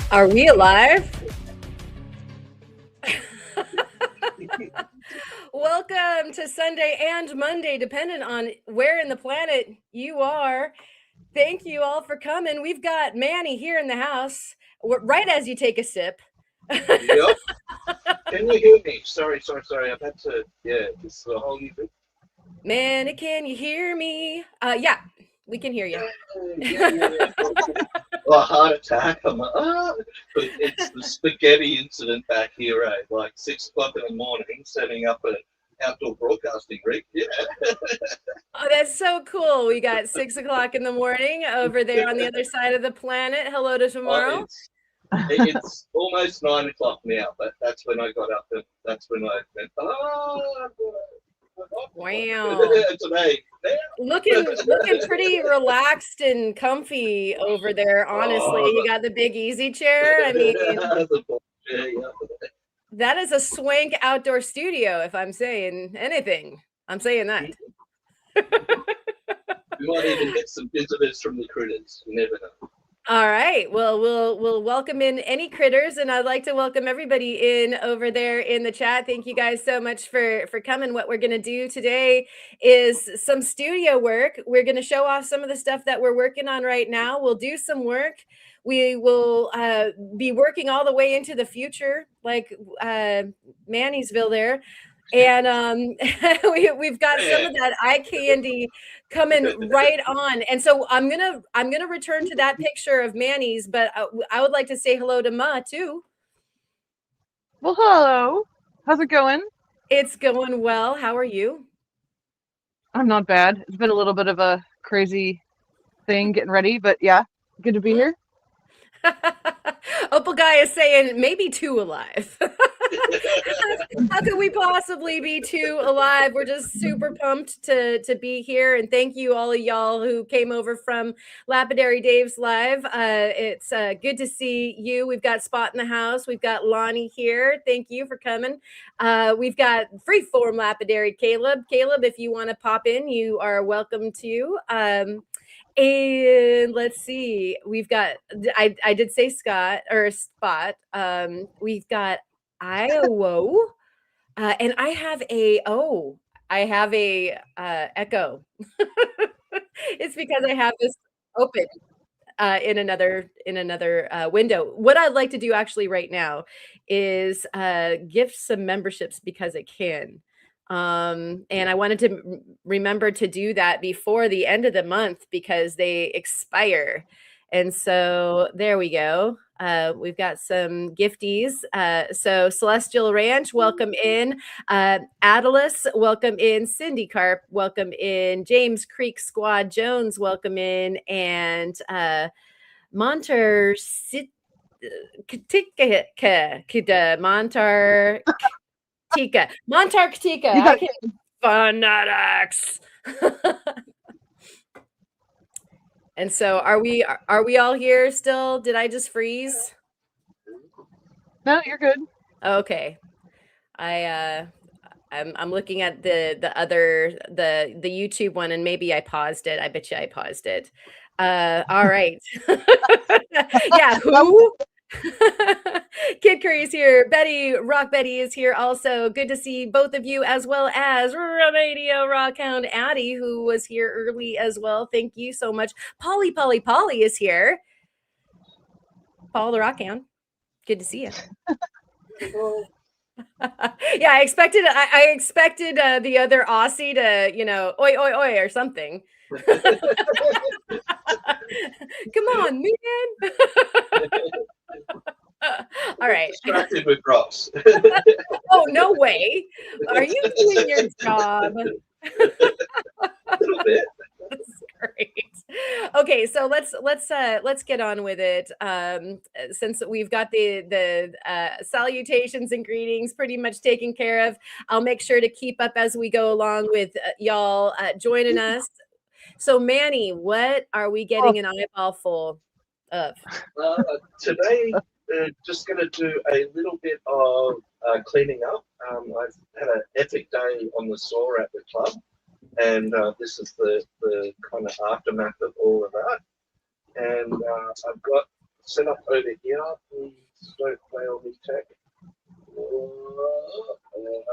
Are we alive? Welcome to Sunday and Monday, depending on where in the planet you are. Thank you all for coming. We've got Manny here in the house, right as you take a sip. Yep. Can you hear me? Sorry. I've had to, this is a whole new thing. Manny, can you hear me? Yeah, we can hear you. Yeah. Oh, heart attack. I'm like, But it's the spaghetti incident back here at like 6 o'clock in the morning, setting up an outdoor broadcasting rig. Yeah. Oh, that's so cool. We got 6 o'clock in the morning over there on the other side of the planet. Hello to Oh, tomorrow. it's almost 9 o'clock now, but that's when I got up and that's when I went, Wow. today. Looking pretty relaxed and comfy over there, honestly. Oh, You got the big easy chair. I mean, yeah. that is a swank outdoor studio, if I'm saying anything. I'm saying that. We might even get some visitors from the critters. You never know. All right. Well, we'll welcome in any critters, and I'd like to welcome everybody in over there in the chat. Thank you guys so much for coming. What we're gonna do today is some studio work. We're gonna show off some of the stuff that we're working on right now. We'll do some work. We will be working all the way into the future, like Manny'sville there. And we've got some of that eye candy coming right on. And so I'm gonna return to that picture of Manny's, but I would like to say hello to Ma too. Well, hello. How's it going? It's going well. How are you? I'm not bad. It's been a little bit of a crazy thing getting ready, but yeah, good to be here. Opal Guy is saying maybe two alive. How could we possibly be two alive? We're just super pumped to be here, and thank you all of y'all who came over from Lapidary Dave's live. It's good to see you. We've got Spot in the house. We've got Lonnie here. Thank you for coming. We've got Freeform Lapidary Caleb. Caleb, if you want to pop in, you are welcome to. And let's see, we've got I did say Scott or Spot. We've got Iowa. And I have a echo. It's because I have this open in another window. What I'd like to do actually right now is gift some memberships because I can. And I wanted to remember to do that before the end of the month because they expire. And so there we go. We've got some gifties. So Celestial Ranch, welcome in. Adelis, welcome in. Cindy Carp, welcome in. James Creek Squad Jones, welcome in. And Monter Montar Tika. Montarctica. You I got can't. Fanatics. And so are we all here still? Did I just freeze? no, you're good. Okay. I'm looking at the other the YouTube one and maybe I paused it. I bet you I paused it. All right. Yeah, who? Kid Curry's here. Rock Betty is here also. Good to see both of you, as well as Radio Rockhound Addie, who was here early as well. Thank you so much. Polly is here. Paul the Rockhound. Good to see you. Yeah, I expected the other Aussie to, oi oi oi or something. Come on, man. All right. Distracted with Ross. Oh, no way. Are you doing your job? A little bit. That's great. Okay, so let's get on with it. Since we've got the salutations and greetings pretty much taken care of, I'll make sure to keep up as we go along with y'all joining us. So Manny, what are we getting an eyeball full of? Today, just going to do a little bit of cleaning up. I've had an epic day on the saw at the club, and this is the kind of aftermath of all of that. And I've got set up over here. Please don't fail me, tech.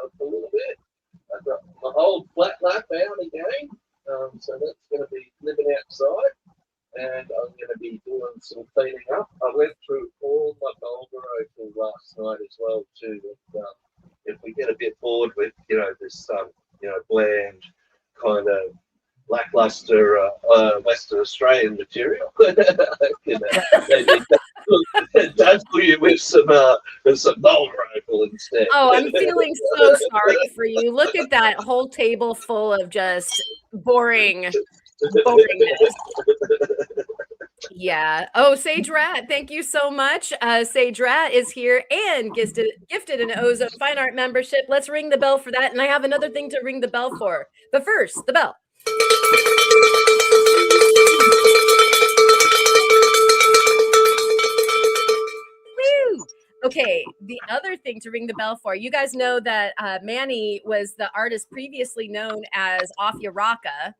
Up a little bit. I've got my old flat lap out again. So that's going to be living outside. And I'm going to be doing some cleaning up. I went through all my bulber opal last night as well too. And, if we get a bit bored with this bland kind of lackluster Western Australian material, maybe dazzle you with some bulber opal instead. Oh, I'm feeling so sorry for you. Look at that whole table full of just boringness. Yeah. Oh, Sage Rat, thank you so much. Sage Rat is here and gifted an Ozone Fine Art membership. Let's ring the bell for that. And I have another thing to ring the bell for. But first, the bell. Woo! Okay, the other thing to ring the bell for, you guys know that Manny was the artist previously known as Afia Raka.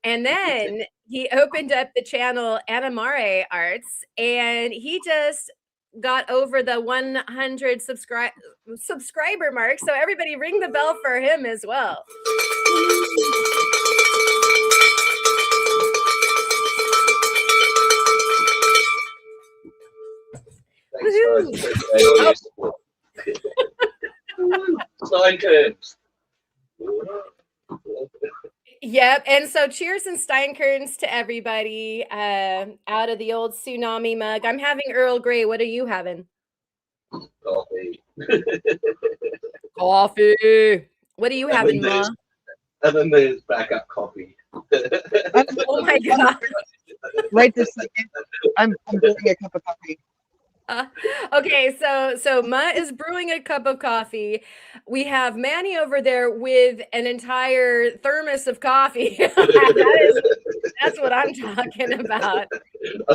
And then he opened up the channel Animare Arts, and he just got over the 100 subscriber mark. So everybody ring the bell for him as well. Thanks, guys. Steinkerns. Yep. And so cheers and Steinkerns to everybody out of the old tsunami mug. I'm having Earl Grey. What are you having? Coffee. Coffee. What are you having, Ma? And then there's backup coffee. Oh my God. Right this second, I'm brewing a cup of coffee. Okay, so Ma is brewing a cup of coffee. We have Manny over there with an entire thermos of coffee. That's what I'm talking about.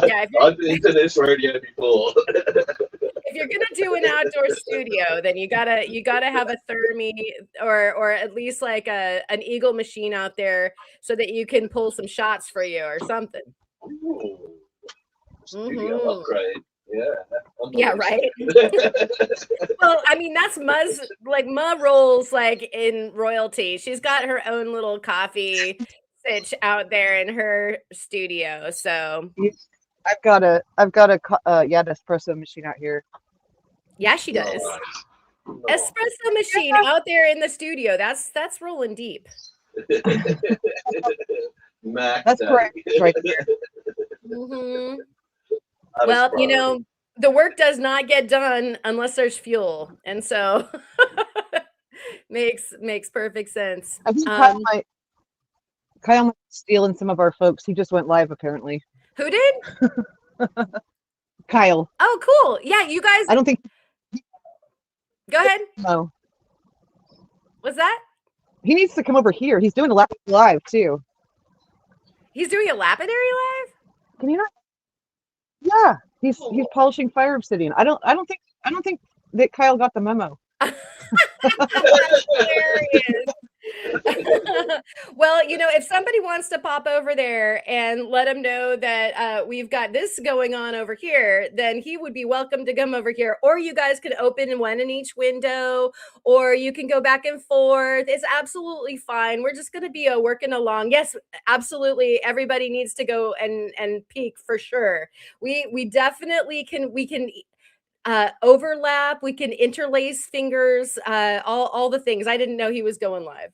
Yeah, I've been to this rodeo before. If you're gonna do an outdoor studio, then you gotta have a thermi or at least like an Eagle machine out there so that you can pull some shots for you or something. Ooh. Studio upgrade. Yeah, right. Well, I mean, that's Ma's, like Ma rolls like in royalty. She's got her own little coffee sitch out there in her studio. So I've got a espresso machine out here. yeah, she does. Espresso machine out there in the studio. That's rolling deep. That's correct. Right there. Mm-hmm. Well, the work does not get done unless there's fuel, and so makes perfect sense. I think Kyle might stealing some of our folks. He just went live apparently. Who did? Kyle. Oh, cool. Yeah, you guys. I don't think. Go ahead. No. What's that? He needs to come over here. He's doing a live too. He's doing a lapidary live? Can you not? Yeah, he's polishing fire obsidian. I don't think that Kyle got the memo. Hilarious. Well, if somebody wants to pop over there and let him know that we've got this going on over here, then he would be welcome to come over here. Or you guys could open one in each window, or you can go back and forth. It's absolutely fine. We're just going to be working along. Yes, absolutely. Everybody needs to go and peek for sure. We definitely can. We can overlap. We can interlace fingers. All the things. I didn't know he was going live.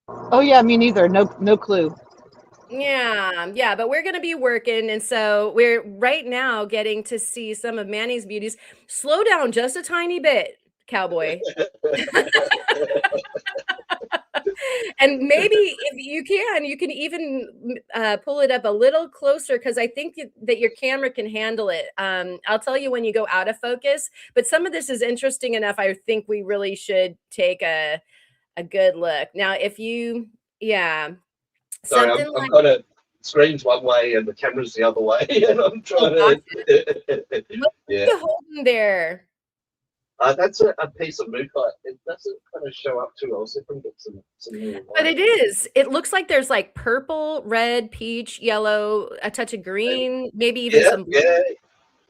Oh yeah, me neither. No clue. Yeah, but we're gonna be working, and so we're right now getting to see some of Manny's beauties. Slow down just a tiny bit, cowboy. And maybe if you can even pull it up a little closer, because I think that your camera can handle it. I'll tell you when you go out of focus, but some of this is interesting enough. I think we really should take a good look. Now, if you, Sorry, something I'm kind of screen's one way and the camera's the other way, and I'm trying What are you holding there? That's a piece of mookaite. It doesn't kind of show up too well. So if I can get some more But light. it is. It looks like there's like purple, red, peach, yellow, a touch of green, maybe even Yeah, some yeah,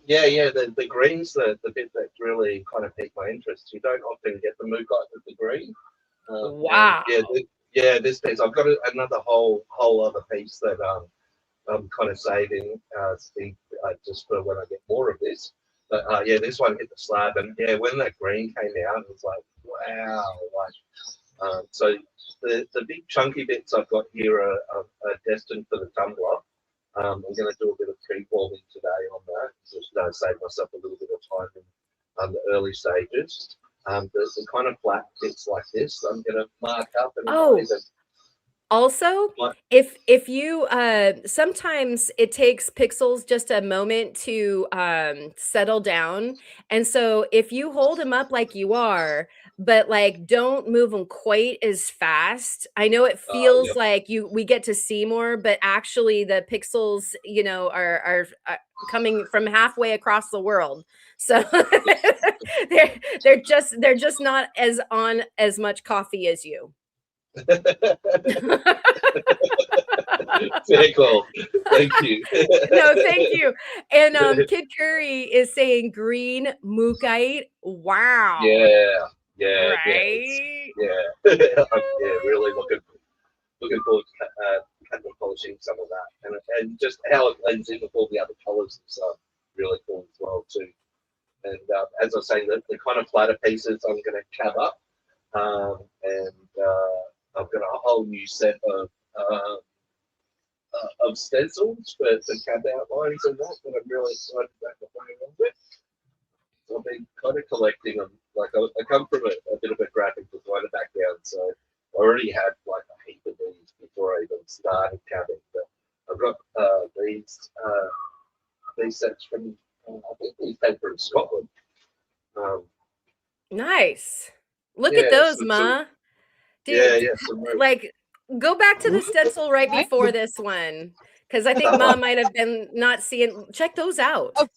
blue. yeah. The green's the bit that really kind of piqued my interest. You don't often get the mookaite with the green. And Wow. yeah, this piece I've got another whole other piece that I'm kind of saving just for when I get more of this. But yeah, this one hit the slab, and yeah, when that green came out, it was like wow, like so the big chunky bits I've got here are destined for the tumbler. I'm going to do a bit of pre-forming today on that, just save myself a little bit of time in the early stages. The kind of flat bits like this, I'm going to mark up in a Oh, way that also, might. if you sometimes it takes pixels just a moment to settle down. And so if you hold them up like you are, but like don't move them quite as fast. I know it feels Yep. like we get to see more, but actually the pixels, are coming from halfway across the world. So they're just not as on as much coffee as you. Very cool. Thank you. No, thank you. And Kid Curry is saying green mookaite. Wow. Yeah, yeah. It's Right? yeah, yeah. Really looking forward to cutting and polishing some of that, and just how it blends in with all the other colours and stuff. Really cool as well too. And as I was saying, the kind of flatter pieces I'm going to cab up, and I've got a whole new set of stencils for cab outlines and that I'm really excited about the way around with. So I've been kind of collecting them. Like I come from a bit of a graphic designer background, so I already had like a heap of these before I even started cabbing. But I've got these sets from I think these came from Scotland. Um, Nice. Look at yeah, those, Ma. Dude, some like go back to the stencil right Nice. before this one. Because I think Ma might have been not seeing. Check those out. Oh,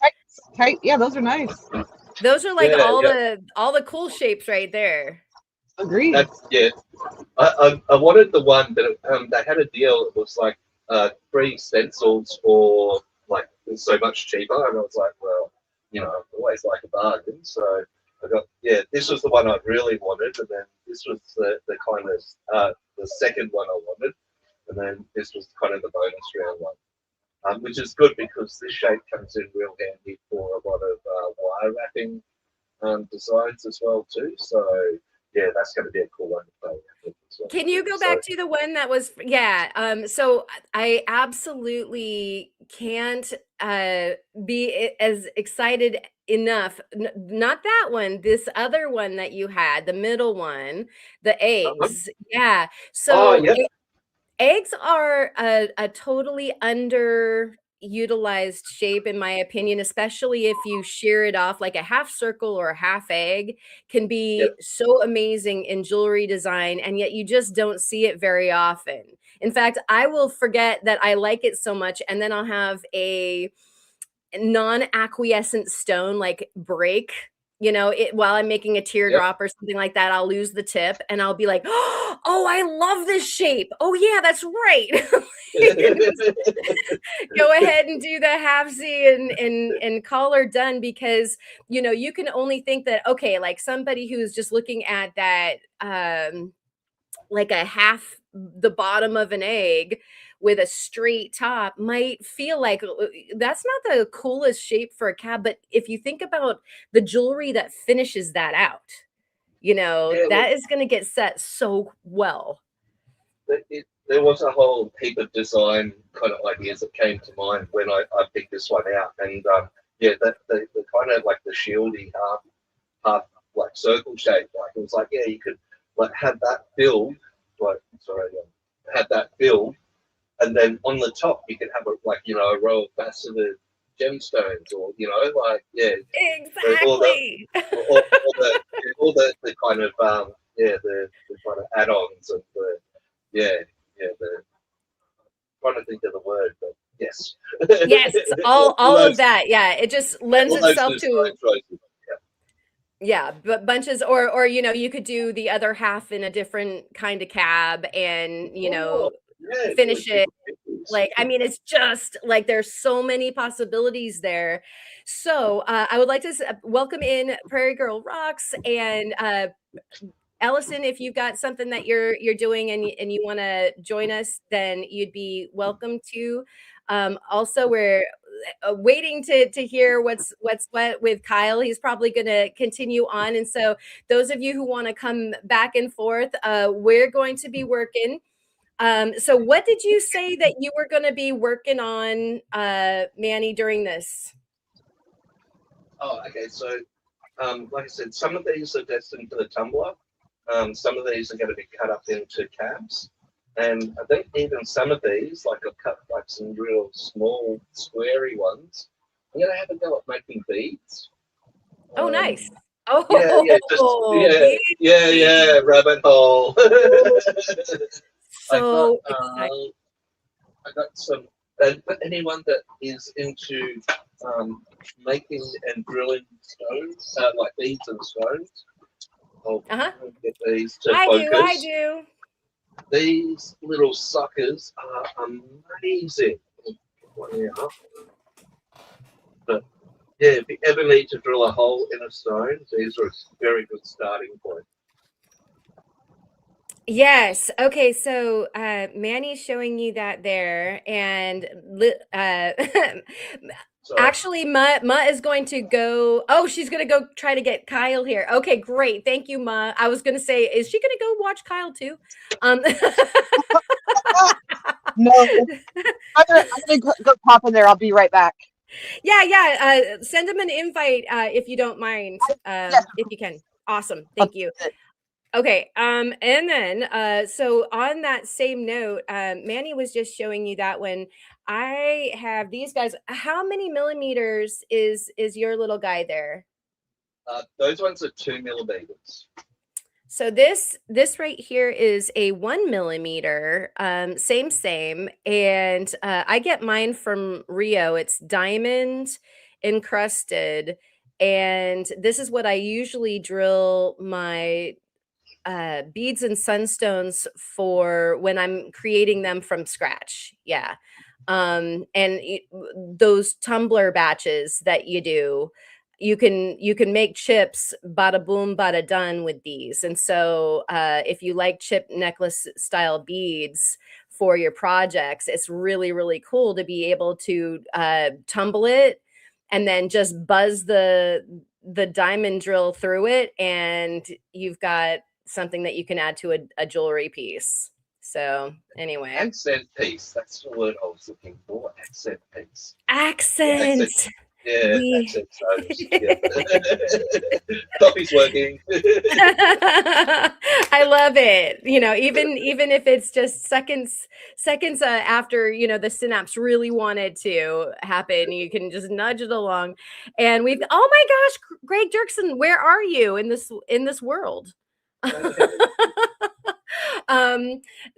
tight. Yeah, those are nice. Those are like yeah, all the cool shapes right there. Agreed. that's yeah. I wanted the one that they had a deal. It was like 3 stencils for like so much cheaper, and I was like, well, I always like a bargain. So I got this was the one I really wanted, and then this was the kind of the second one I wanted, and then this was kind of the bonus round one. Which is good because this shape comes in real handy for a lot of wire wrapping designs as well too. So yeah, that's going to be a cool one to play with as well. Can you go back to the one that was so I absolutely can't be as excited enough. Not that one, this other one that you had, the middle one, the eggs. Yeah. Oh So yeah, eggs are a totally underutilized shape, in my opinion, especially if you shear it off like a half circle or a half egg can yep. be so amazing in jewelry design, and yet you just don't see it very often. In fact, I will forget that I like it so much, and then I'll have a non-acquiescent stone like break, while I'm making a Yep. teardrop or something like that. I'll lose the tip and I'll be like, oh, I love this shape. Oh yeah, that's right. Go ahead and do the halfsy and call her done, because you can only think that, okay, like somebody who's just looking at that like a half the bottom of an egg with a straight top might feel like that's not the coolest shape for a cab. But if you think about the jewelry that finishes that out, Yeah, that is going to get set so well. there was a whole heap of design kind of ideas that came to mind when I picked this one out, and the kind of like the shieldy half like circle shape, like it was like you could like have that build, like have that build, and then on the top you could have a row of faceted gemstones, or all the Exactly. the kind of the kind of add-ons of the the trying to think of the word, but yes. Yes, all of that. Yeah, it just lends All those itself design to choices. Yeah, but bunches, or you could do the other half in a different kind of cab, and Oh, yeah, doing finish it. different pictures. Like, I mean, it's just like there's so many possibilities there. So I would like to welcome in Prairie Girl Rocks, and Ellison, if you've got something that you're doing, and you want to join us, then you'd be welcome to. Also, we're waiting to hear what's what with Kyle. He's probably going to continue on, and so those of you who want to come back and forth, we're going to be working. So what did you say that you were going to be working on, Manny, during this? Oh, okay. So, like I said, some of these are destined for the tumbler. Some of these are going to be cut up into cabs. And I think even some of these, like I've cut like some real small, squarey ones. I'm going to have a go at making beads. Oh, nice. Yeah, Beads. rabbit hole. I got, So exciting. I got some. But anyone that is into making and drilling stones, like beads and stones, I'll get these to focus. I do. These little suckers are amazing. But yeah, if you ever need to drill a hole in a stone, these are a very good starting point. Yes. Okay. So Manny's showing you that there, and actually, Ma is going to go. Oh, she's going to go try to get Kyle here. Okay, great. Thank you, Ma. I was going to say, is she going to go watch Kyle too? No, I'm gonna go pop in there. I'll be right back. Yeah. Send him an invite if you don't mind. Yes. If you can. Awesome. Thank you. Okay. And then so on that same note, Manny was just showing you that when I have these guys. How many millimeters is your little guy there? Those ones are 2 millimeters. So this right here is a 1 millimeter, same, and I get mine from Rio. It's diamond encrusted, and this is what I usually drill my beads and sunstones for when I'm creating them from scratch. Yeah. And those tumbler batches that you do, you can make chips bada boom bada done with these. And so if you like chip necklace style beads for your projects, it's really cool to be able to tumble it and then just buzz the diamond drill through it, and you've got something that you can add to a jewelry piece. So anyway, accent piece. That's the word I was looking for. Accent piece. Accent. Yeah, accent. Yeah. Copy's working. I love it. Even if it's just seconds after the synapse really wanted to happen, you can just nudge it along. And oh my gosh, Greg Dirksen, where are you in this world?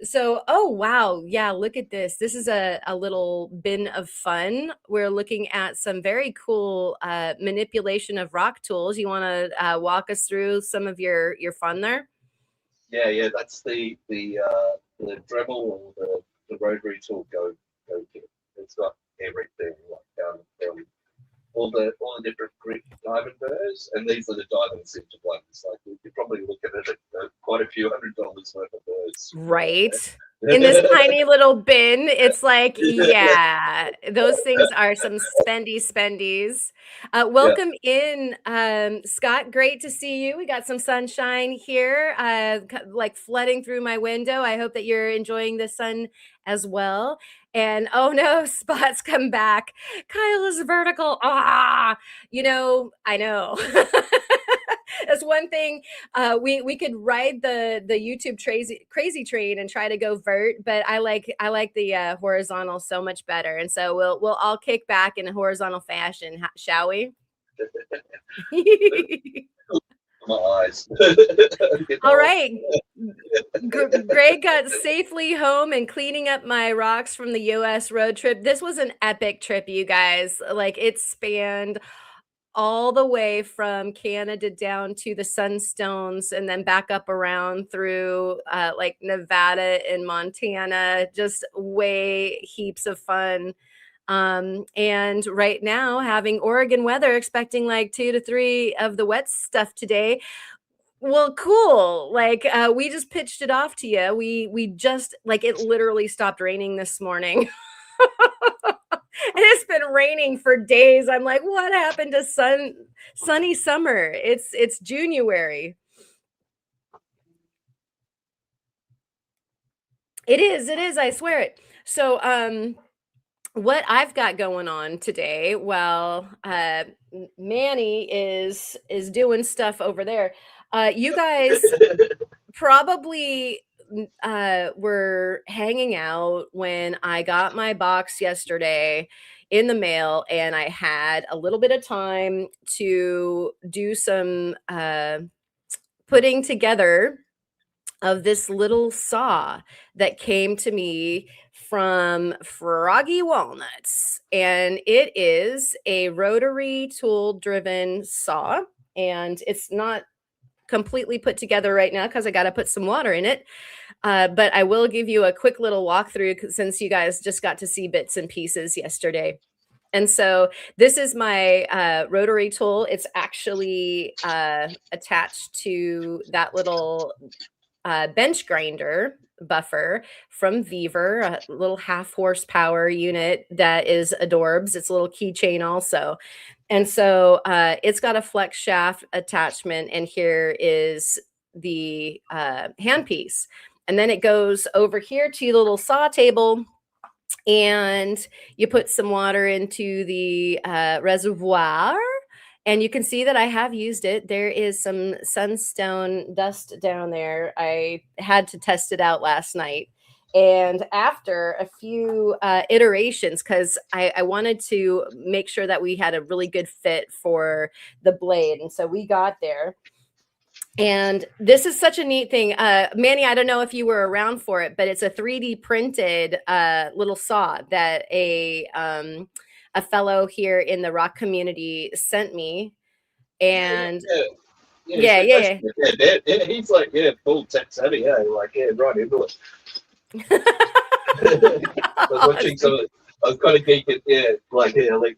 So, oh wow, yeah, look at this. This is a little bin of fun. We're looking at some very cool manipulation of rock tools. You want to walk us through some of your fun there? Yeah, that's the Dremel or the rotary tool go kit. It's got everything like all the different Greek diamond burrs, and these are the diamond sintered ones. Like you're probably looking at quite a few $100s worth of burrs. Right. In this tiny little bin, it's like, yeah, those things are some spendies. Welcome in, Scott. Great to see you. We got some sunshine here, like flooding through my window. I hope that you're enjoying the sun as well. And oh no, Spot's come back. Kyle is vertical. I know. That's one thing. We could ride the YouTube crazy train and try to go vert, but I like the horizontal so much better. And so we'll all kick back in a horizontal fashion, shall we? My eyes. All right. Greg got safely home and cleaning up my rocks from the US road trip. This was an epic trip, you guys. Like, it spanned all the way from Canada down to the Sunstones and then back up around through like Nevada and Montana. Just way heaps of fun. And right now, having Oregon weather, expecting like 2 to 3 of the wet stuff today. Well, cool. Like we just pitched it off to you. We just like it literally stopped raining this morning. And it's been raining for days. I'm like, what happened to sunny summer? It's January. It is, I swear it. So what I've got going on today, well, Manny is doing stuff over there. You guys probably were hanging out when I got my box yesterday in the mail, and I had a little bit of time to do some putting together of this little saw that came to me from Froggy Walnuts. And it is a rotary tool driven saw. And it's not completely put together right now because I got to put some water in it. But I will give you a quick little walkthrough since you guys just got to see bits and pieces yesterday. And so this is my rotary tool. It's actually attached to that little bench grinder buffer from Beaver, a little half horsepower unit that is adorbs. It's a little keychain also. And so it's got a flex shaft attachment, and here is the handpiece. And then it goes over here to the little saw table, and you put some water into the reservoir. And you can see that I have used it. There is some sunstone dust down there. I had to test it out last night. And after a few iterations, because I wanted to make sure that we had a really good fit for the blade. And so we got there. And this is such a neat thing. Manny, I don't know if you were around for it, but it's a 3D printed little saw that a fellow here in the rock community sent me. And yeah. He's like, full tech savvy, yeah, like, right into it. I was watching some of it. I was kind of geeking, geeking out, like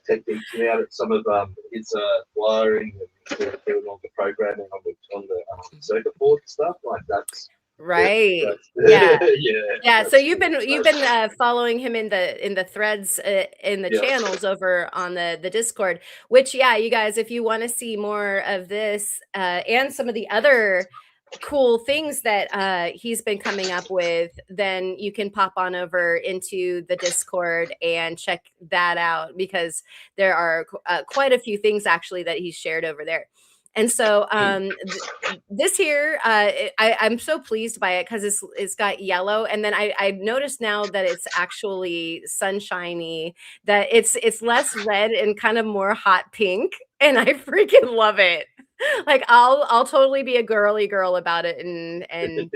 tech geeking out at some of his wiring and doing all the programming on the circuit board stuff. Like that's right. Yeah. So you've been following him in the threads in the channels over on the Discord. Which you guys, if you want to see more of this and some of the other cool things that he's been coming up with, then you can pop on over into the Discord and check that out, because there are quite a few things actually that he's shared over there. And so this here, I'm so pleased by it because it's got yellow, and then I noticed now that it's actually sunshiny, that it's less red and kind of more hot pink, and I freaking love it. Like I'll totally be a girly girl about it and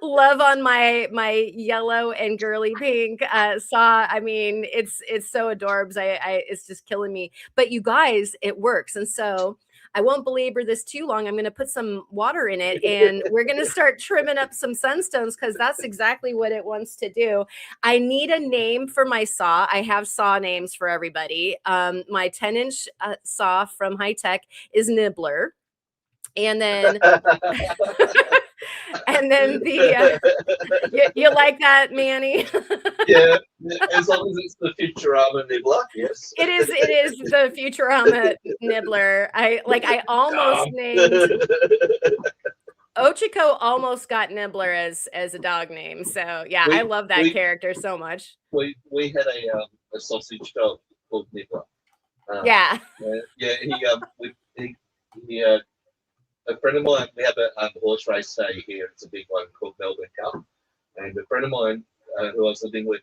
love on my yellow and girly pink saw. I mean, it's so adorbs. It's just killing me. But you guys, it works. And so I won't belabor this too long. I'm going to put some water in it, and we're going to start trimming up some sunstones, because that's exactly what it wants to do. I need a name for my saw. I have saw names for everybody. My 10-inch saw from High Tech is Nibbler. And then and then the you like that, Manny? Yeah, as long as it's the Futurama nibbler, yes. It is the Futurama nibbler. I almost named Ochiko, almost got Nibbler as a dog name. So yeah, I love that character so much. We had a sausage dog called Nibbler. He a friend of mine, we have a horse race day here. It's a big one called Melbourne Cup. And a friend of mine who I was living with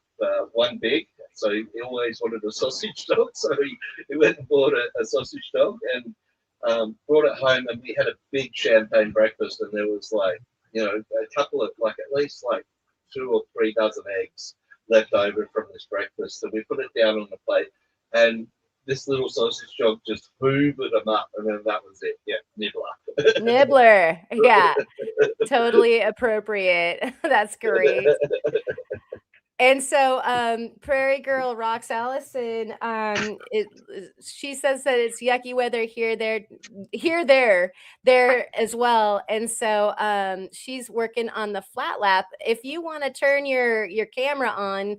won big. So he always wanted a sausage dog. So he went and bought a sausage dog and brought it home. And we had a big champagne breakfast. And there was a couple of, at least 2 or 3 dozen eggs left over from this breakfast. So we put it down on the plate. And this little sausage dog just hoovered them up, and then that was it. Yeah, nibbler. Nibbler. Yeah, totally appropriate. That's great. And so, Prairie Girl Rocks Allison, she says that it's yucky weather there as well. And so, she's working on the flat lap. If you want to turn your camera on,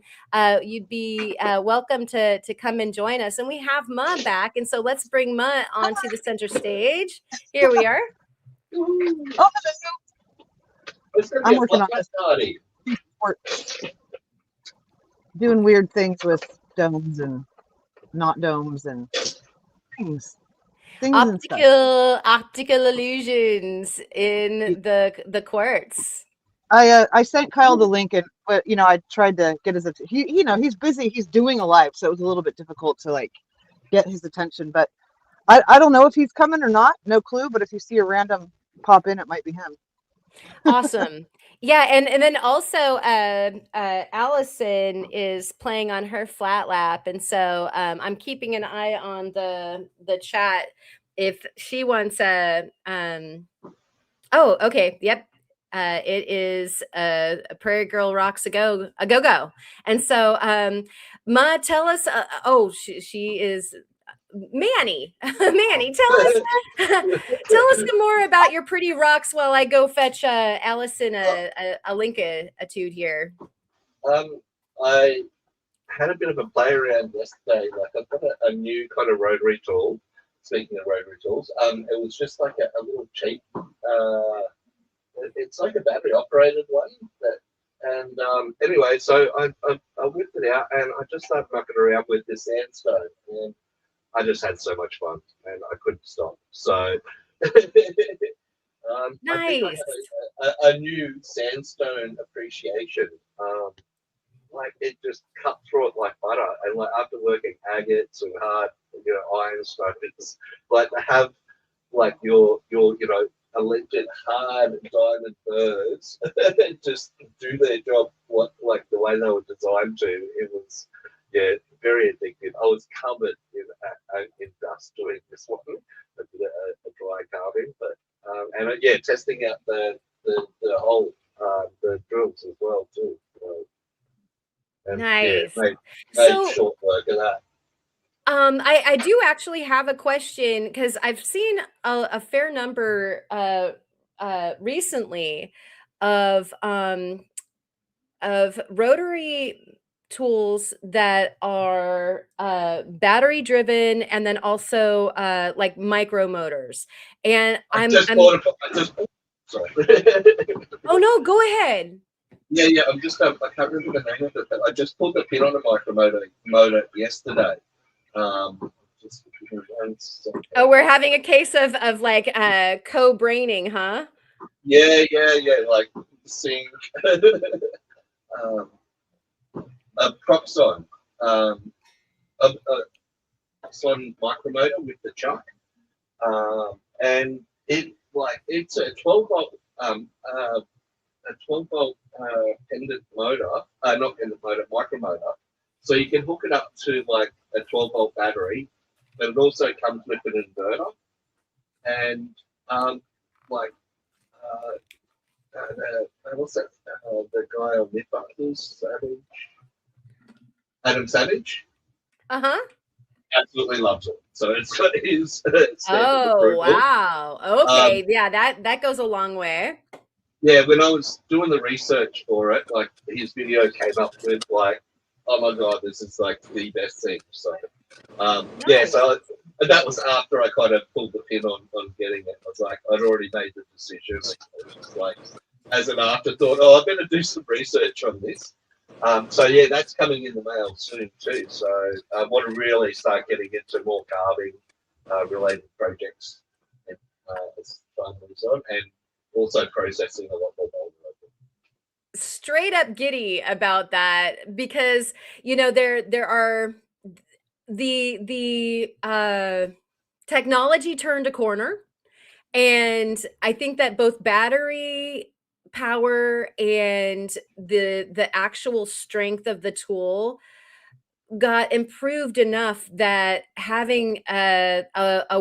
you'd be welcome to come and join us. And we have Ma back, and so let's bring Ma onto the center stage. Here we are. Oh, I'm working on this. Doing weird things with domes and not domes and things and stuff. Optical illusions in the quartz. I sent Kyle the link, and but I tried to get his he's busy, he's doing a live, so it was a little bit difficult to like get his attention. But I don't know if he's coming or not, no clue. But if you see a random pop in, it might be him. Awesome. Yeah, and then also Allison is playing on her flat lap, and so I'm keeping an eye on the chat if she wants a oh, okay, yep. It is a Prairie Girl Rocks a go. And so Ma, tell us she is Manny, tell us some more about your pretty rocks while I go fetch Allison a Linkitude here. I had a bit of a play around yesterday. Like I've got a new kind of rotary tool. Speaking of rotary tools, it was just like a little cheap. It's like a battery operated one. Anyway, so I whipped it out and I just started mucking around with this sandstone, and I just had so much fun and I couldn't stop. So nice. I think I had a new sandstone appreciation. Like it just cut through it like butter. And like after working agates and hard, ironstones, like to have like your alleged hard diamond birds just do their job like the way they were designed to. It was very addictive. I was covered in dust doing this one. I did a dry carving, but testing out the whole the drills as well too. Nice. Made short work of that. I do actually have a question because I've seen a fair number recently of rotary tools that are battery driven and then also like micro motors. And sorry. Oh no, go ahead. Yeah. I'm just I can't remember the name of it, but I just pulled the pin on a micro motor yesterday. Oh, we're having a case of like co-braining, huh? Yeah, like seeing a Proxon, Proxon micromotor with the chuck, and it's a 12-volt pendant motor, not pendant motor, micromotor. So you can hook it up to like a 12-volt battery, but it also comes with an inverter, and what's that? The guy on Mythbusters, Adam Savage. Absolutely loves it. So it's got his. Oh wow! Okay, yeah, that goes a long way. Yeah, when I was doing the research for it, like his video came up with like, oh my god, this is like the best thing. So, nice. So that was after I kind of pulled the pin on getting it. I was like, I'd already made the decision. It was just like, as an afterthought, I better do some research on this. So yeah, that's coming in the mail soon too. So I want to really start getting into more carving related projects as time moves on, and also processing a lot more gold. Straight up giddy about that because there are the technology turned a corner, and I think that both battery power and the actual strength of the tool got improved enough that having a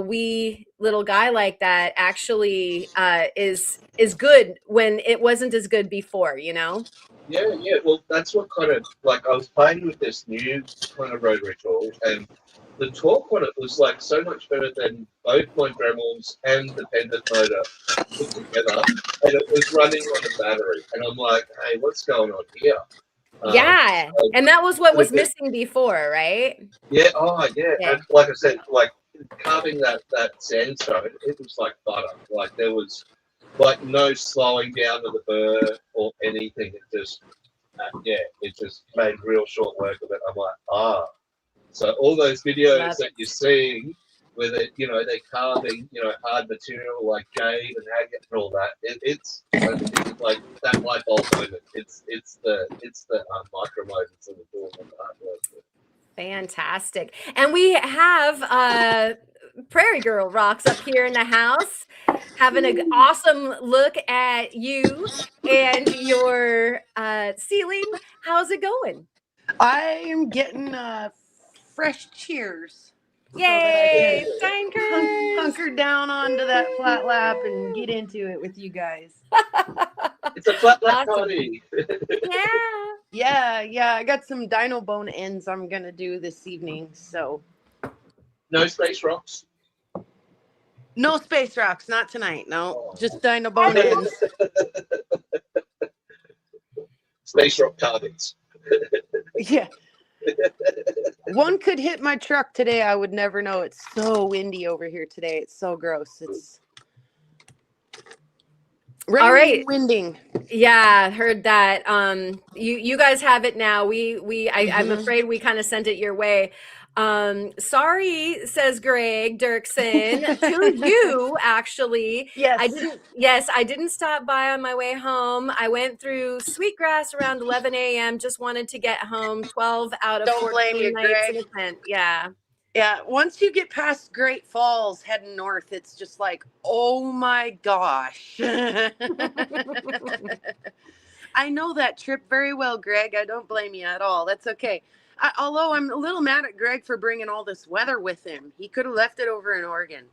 wee little guy like that actually is good when it wasn't as good before, you know? Yeah, yeah. Well, that's what kind of like I was playing with this new kind of rotary tool, and the torque on it was like so much better than both my Dremels and the pendant motor put together, and it was running on a battery. And I'm like, hey, what's going on here? Yeah. So And that was what but was again, missing before, right? yeah, oh yeah, Yeah. and like I said, like carving that sandstone, it was like butter. Like there was like no slowing down of the burr or anything. It just yeah, it just made real short work of it. I'm like, ah. So all those videos Love that you're seeing where they, you know, they're carving, you know, hard material like jade and agate and all that, it's like that light bulb moment. It's the micro moments of the doing of the hard work. Fantastic. And we have Prairie Girl Rocks up here in the house, having an awesome look at you and your ceiling. How's it going? I'm getting fresh cheers so that I Yay, can Stankers! hunker down onto that flat lap and get into it with you guys. It's a flat black Awesome. party. Yeah. Yeah. I got some dino bone ends I'm gonna do this evening. So No space rocks. no space rocks, not tonight. No, Oh. just dino bone ends. Space rock targets. Yeah. One could hit my truck today. I would never know. It's so windy over here today. It's so gross. It's raining, All right. winding. Yeah, heard that. You guys have it now. I'm Mhm. afraid we kind of sent it your way. Sorry, says Greg Dirksen, to you actually. Yes. I didn't stop by on my way home. I went through Sweetgrass around 11 a.m. Just wanted to get home. 12 out of Don't blame 14 you, nights Greg. in a tent. Yeah. Yeah, once you get past Great Falls heading north, it's just like, oh my gosh. I know that trip very well, Greg. I don't blame you at all. That's okay. Although I'm a little mad at Greg for bringing all this weather with him. He could have left it over in Oregon.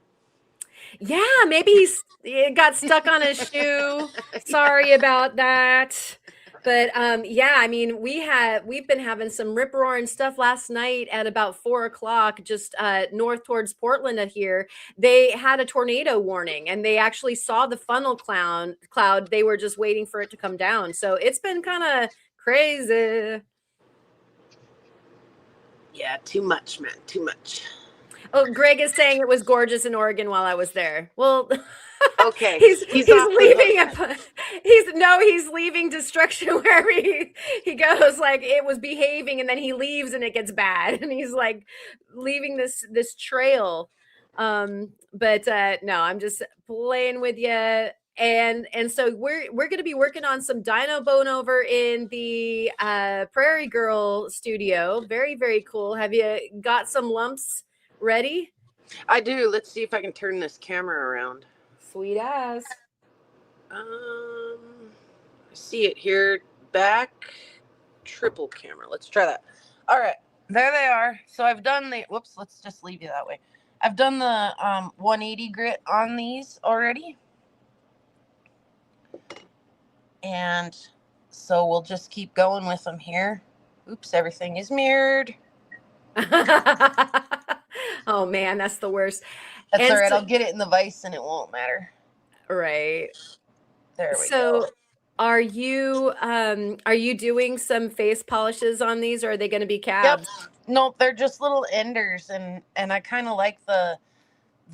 Yeah, maybe it got stuck on his shoe. Sorry about that. But yeah, I mean, we've been having some rip roaring stuff last night at about 4 o'clock, just north towards Portland here. They had a tornado warning and they actually saw the funnel cloud. They were just waiting for it to come down. So it's been kind of crazy. Yeah, too much, man. Too much. Oh, Greg is saying it was gorgeous in Oregon while I was there. Well, Okay. he's off the leaving hook. he's leaving destruction wherever he goes. Like it was behaving and then he leaves and it gets bad. And he's like leaving this trail. But no, I'm just playing with you. And so we're going to be working on some dino bone over in the Prairie Girl studio. Very, very cool. Have you got some lumps ready? I do. Let's see if I can turn this camera around. Sweet ass. I see it here. Back triple camera. Let's try that. All right. There they are. So I've done the whoops, let's just leave you that way. I've done the 180 grit on these already. And so we'll just keep going with them here. Oops, everything is mirrored. Oh man, that's the worst. That's And all right. so- I'll get it in the vise and it won't matter. Right. There we So go. are you doing some face polishes on these or are they going to be cabs? Yep. Nope, they're just little enders and I kind of like the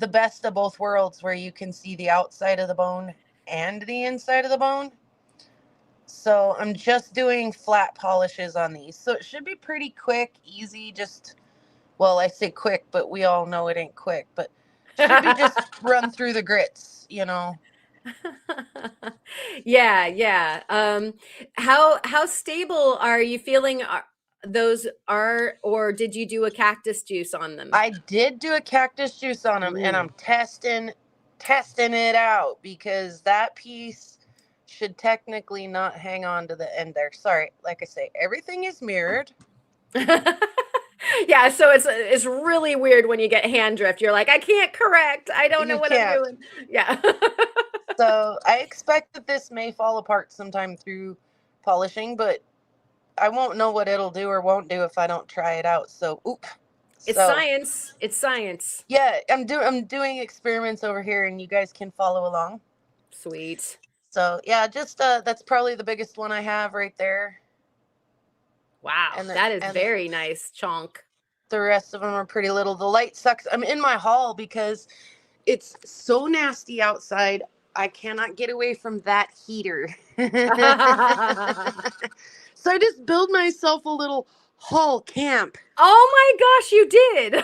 best of both worlds where you can see the outside of the bone and the inside of the bone. So I'm just doing flat polishes on these. So it should be pretty quick, easy, just, well, I say quick, but we all know it ain't quick, but should be just run through the grits, you know. Yeah. How stable are you feeling those are, or did you do a cactus juice on them? I did do a cactus juice on them, and I'm testing it out because that piece should technically not hang on to the end there. Sorry, like I say, everything is mirrored. Yeah, so it's really weird when you get hand drift. You're like, I can't correct. I don't know You what I'm can't. doing. Yeah. So I expect that this may fall apart sometime through polishing, but I won't know what it'll do or won't do if I don't try it out. So, oop. It's So science. It's science. yeah, I'm doing experiments over here, and you guys can follow along. Sweet. So yeah, just that's probably the biggest one I have right there, Wow, and that is and very nice chunk. the rest of them are pretty little. The light sucks. I'm in my hall because it's so nasty outside. I cannot get away from that heater. So I just build myself a little hall camp. Oh my gosh, you did.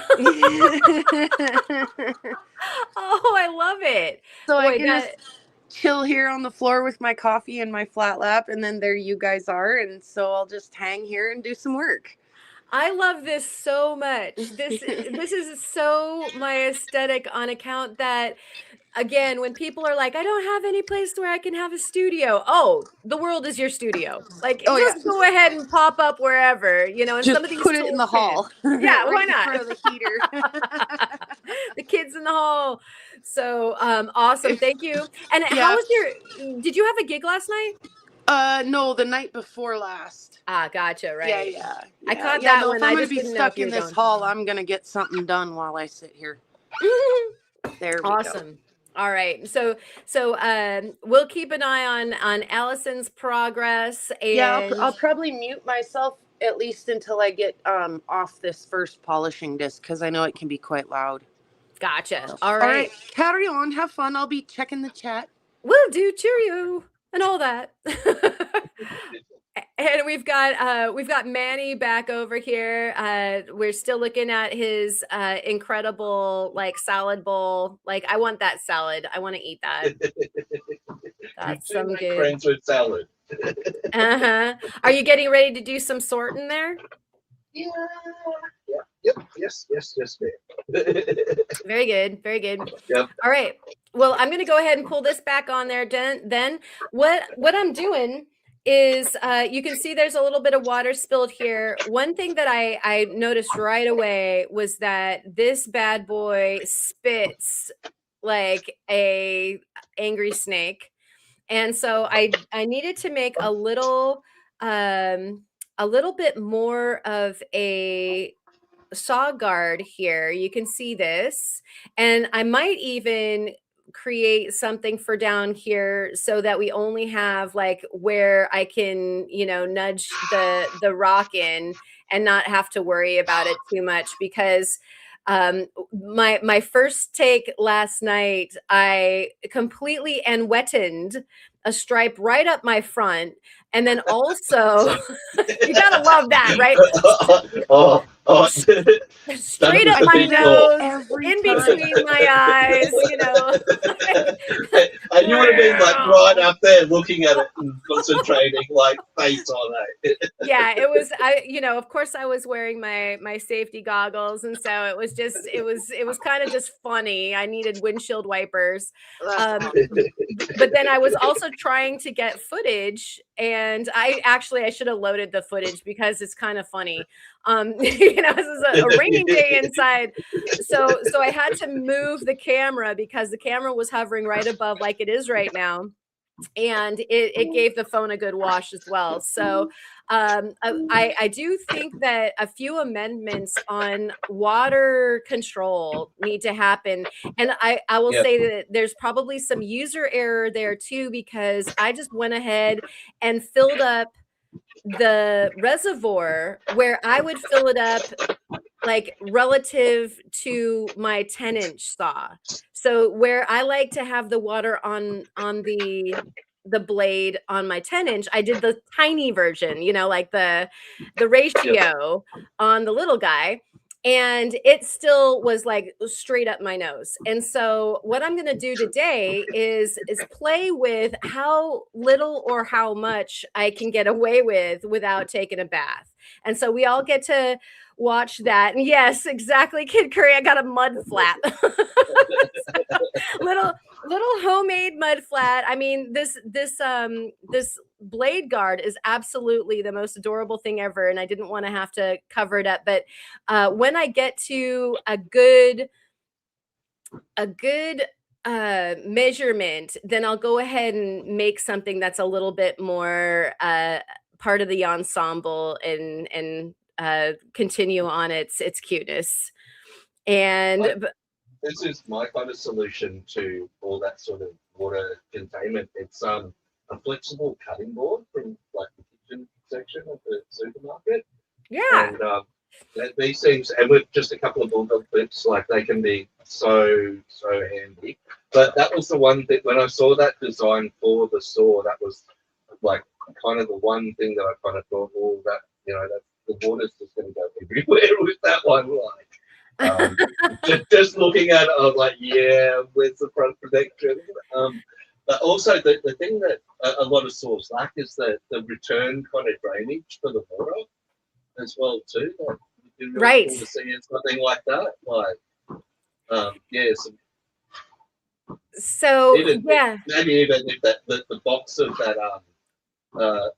Oh, I love it. So I Boy, can just chill here on the floor with my coffee and my flat lap, and then there you guys are, and so I'll just hang here and do some work. I love this so much. This is so my aesthetic on account that, again, when people are like, I don't have any place where I can have a studio. Oh, the world is your studio. Like, Oh, just yeah. go ahead and pop up wherever, and Just some of these put it in the tools can. hall. Yeah, Right why in not? front of the heater. The kids in the hall. So awesome. Thank you. And how Yeah. was did you have a gig last night? No, the night before last. Ah, gotcha. Right. Yeah. I caught that no, one. If I'm I gonna just be didn't know if stuck you in were this going. hall, I'm gonna get something done while I sit here. There we go. Awesome. All right. So we'll keep an eye on Allison's progress. And Yeah, I'll probably mute myself at least until I get off this first polishing disc, because I know it can be quite loud. Gotcha. All All right, right. carry on. Have fun. I'll be checking the chat. Will do. Cheerio and all that. And we've got Manny back over here. We're still looking at his incredible salad bowl. Like, I want that salad. I want to eat that. That's You do some make good. friends with salad. Uh-huh. Are you getting ready to do some sorting there? Yeah. Yep. Yes, ma'am. Very good. Very good. Yep. All right. Well, I'm going to go ahead and pull this back on there. Then what I'm doing is you can see there's a little bit of water spilled here. One thing that I noticed right away was that this bad boy spits like a angry snake. And so I needed to make a little bit more of a saw guard here. You can see this, and I might even create something for down here so that we only have like where I can, nudge the rock in and not have to worry about it too much, because my first take last night, I completely and wetted a stripe right up my front, and then also you gotta love that, right? Oh. Straight up my nose, in between my eyes, And you would have been like right up there looking at it and concentrating, like face on it. Yeah, it was. Of course, I was wearing my safety goggles, and so it was kind of just funny. I needed windshield wipers, but then I was also trying to get footage, and I should have loaded the footage because it's kind of funny. This is a raining day inside, so I had to move the camera because the camera was hovering right above like it is right now, and it gave the phone a good wash as well. So I do think that a few amendments on water control need to happen, and I will say that there's probably some user error there too, because I just went ahead and filled up the reservoir where I would fill it up like relative to my 10-inch saw. So where I like to have the water on the blade on my 10-inch, I did the tiny version, like the ratio on the little guy. And it still was like straight up my nose. And so what I'm going to do today is play with how little or how much I can get away with without taking a bath. And so we all get to watch that. And yes, exactly, Kid Curry. I got a mud flap. little homemade mud flat. I mean, this blade guard is absolutely the most adorable thing ever, and I didn't want to have to cover it up. But when I get to a good measurement, then I'll go ahead and make something that's a little bit more part of the ensemble and continue on its cuteness. And This is my kind of solution to all that sort of water containment. It's a flexible cutting board from like the kitchen section of the supermarket. yeah, And these things, and with just a couple of bulldog clips, like they can be so handy. But that was the one that when I saw that design for the store, that was like kind of the one thing that I kind of thought, oh, that that the water's just going to go everywhere with that one. Just looking at it, I was like, yeah, where's the front protection? But also the thing that a lot of stores lack is the return kind of drainage for the water as well too. Like, you really right. cool to see something like that. Like, yeah, So even yeah. maybe even if the box of that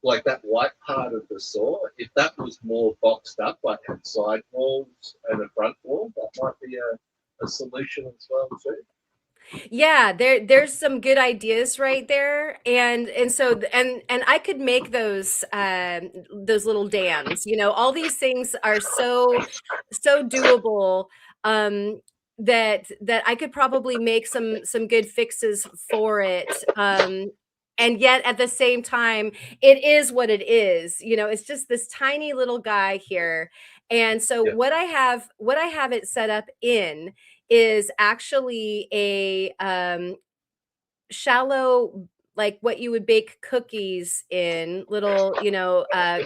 like that white part of the saw, if that was more boxed up, like had side walls and a front wall, that might be a solution as well too. Yeah, there's some good ideas right there, and so and I could make those little dams. All these things are so doable, that I could probably make some good fixes for it. And yet at the same time, it is what it is. It's just this tiny little guy here. And so Yeah. what I have it set up in is actually a shallow, like what you would bake cookies in, little,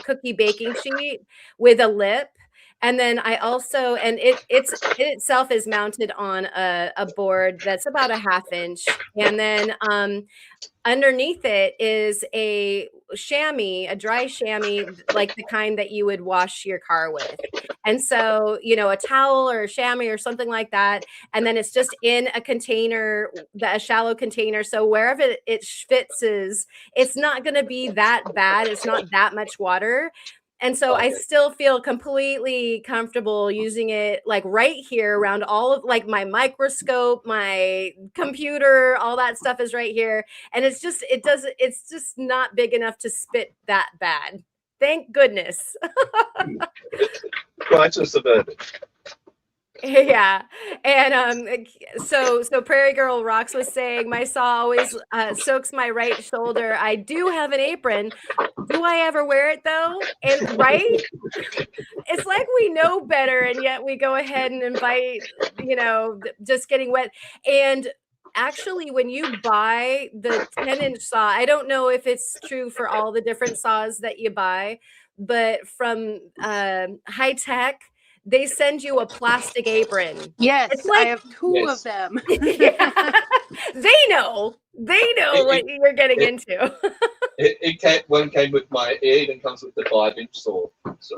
cookie baking sheet with a lip. And then I also, and it itself is mounted on a board that's about a half inch. And then underneath it is a chamois, a dry chamois, like the kind that you would wash your car with. And so, a towel or a chamois or something like that. And then it's just in a container, a shallow container. So wherever it fits it's not going to be that bad. It's not that much water. And so I still feel completely comfortable using it like right here around all of like my microscope, my computer, all that stuff is right here. And it's just not big enough to spit that bad. Thank goodness. Righteous suburban. Yeah. And so Prairie Girl Rocks was saying my saw always soaks my right shoulder. I do have an apron. Do I ever wear it though? And right? It's like we know better, and yet we go ahead and invite, just getting wet. And actually, when you buy the 10-inch saw, I don't know if it's true for all the different saws that you buy, but from High Tech, they send you a plastic apron. Yes, It's I like, have two of them. yeah, they know what you're getting into. One came with it even comes with the 5-inch saw. So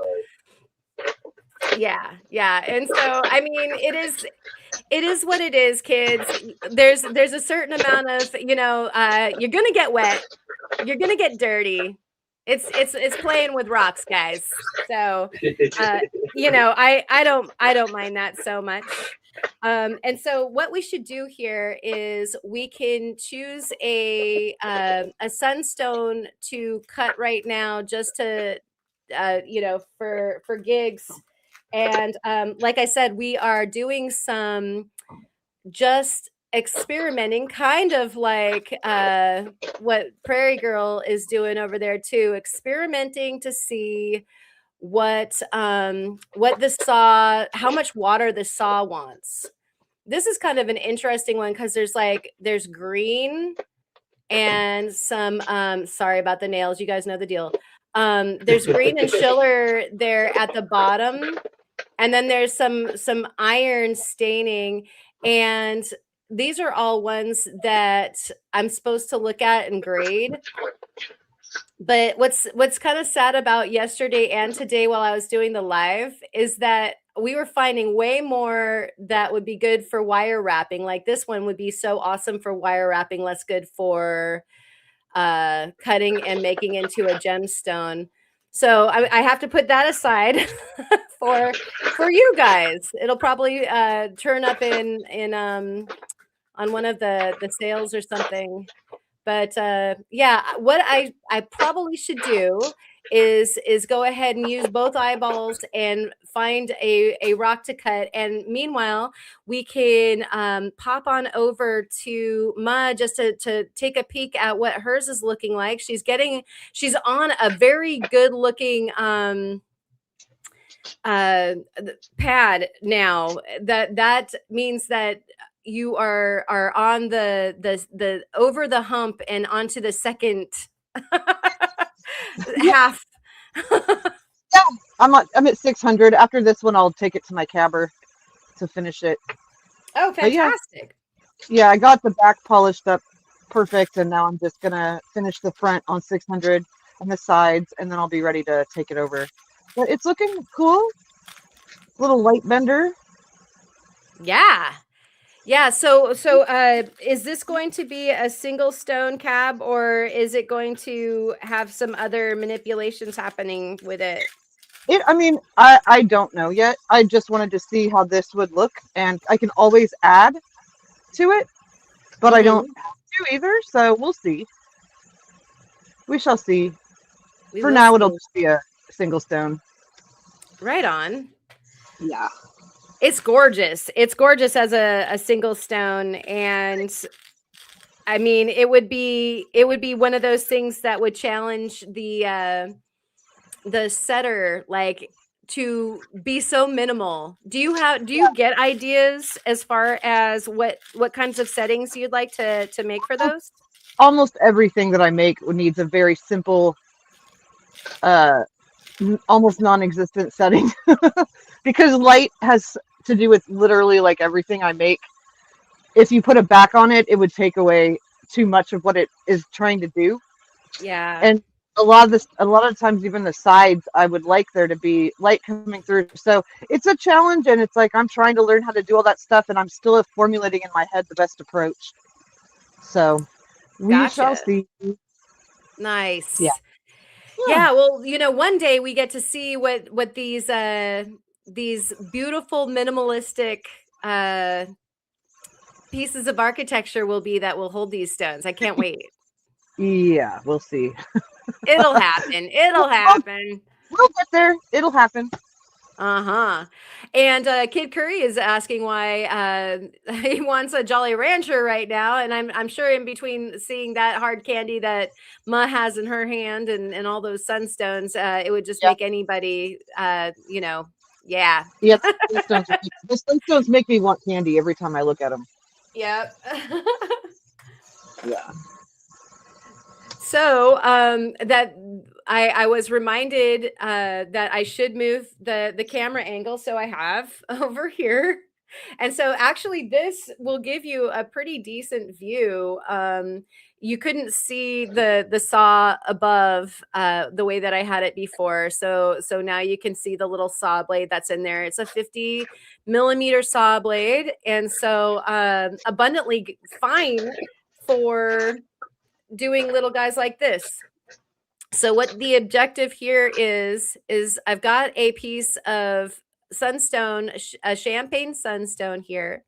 Yeah. And so, I mean, it is what it is, kids. There's a certain amount of, you're gonna get wet, you're gonna get dirty. It's playing with rocks, guys. So I don't mind that so much. And so what we should do here is we can choose a sunstone to cut right now, just to for gigs. And like I said, we are doing some just experimenting, kind of like what Prairie Girl is doing over there too, experimenting to see what the saw, how much water the saw wants. This is kind of an interesting one because there's green and some sorry about the nails, you guys know the deal. There's green and schiller there at the bottom, and then there's some iron staining, and these are all ones that I'm supposed to look at and grade. But what's kind of sad about yesterday and today while I was doing the live is that we were finding way more that would be good for wire wrapping. Like this one would be so awesome for wire wrapping, less good for cutting and making into a gemstone. So I have to put that aside for you guys. It'll probably turn up in on one of the sales or something. But yeah, what I probably should do is go ahead and use both eyeballs and find a rock to cut. And meanwhile, we can pop on over to Ma just to take a peek at what hers is looking like. She's on a very good looking pad now. That means that you are on the over the hump and onto the second half. Yeah, I'm at 600. After this one, I'll take it to my cabber to finish it. Oh, fantastic. Yeah, I got the back polished up perfect, and now I'm just gonna finish the front on 600 and the sides, and then I'll be ready to take it over. But it's looking cool. Little light bender. Yeah. Yeah, so is this going to be a single stone cab, or is it going to have some other manipulations happening with it? I mean, I don't know yet. I just wanted to see how this would look, and I can always add to it, but I don't have to either, so we'll see. We shall see. For now, it'll just be a single stone. Right on. Yeah. It's gorgeous. It's gorgeous as a single stone, and I mean, it would be one of those things that would challenge the setter, like, to be so minimal. Do you get ideas as far as what kinds of settings you'd like to make for those? Almost everything that I make needs a very simple, almost non-existent setting, because light has to do with literally like everything I make. If you put a back on it, it would take away too much of what it is trying to do. Yeah. And a lot of times, even the sides, I would like there to be light coming through. So it's a challenge, and it's like I'm trying to learn how to do all that stuff, and I'm still formulating in my head the best approach. So we shall see. Nice. Yeah. Yeah, well, one day we get to see what these beautiful minimalistic pieces of architecture will be that will hold these stones. I can't wait. Yeah, we'll see. It'll happen. It'll happen. We'll get there. It'll happen. Uh-huh. And Kid Curry is asking why he wants a Jolly Rancher right now, and I'm sure in between seeing that hard candy that Ma has in her hand and all those Sunstones, it would just make anybody yeah. Yeah, the Sunstones make me want candy every time I look at them. Yep. Yeah. So that I was reminded that I should move the camera angle, so I have over here. And so actually this will give you a pretty decent view. You couldn't see the saw above the way that I had it before. So now you can see the little saw blade that's in there. It's a 50mm saw blade, and so abundantly fine for doing little guys like this. So what the objective here is I've got a piece of sunstone, a champagne sunstone here,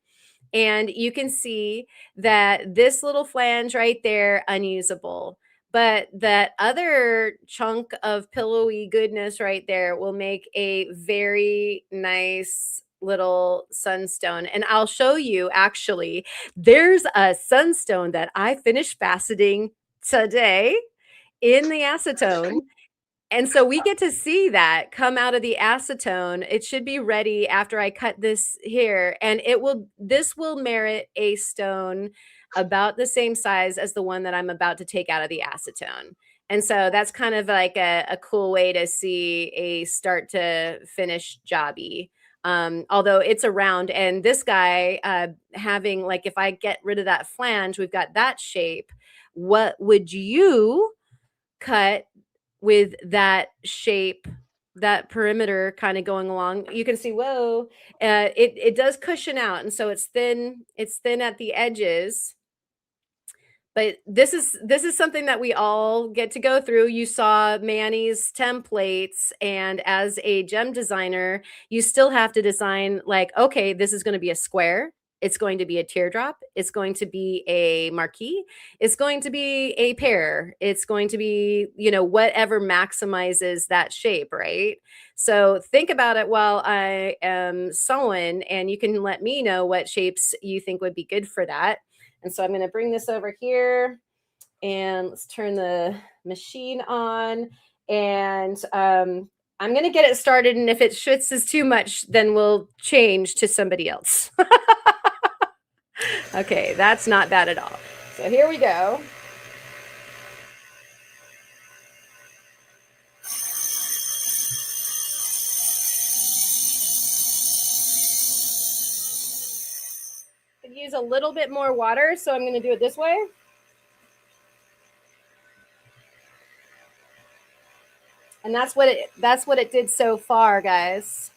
and you can see that this little flange right there, unusable, but that other chunk of pillowy goodness right there will make a very nice little sunstone. And I'll show you, actually, there's a sunstone that I finished faceting today in the acetone. And so we get to see that come out of the acetone. It should be ready after I cut this here, and this will merit a stone about the same size as the one that I'm about to take out of the acetone. And so that's kind of like a cool way to see a start to finish jobby. Although it's a round, and this guy having, like, if I get rid of that flange, we've got that shape. What would you cut with that shape perimeter kind of going along. You can see, whoa, it does cushion out, and so it's thin at the edges. But this is something that we all get to go through. You saw Manny's templates, and as a gem designer, you still have to design, like, okay, this is going to be a square, it's going to be a teardrop, it's going to be a marquee, it's going to be a pear, it's going to be, whatever maximizes that shape, right? So think about it while I am sewing, and you can let me know what shapes you think would be good for that. And so I'm going to bring this over here, and let's turn the machine on, and I'm going to get it started. And if it schwitzes too much, then we'll change to somebody else. Okay, that's not bad at all. So here we go. Use a little bit more water, so I'm going to do it this way. And that's what it did so far, guys.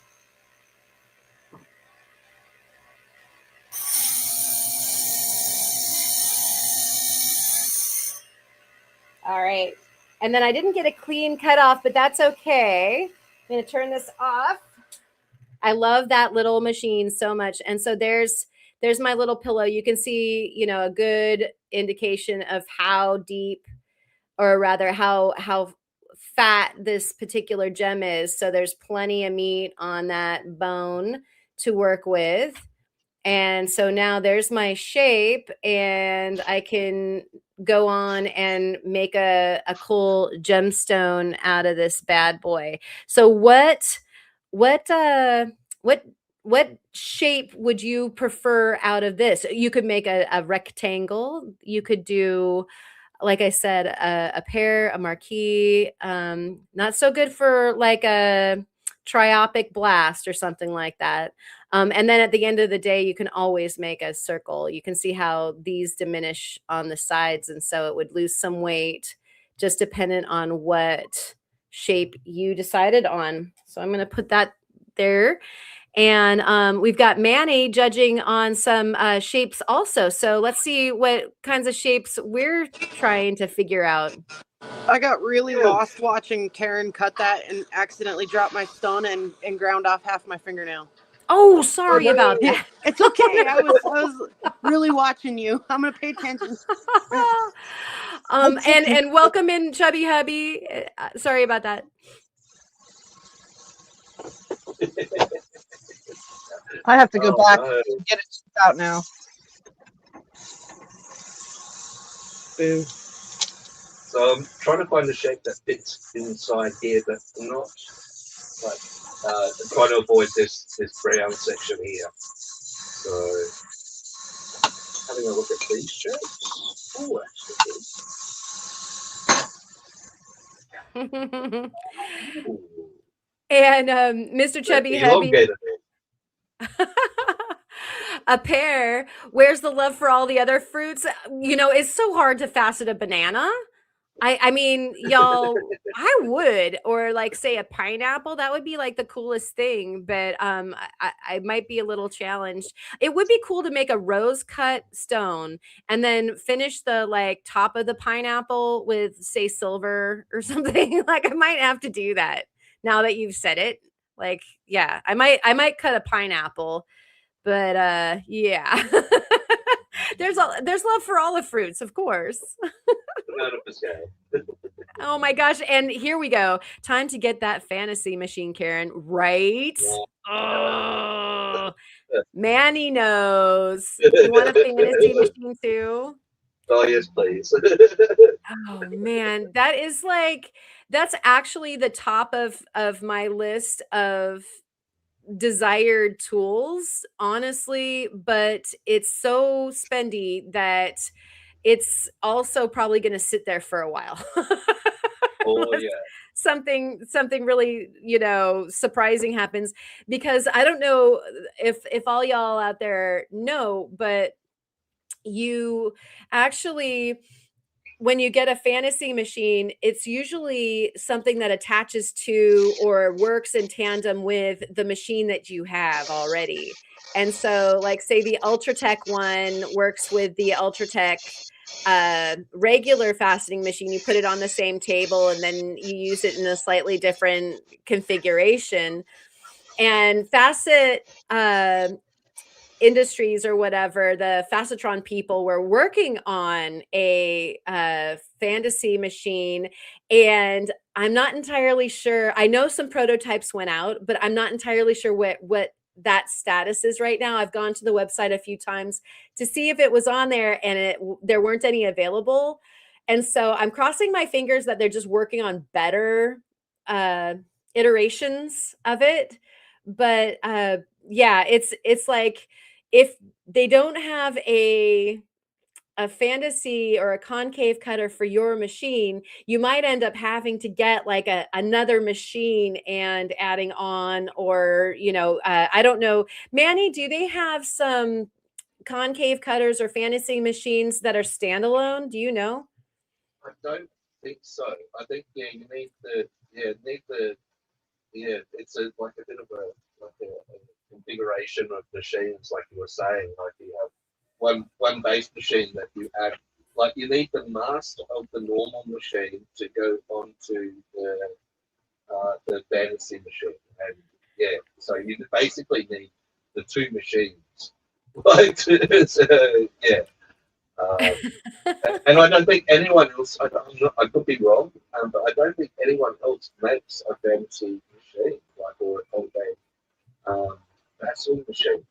All right. And then I didn't get a clean cut off, but that's okay. I'm going to turn this off. I love that little machine so much. And so there's my little pillow. You can see, a good indication of how deep, or rather how fat this particular gem is. So there's plenty of meat on that bone to work with. And so now there's my shape, and I can go on and make a cool gemstone out of this bad boy. So what shape would you prefer out of this? You could make a rectangle. You could do, like I said, a pear, a marquee. Not so good for like a triopic blast or something like that. And then at the end of the day, you can always make a circle. You can see how these diminish on the sides, and so it would lose some weight, just dependent on what shape you decided on. So I'm going to put that there. And we've got Manny judging on some shapes also. So let's see what kinds of shapes we're trying to figure out. I got really lost watching Karen cut that and accidentally dropped my stone and ground off half my fingernail. Oh, sorry about that. It's okay. I was really watching you. I'm gonna pay attention. And welcome in, Chubby Hubby. Sorry about that. I have to go back and get it out now. Boom. So I'm trying to find the shape that fits inside here, but not like trying to avoid this brown section here. So having a look at these shapes. Oh, actually. And Mr. Chubby Hubby. A pear. Where's the love for all the other fruits? It's so hard to facet a banana. I mean, y'all, I would, or like say a pineapple, that would be like the coolest thing, but I might be a little challenged. It would be cool to make a rose cut stone and then finish the like top of the pineapple with, say, silver or something. Like, I might have to do that now that you've said it. Like, yeah, I might cut a pineapple, but yeah. There's love for all the fruits, of course. Oh my gosh. And here we go. Time to get that fantasy machine, Karen, right? Oh, Manny knows. You want a fantasy machine too? Oh, yes, please. Oh man, that's actually the top of my list of desired tools, honestly, but it's so spendy that it's also probably going to sit there for a while. Oh yeah. Something really, surprising happens, because I don't know if all y'all out there know, but you actually when you get a fantasy machine, it's usually something that attaches to or works in tandem with the machine that you have already. And so, like, say the Ultratech one works with the Ultratech regular faceting machine. You put it on the same table and then you use it in a slightly different configuration. And facet industries or whatever, the Facetron people were working on a fantasy machine, and I'm not entirely sure. I know some prototypes went out, but I'm not entirely sure what that status is right now. I've gone to the website a few times to see if it was on there, and there weren't any available. And so I'm crossing my fingers that they're just working on better iterations of it. But yeah, it's like if they don't have a fantasy or a concave cutter for your machine, you might end up having to get like another machine and adding on, or I don't know. Manny, do they have some concave cutters or fantasy machines that are standalone? Do you know? I don't think so. I think you need the it's like a bit of a configuration of machines, like you were saying. Like you have one base machine that you add. Like you need the master of the normal machine to go onto the fantasy machine, and so you basically need the two machines. Like so, yeah. Um, and I don't think anyone else. I could be wrong, but I don't think anyone else makes a fantasy machine like or a wrestling machine.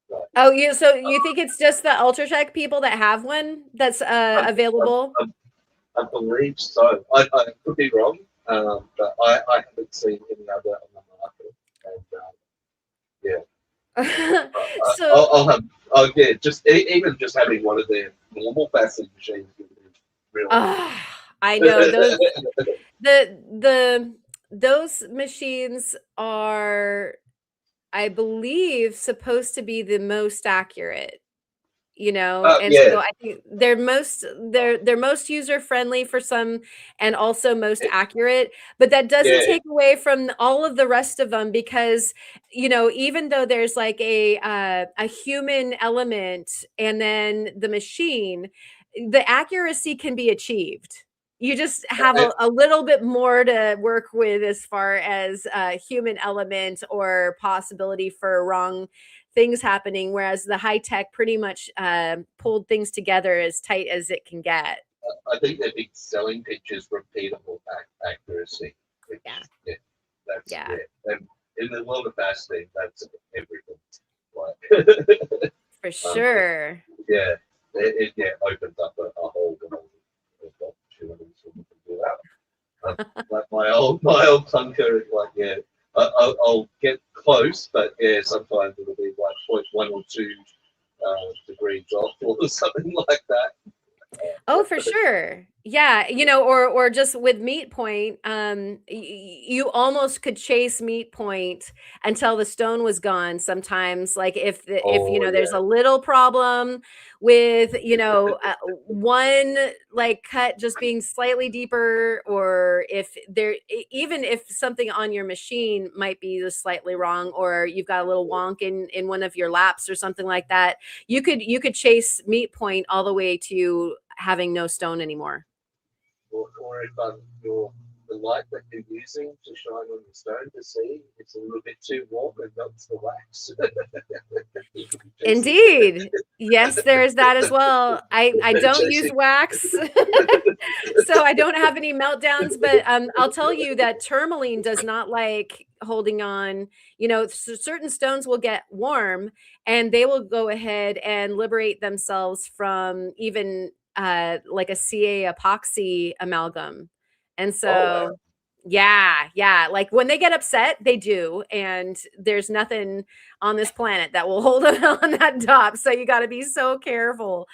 Like, Oh, so you think it's just the Ultratech people that have one that's available? I believe so. I could be wrong, but I haven't seen any other on the market. And yeah. So I'll have. Oh yeah, just even just having one of their normal faceting machines is really. I know those machines are, I believe, supposed to be the most accurate. And Yeah, so I think they're most user friendly for some, and also most accurate, but that doesn't yeah, take away from all of the rest of them, because even though there's like a human element and then the machine, the accuracy can be achieved. You just have and, a little bit more to work with as far as human element or possibility for wrong things happening, whereas the high tech pretty much pulled things together as tight as it can get. I think their big selling pitch is repeatable accuracy. Which, Yeah. yeah, that's Yeah. And in the world of fasting, that's everything. Like, For sure. yeah, it opens up a whole world of opportunities for me to do that. Like my old clunker, like I'll get close, but sometimes it'll be like 0.1 or 2 degrees off or something like that. Oh, for sure. Yeah, or just with meat point, you almost could chase meat point until the stone was gone sometimes. Like if there's a little problem with, one like cut just being slightly deeper, or if even if something on your machine might be just slightly wrong, or you've got a little wonk in one of your laps or something like that, you could chase meat point all the way to having no stone anymore. Or if the light that you're using to shine on the stone to see, it's a little bit too warm and melts the wax. Indeed. Yes, there's that as well. I don't use wax, so I don't have any meltdowns, but I'll tell you that tourmaline does not like holding on. Certain stones will get warm and they will go ahead and liberate themselves from even like a CA epoxy amalgam. And so wow. yeah, like when they get upset, they do, and there's nothing on this planet that will hold them on that top. So you got to be so careful.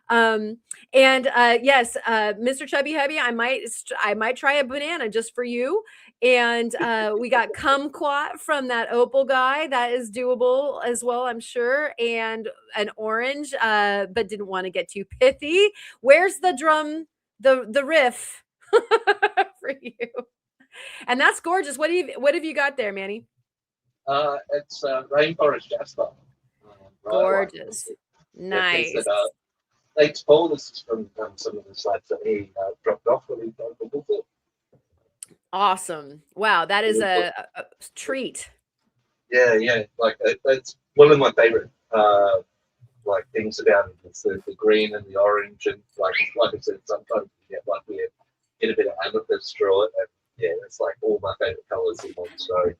And yes, Mr. Chubby Hubby, I might try a banana just for you. And we got kumquat from that opal guy, that is doable as well, I'm sure. And an orange, but didn't want to get too pithy. Where's the drum the riff for you. And that's gorgeous. What have you got there, Manny? It's rainforest jasper. Gorgeous. They're things Nice. that they told us from some of the slabs that he dropped off when he done the booklet. Awesome. Wow, that is a treat. Yeah, yeah. Like that's one of my favorite like things about it. It's the green and the orange, and like I said, sometimes you get like we get a bit of amethyst through it, and yeah, it's like all my favorite colors in one story.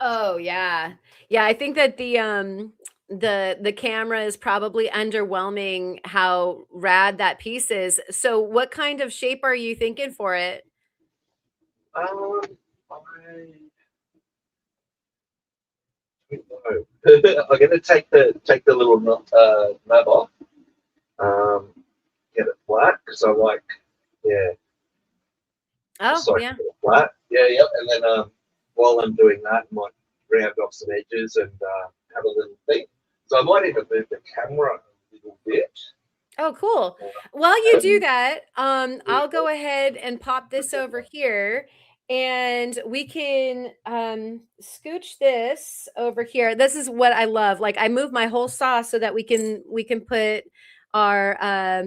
Oh yeah. Yeah, I think that the camera is probably underwhelming how rad that piece is. So what kind of shape are you thinking for it? I don't know. I'm gonna take the little knob off, get it flat because I like Oh, just like yeah. get it flat. Yeah, yep. And then while I'm doing that, I might round off some edges and have a little thing. So I might even move the camera a little bit. Oh, cool. While you do that, I'll go ahead and pop this over here and we can scooch this over here. This is what I love. Like I move my whole saw so that we can put our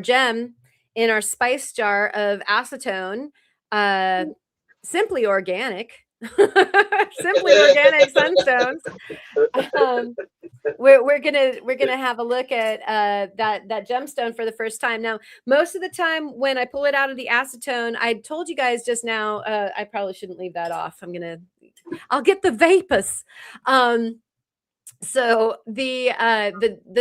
gem in our spice jar of acetone. Simply organic. Simply organic sunstones. We're gonna have a look at that gemstone for the first time. Now, most of the time when I pull it out of the acetone, I told you guys just now, I probably shouldn't leave that off. I'll get the vapors. So the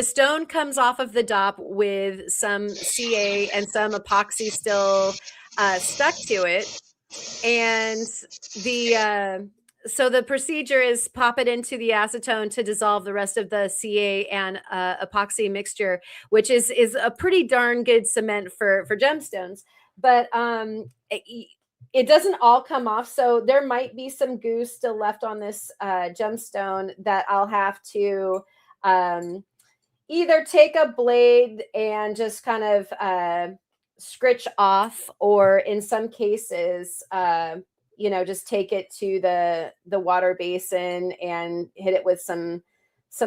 stone comes off of the dop with some CA and some epoxy still stuck to it, and so the procedure is pop it into the acetone to dissolve the rest of the CA and epoxy mixture, which is a pretty darn good cement for gemstones. But it doesn't all come off, so there might be some goo still left on this gemstone that I'll have to either take a blade and just kind of scritch off, or in some cases just take it to the water basin and hit it with some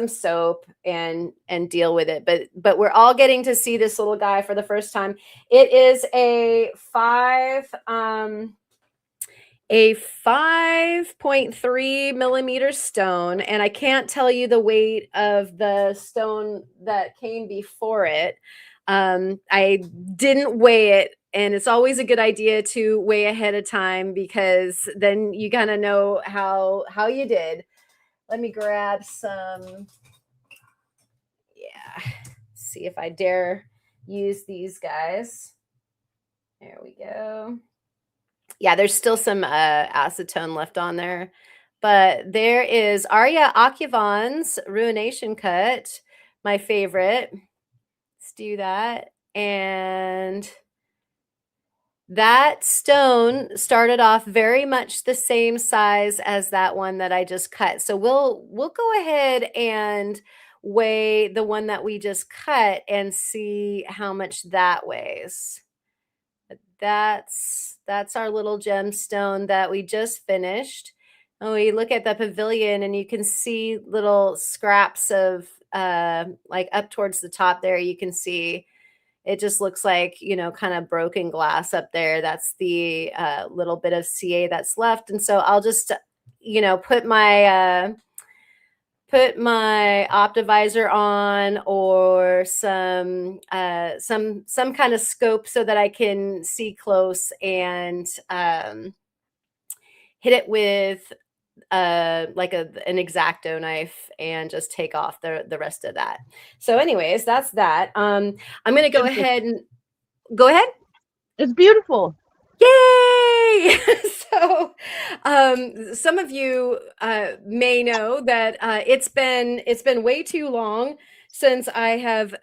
soap and deal with it. But we're all getting to see this little guy for the first time. It is a 5.3 millimeter stone, and I can't tell you the weight of the stone that came before it. I didn't weigh it, and it's always a good idea to weigh ahead of time because then you kind of know how you did. Let me grab some. Yeah, see if I dare use these guys. There we go. Yeah, there's still some acetone left on there, but there is Arya Akivon's Ruination Cut, my favorite. Let's do that. And that stone started off very much the same size as that one that I just cut. So we'll go ahead and weigh the one that we just cut and see how much that weighs. That's our little gemstone that we just finished. And we look at the pavilion and you can see little scraps of like up towards the top there. You can see it just looks like, kind of broken glass up there. That's the little bit of CA that's left. And so I'll just, put my optivisor on, or some kind of scope so that I can see close and hit it with like an X-Acto knife and just take off the rest of that. So anyways, that's that. I'm going to go ahead and go ahead. It's beautiful. Yay! So some of you may know that it's been way too long since I have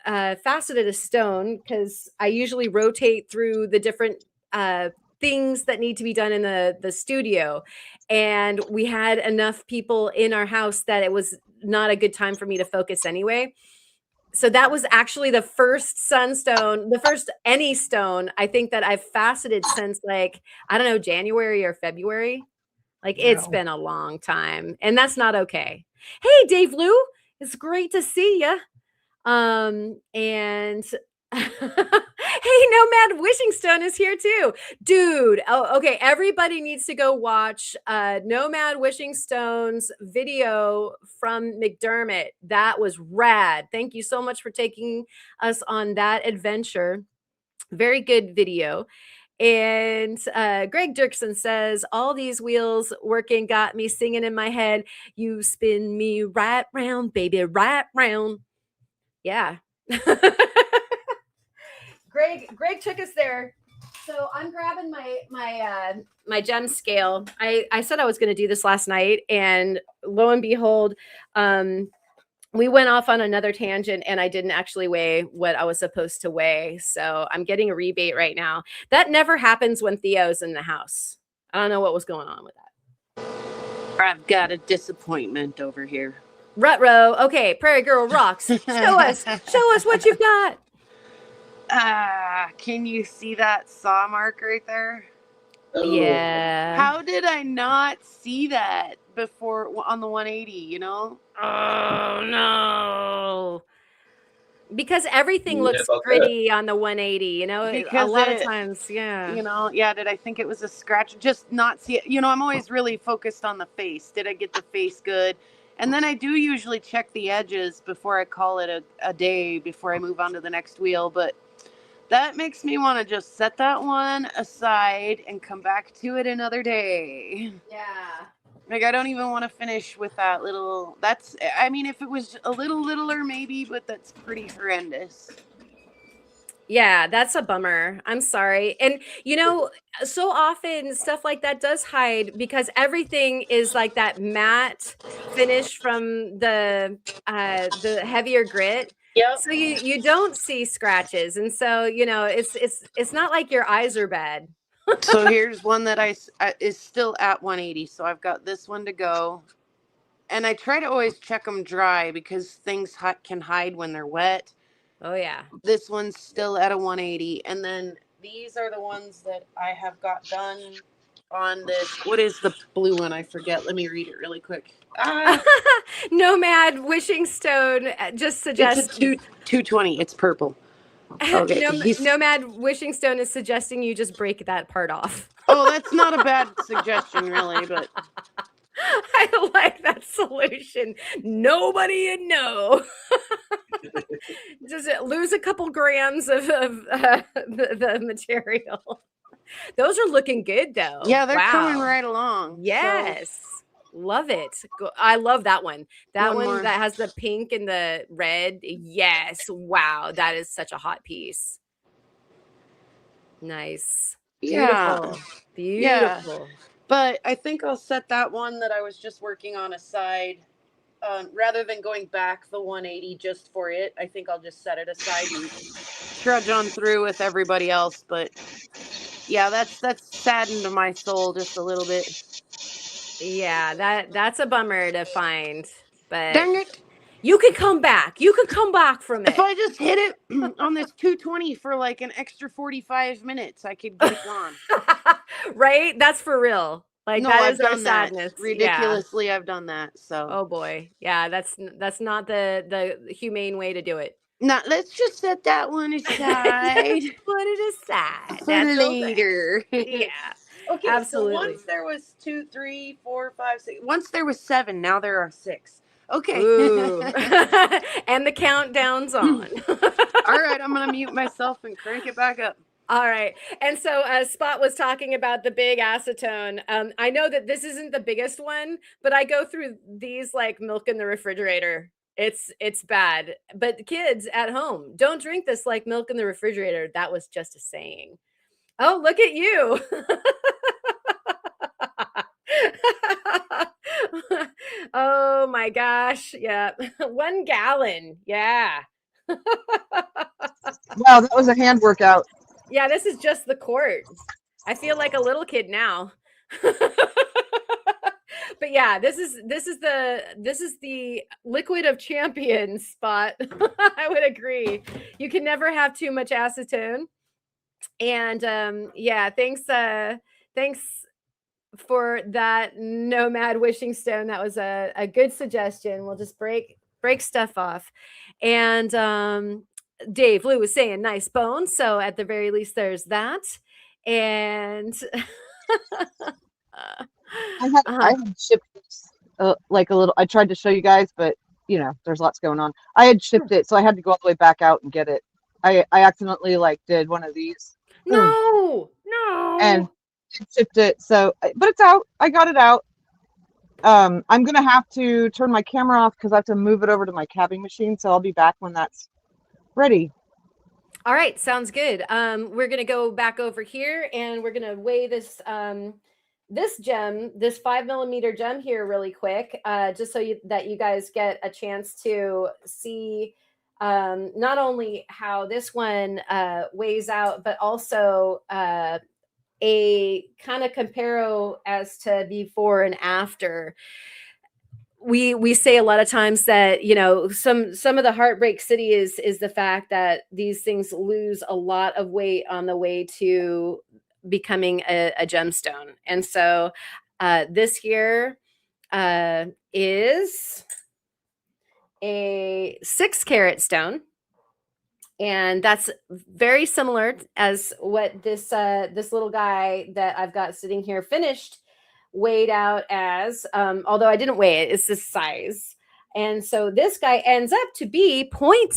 faceted a stone, because I usually rotate through the different things that need to be done in the studio, and we had enough people in our house that it was not a good time for me to focus anyway. So that was actually the first sunstone, the first any stone I think that I've faceted since like, I don't know, January or February. Like it's Wow. been a long time, and that's not okay. Hey, Dave Lou, it's great to see you. And hey, Nomad Wishing Stone is here too, dude. Oh, okay. Everybody needs to go watch Nomad Wishing Stone's video from McDermott. That was rad. Thank you so much for taking us on that adventure. Very good video. And Greg Dirksen says, all these wheels working got me singing in my head. You spin me right round, baby, right round. Yeah. Greg took us there. So I'm grabbing my gem scale. I said I was going to do this last night, and lo and behold, we went off on another tangent, and I didn't actually weigh what I was supposed to weigh. So I'm getting a rebate right now. That never happens when Theo's in the house. I don't know what was going on with that. I've got a disappointment over here. Rutro. Okay, Prairie Girl Rocks. Show us what you've got. Can you see that saw mark right there? Oh, Yeah. How did I not see that before on the 180, you know? Oh no. Because everything looks Yeah, pretty on the 180, you know, Because a lot of times, You yeah. know, yeah, did I think it was a scratch? Just not see it. You know, I'm always really focused on the face. Did I get the face good? And then I do usually check the edges before I call it a day before I move on to the next wheel. But that makes me want to just set that one aside and come back to it another day. Yeah. Like, I don't even want to finish with that little, that's, I mean, if it was a little littler maybe, but that's pretty horrendous. Yeah, that's a bummer. I'm sorry. And you know, so often stuff like that does hide because everything is like that matte finish from the heavier grit. Yep. So you don't see scratches. And so, you know, it's not like your eyes are bad. So here's one that is still at 180. So I've got this one to go. And I try to always check them dry because things can hide when they're wet. Oh yeah. This one's still at a 180. And then these are the ones that I have got done on this. What is the blue one? I forget. Let me read it really quick. Nomad Wishing Stone just suggests It's a 220. It's purple. Okay. Nomad Wishing Stone is suggesting you just break that part off. Oh, that's not a bad suggestion, really, but I like that solution. Nobody would know. Just lose a couple grams of the material. Those are looking good, though. yeah, they're coming right along. Yes. So. Love it. I love that one. That one that has the pink and the red. Yes. Wow. That is such a hot piece. Nice. Beautiful. Yeah. Beautiful. But I think I'll set that one that I was just working on aside. Rather than going back the 180 just for it, I think I'll just set it aside and trudge on through with everybody else. But yeah, that's saddened my soul just a little bit. Yeah, that's a bummer to find, but dang it, you can come back. You can come back from it. If I just hit it on this 220 for like an extra 45 minutes, I could get it gone. Right? That's for real. Like no, that is our sadness. Ridiculously, yeah. I've done that. So. Oh boy, yeah, that's not the humane way to do it. No, let's just set that one aside. Put it aside. For later. Yeah. Okay, absolutely. So once there was 2, 3, 4, 5, 6. Once there was 7, now there are 6. Okay. Ooh. And the countdown's on. All right, I'm gonna mute myself and crank it back up. All right. And so Spot was talking about the big acetone. I know that this isn't the biggest one, but I go through these like milk in the refrigerator. It's bad. But kids at home, don't drink this like milk in the refrigerator. That was just a saying. Oh, look at you. Oh my gosh. Yeah. 1 gallon. Yeah. Wow, that was a hand workout. Yeah, this is just the quart. I feel like a little kid now. But yeah, this is the liquid of champions spot. I would agree. You can never have too much acetone. And yeah, thanks for that nomad wishing stone. That was a good suggestion. We'll just break stuff off. And Dave Lou was saying nice bones, so at the very least there's that. And I had shipped like a little. I tried to show you guys, but you know, there's lots going on. I had shipped it, so I had to go all the way back out and get it. I accidentally like did one of these. no, And shipped it. So, but it's out. I got it out. I'm gonna have to turn my camera off because I have to move it over to my cabbing machine. So I'll be back when that's ready. All right, sounds good. We're gonna go back over here and we're gonna weigh this this gem, this 5mm gem here really quick, just so that you guys get a chance to see not only how this one weighs out, but also a kind of comparo as to before and after. We say a lot of times that, you know, some of the heartbreak city is the fact that these things lose a lot of weight on the way to becoming a gemstone. And so this here is a 6-carat stone. And that's very similar as what this this little guy that I've got sitting here finished weighed out as, although I didn't weigh it, it's this size. And so this guy ends up to be 0.6.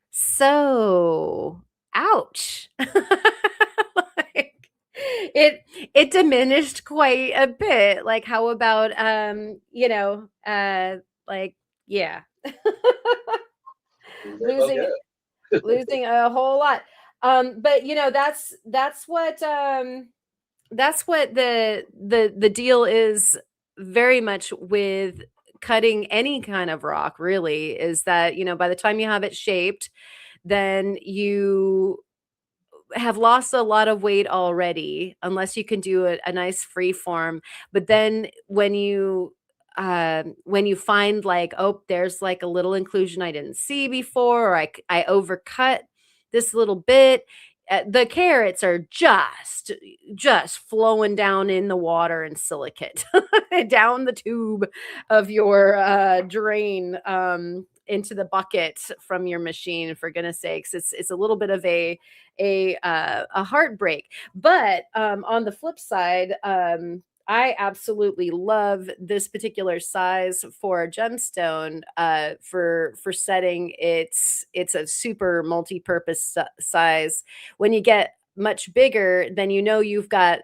So, ouch. Like, it diminished quite a bit. Like, how about you know, like, yeah. losing a whole lot. But you know, that's what the deal is very much with cutting any kind of rock, really, is that, you know, by the time you have it shaped, then you have lost a lot of weight already, unless you can do a nice free form. But then when you find like, oh, there's like a little inclusion I didn't see before, or I overcut this little bit, the carrots are just flowing down in the water and silicate down the tube of your drain into the bucket from your machine. For goodness sakes, it's a little bit of a heartbreak. But on the flip side, I absolutely love this particular size for a gemstone for setting. It's a super multi-purpose size. When you get much bigger, then you know you've got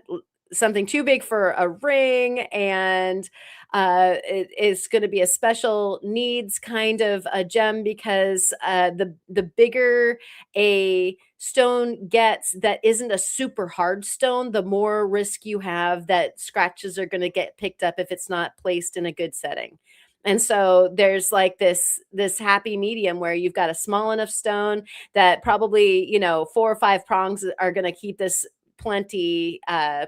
something too big for a ring, and it is going to be a special needs kind of a gem, because the bigger a stone gets that isn't a super hard stone, the more risk you have that scratches are going to get picked up if it's not placed in a good setting. And so there's like this happy medium where you've got a small enough stone that probably, you know, 4 or 5 prongs are going to keep this plenty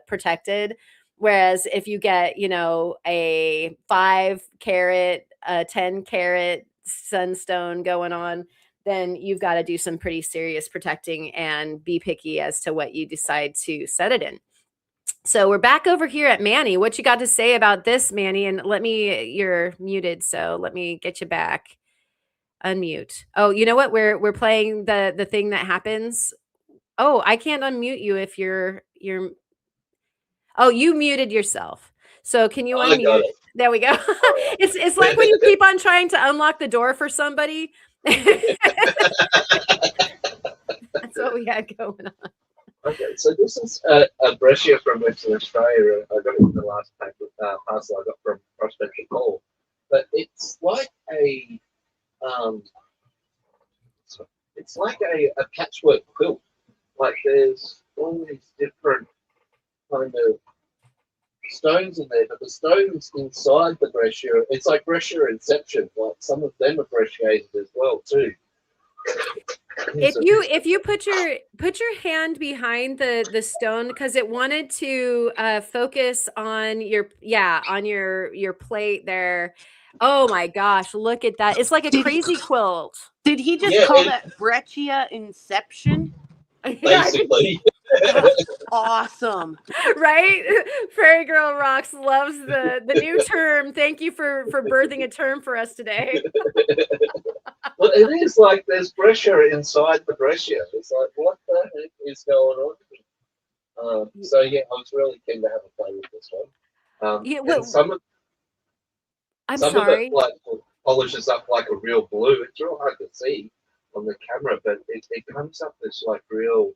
protected. Whereas if you get, you know, a 5-carat, 10-carat sunstone going on, then you've got to do some pretty serious protecting and be picky as to what you decide to set it in. So we're back over here at Manny. What you got to say about this, Manny? And you're muted, so let me get you back. Unmute. Oh, you know what? We're playing the thing that happens. Oh, I can't unmute you if you're oh, you muted yourself. So can you unmute? There we go. It's like when you keep on trying to unlock the door for somebody. That's what we had going on. Okay, so this is a breccia from Western Australia. I got it in the last parcel I got from Prospector Coal. But it's like a patchwork quilt. Like there's all these different kind of stones in there, but the stones inside the breccia, it's like breccia inception. Like some of them are brecciated as well too. If you put your hand behind the stone because it wanted to focus on your plate there. Oh my gosh, look at that. It's like a Did he, crazy quilt. did he just Yeah, call and that Breccia Inception? Yeah, I think basically, That's awesome. right? Prairie Girl Rocks loves the new term. Thank you for birthing a term for us today. well, it is like there's pressure inside the pressure. It's like, what the heck is going on? So yeah, I was really keen to have a play with this one. Yeah, And well, I'm some of it sorry. like polishes up like a real blue. It's real hard to see on the camera, but it comes up this like real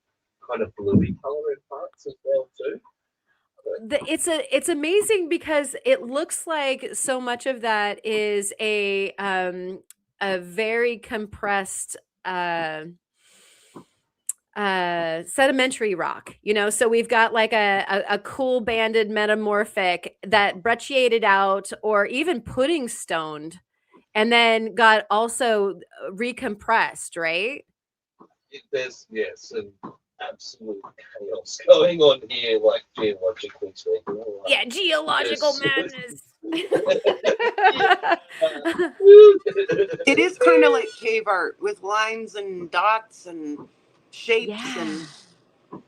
kind of bluey color in parts as well too. It's amazing because it looks like so much of that is a very compressed sedimentary rock, so we've got like a cool banded metamorphic that brecciated out or even pudding stoned and then got also recompressed, right? There's some absolute chaos going on here, like geologically speaking. Like, Yeah, geological there's- madness. It is kind of like cave art with lines and dots and shapes Yeah. and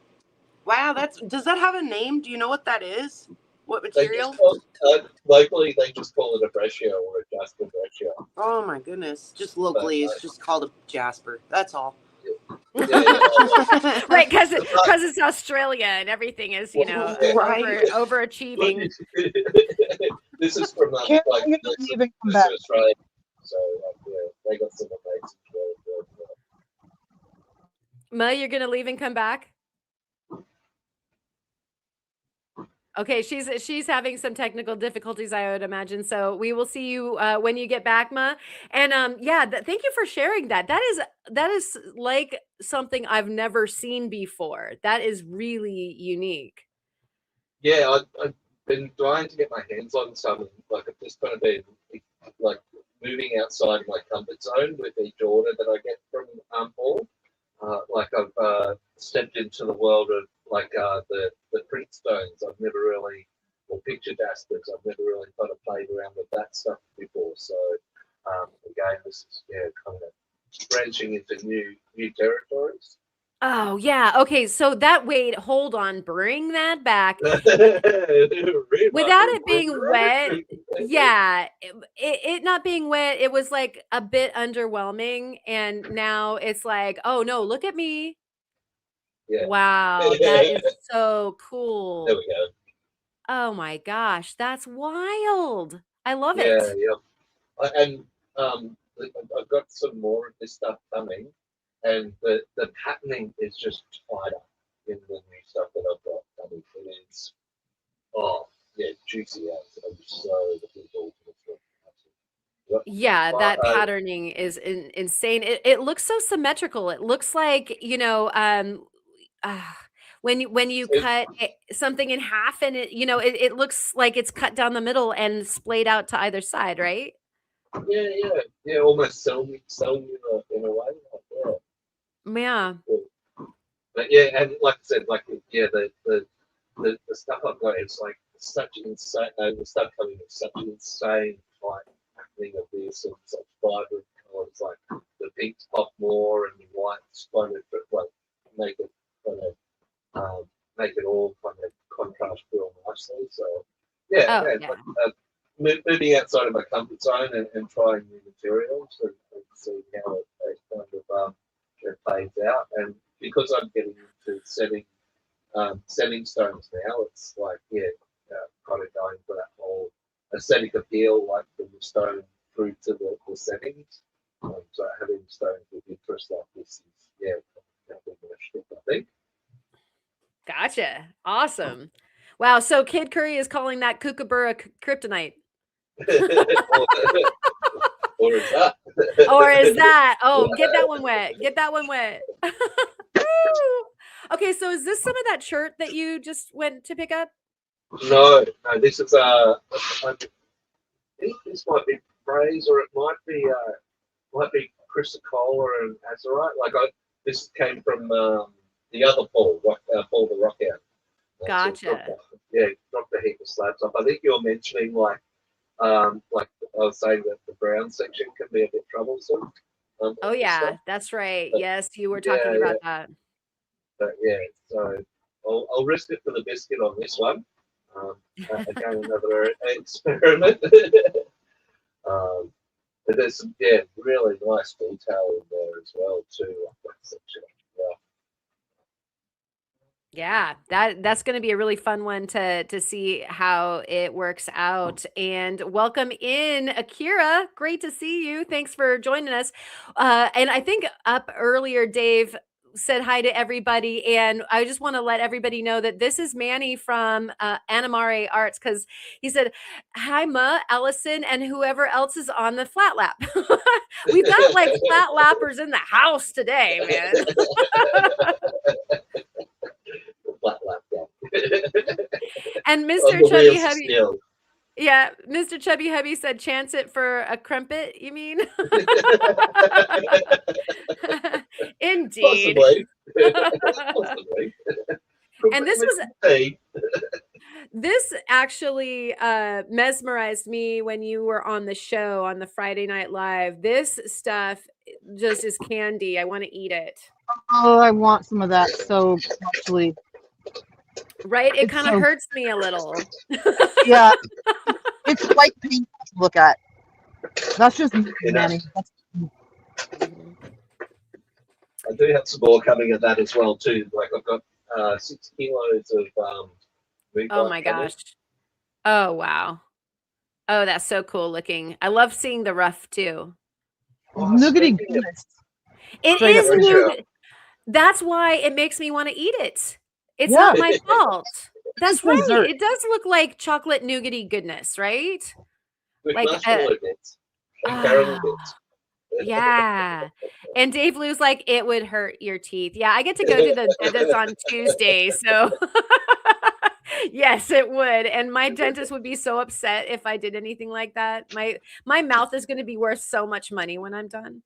wow, does that have a name? Do you know what that is? What They material? just call locally they just call it a breccia or a jasper breccia. Oh my goodness. Just locally it's just called a jasper. That's all. Right, because it's Australia and everything is, Right. overachieving. This is from Can't like even come back. Australia, so they got some amazing as well. Ma, you're gonna leave and come back? Okay, she's having some technical difficulties, I would imagine. So we will see you when you get back, Ma. And thank you for sharing that. That is like something I've never seen before. That is really unique. Yeah, I've been trying to get my hands on some. Like I've just kind of been like moving outside my comfort zone with each order that I get from Paul. Like I've stepped into the world of like the print stones. I've never really, or picture jaspers. I've never really kind of played around with that stuff before. So again, this is kind of branching into new territories. Oh yeah. Okay. So hold on, bring that back. Without it being wet, yeah, it not being wet, it was like a bit underwhelming, and now it's like, oh no, look at me. Yeah. Wow, that is so cool. There we go. Oh my gosh, that's wild. I love Yeah, it. yeah. And I've got some more of this stuff coming, and the patterning is just tighter in the new stuff that I've got coming. It is, juicy as. I'm so looking forward to this. Yeah, that patterning is insane. It looks so symmetrical. It looks like, when you cut something in half and it looks like it's cut down the middle and splayed out to either side, right? Yeah, almost cellular in a way. Yeah. But yeah, and like I said, the stuff I've got is like such insane. The stuff coming is such insane like happening of this and such vibrant colors. Like the pinks pop more and the whites kind of like make it kind of make it all kind of contrast real nicely. So moving outside of my comfort zone and trying new materials and seeing how it kind of it plays out. And because I'm getting into setting stones now, it's like kind of going for that whole aesthetic appeal, like from the stone through to the settings. So having stones with interest like this is I think. Gotcha. Awesome. Wow. So Kid Curry is calling that kookaburra kryptonite. Or is that? Or is that? Oh, get that one wet. Get that one wet. Okay, so is this some of that shirt that you just went to pick up? No, this is I think this might be praise or it might be chrysocolla and azurite. This came from the other Paul, Paul the Rockout. Gotcha. Dropped a heap of slabs off. I think you're mentioning like I was saying that the brown section can be a bit troublesome. Oh yeah, that's right. But, Yes, you were talking about that. But so I'll risk it for the biscuit on this one. Again, another experiment. But there's some really nice detail in there as well too. That section. Yeah, that's going to be a really fun one to see how it works out. And welcome in, Akira. Great to see you. Thanks for joining us. And I think up earlier, Dave said hi to everybody, and I just want to let everybody know that this is Manny from Animare Arts, because he said hi, Ma, Allison, and whoever else is on the flat lap. We've got like flat lappers in the house today, man. Flat lap guy. And Mr. Chubby Hubby, yeah, Mr. Chubby Hubby said, "Chance it for a crumpet." You mean? Indeed. Possibly. Possibly. And this actually mesmerized me when you were on the show on the Friday Night Live. This stuff just is candy. I want to eat it. Oh, I want some of that so actually. Right? It kind of hurts me a little. Yeah. It's quite painful to look at. That's just Manny. I do have some more coming at that as well too. Like I've got 6 kilos of oh my gosh. Oh wow. Oh, that's so cool looking. I love seeing the rough too. Nougaty goodness. It is nougat. That's why it makes me want to eat it. It's not my fault. That's right. Dessert. It does look like chocolate nougaty goodness, right? With like marshmallow bits and caramel bits. Yeah. And Dave Lou's like, it would hurt your teeth. Yeah, I get to go to the dentist on Tuesday, so yes, it would. And my dentist would be so upset if I did anything like that. My mouth is going to be worth so much money when I'm done.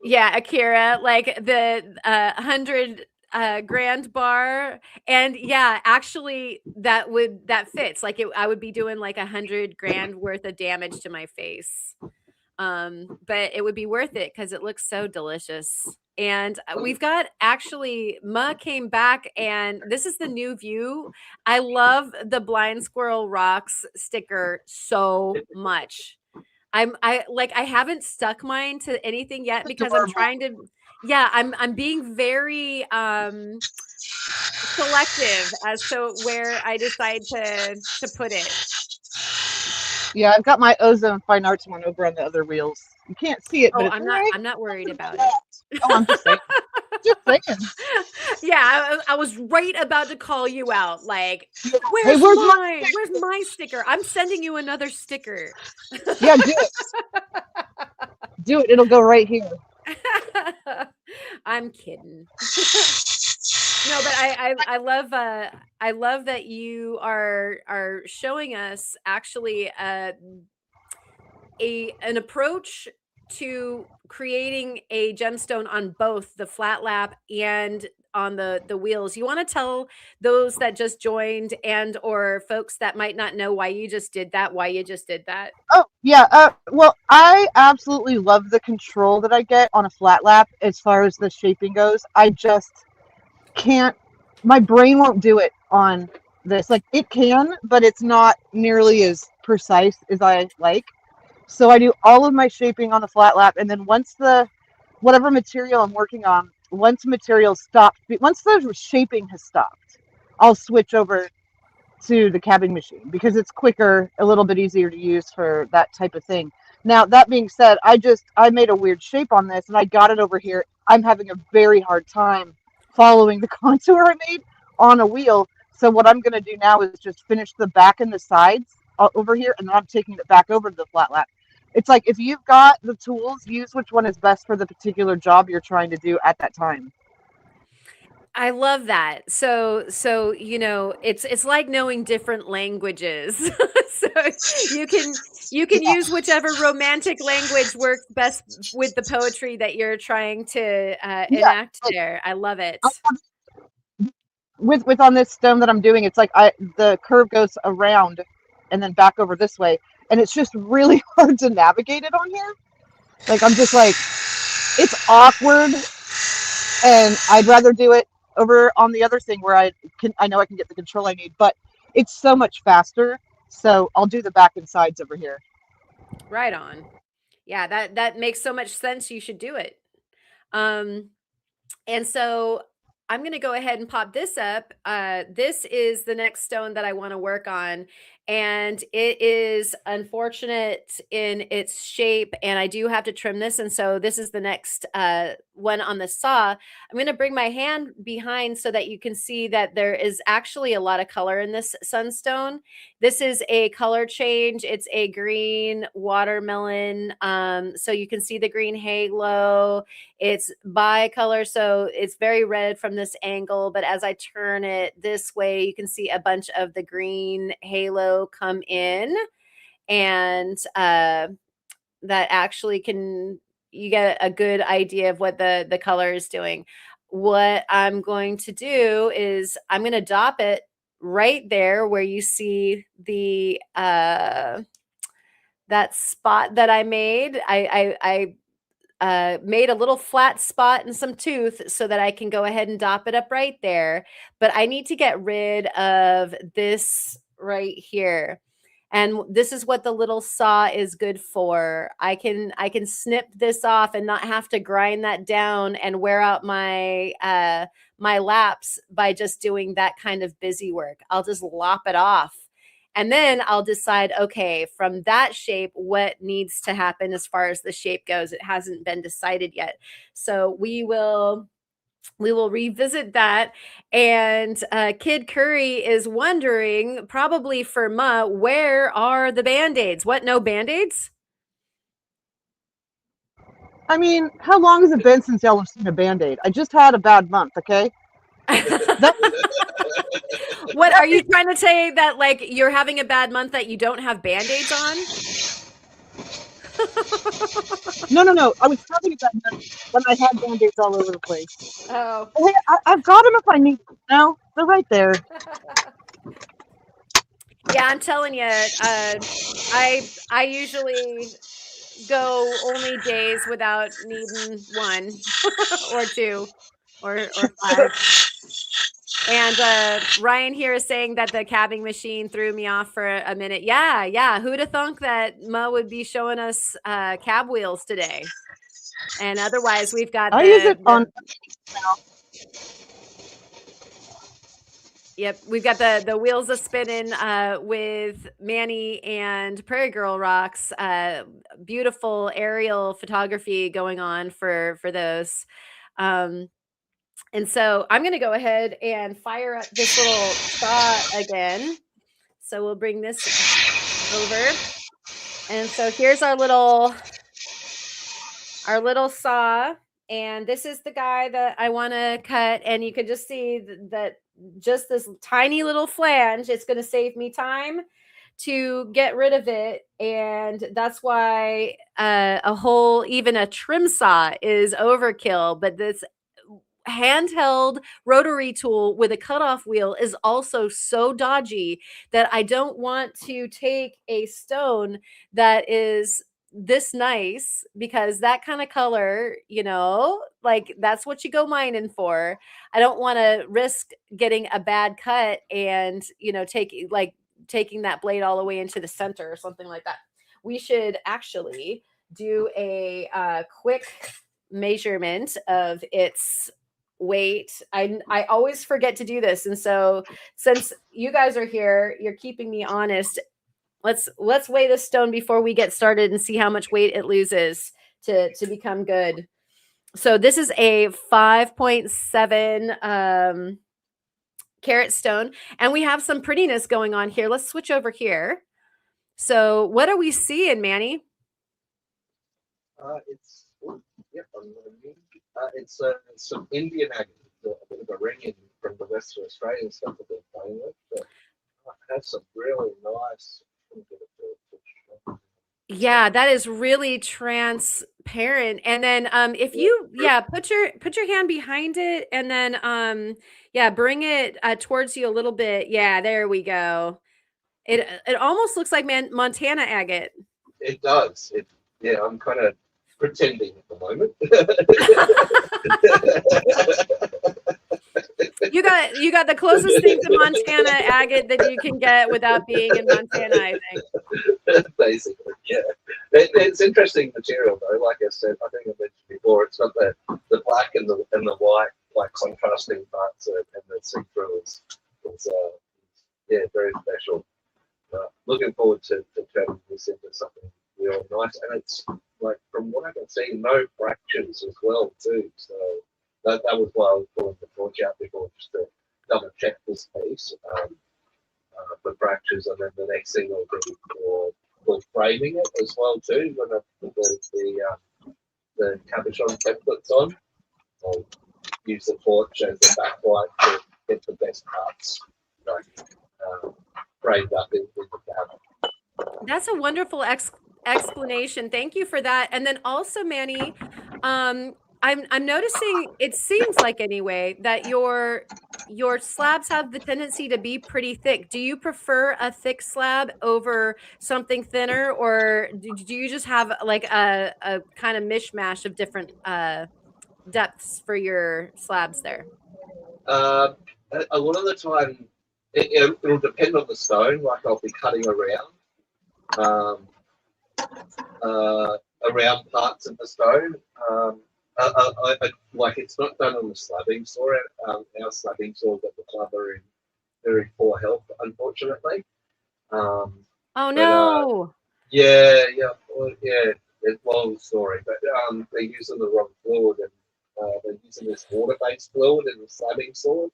Yeah, Akira, like the 100 grand bar, and yeah, actually that fits. Like I would be doing like 100 grand worth of damage to my face. But it would be worth it because it looks so delicious. And we've got actually Ma came back, and this is the new view. I love the Blind Squirrel Rocks sticker so much. I haven't stuck mine to anything yet because I'm trying to, I'm being very selective as to where I decide to put it. Yeah, I've got my Ozone Fine Arts one over on the other wheels. You can't see it, but it's I'm not worried about it. Oh, I'm just saying. Just saying. Yeah, I was right about to call you out. Like, where's mine? Where's my sticker? I'm sending you another sticker. Yeah, do it. Do it. It'll go right here. I'm kidding. No, but I love that you are showing us actually an approach to creating a gemstone on both the flat lap and on the wheels. You want to tell those that just joined and or folks that might not know why you just did that? Oh yeah, well, I absolutely love the control that I get on a flat lap as far as the shaping goes. I just can't, my brain won't do it on this. Like it can, but it's not nearly as precise as I like. So I do all of my shaping on the flat lap, and then once whatever material I'm working on, once material stops, once the shaping has stopped, I'll switch over to the cabbing machine because it's quicker, a little bit easier to use for that type of thing. Now, that being said, I made a weird shape on this and I got it over here. I'm having a very hard time following the contour I made on a wheel. So what I'm going to do now is just finish the back and the sides over here, and then I'm taking it back over to the flat lap. It's like if you've got the tools, use which one is best for the particular job you're trying to do at that time. I love that. So it's like knowing different languages. So you can you can Yeah. use whichever romantic language works best with the poetry that you're trying to Yeah. enact Like there. I love it. I have, with on this stone that I'm doing, it's like the curve goes around and then back over this way, and it's just really hard to navigate it on here. Like I'm just like it's awkward, and I'd rather do it over on the other thing where I know I can get the control I need, but it's so much faster. So I'll do the back and sides over here. Right on. Yeah, that makes so much sense. You should do it. Um, And so I'm going to go ahead and pop this up. This is the next stone that I want to work on. And it is unfortunate in its shape. And I do have to trim this. And so this is the next one on the saw. I'm going to bring my hand behind so that you can see that there is actually a lot of color in this sunstone. This is a color change. It's a green watermelon. So you can see the green halo. It's bicolor, so it's very red from this angle, but as I turn it this way, you can see a bunch of the green halo come in, and that actually you get a good idea of what the color is doing. What I'm going to do is I'm going to dop it right there where you see the that spot that I made. I made a little flat spot and some tooth so that I can go ahead and dop it up right there. But I need to get rid of this right here. And this is what the little saw is good for. I can snip this off and not have to grind that down and wear out my laps by just doing that kind of busy work. I'll just lop it off. And then I'll decide, okay, from that shape, what needs to happen as far as the shape goes. It hasn't been decided yet. So we will revisit that. And Kid Curry is wondering, probably for Ma, where are the Band-Aids? What, no Band-Aids? I mean, how long has it been since y'all have seen a Band-Aid? I just had a bad month, okay? That was What are you trying to say, that like you're having a bad month that you don't have Band-Aids on? no. I was having a bad month when I had Band-Aids all over the place. Oh. Hey, I've got them if I need them. No, they're right there. Yeah, I'm telling you, I usually go only days without needing one or two or five. And Ryan here is saying that the cabbing machine threw me off for a minute. Yeah. Who'd have thunk that Mo would be showing us cab wheels today? And otherwise, we've got I use it on. Yep, we've got the wheels a spinning with Manny and Prairie Girl Rocks. Beautiful aerial photography going on for those. And so I'm going to go ahead and fire up this little saw again. So we'll bring this over. And so here's our little saw. And this is the guy that I want to cut. And you can just see that just this tiny little flange, it's going to save me time to get rid of it. And that's why even a trim saw is overkill. But this handheld rotary tool with a cutoff wheel is also so dodgy that I don't want to take a stone that is this nice, because that kind of color, like that's what you go mining for. I don't want to risk getting a bad cut and, taking that blade all the way into the center or something like that. We should actually do a quick measurement of its weight. I always forget to do this, and so since you guys are here, you're keeping me honest. Let's weigh this stone before we get started and see how much weight it loses to become good. So this is a 5.7 carat stone, and we have some prettiness going on here. Let's switch over here. So what are we seeing, Manny? It's some Indian agate. bit of a ring in from the Western Australian stuff that they're playing with. But I have some really nice. Yeah, that is really transparent. And then if you put your hand behind it and then bring it towards you a little bit. Yeah, there we go. It almost looks like Montana agate. It does. I'm kind of pretending at the moment. You got the closest thing to Montana agate that you can get without being in Montana, I think. Basically, yeah. It's interesting material though. Like I said, I think I mentioned before, it's got the black and the white, like contrasting parts, and the see-through is very special. Looking forward to turning this into something real nice, and it's like from what I can see, no fractures as well too. So that was why I was pulling the torch out before, just to double check this piece for fractures, and then the next thing will be for framing it as well too. When I put the cabochon templates on, I'll use the torch as the backlight to get the best parts framed up in the cab. That's a wonderful explanation. Thank you for that. And then also, Manny, I'm noticing, it seems like anyway, that your slabs have the tendency to be pretty thick. Do you prefer a thick slab over something thinner, or do you just have like a kind of mishmash of different depths for your slabs there? A lot of the time, it'll depend on the stone. Like I'll be cutting around parts of the stone. Like it's not done on the slabbing saw. Our slabbing saws at the club are in very poor health, unfortunately. Oh no! It's a long story, but they're using the wrong fluid, and they're using this water-based fluid in the slabbing saw,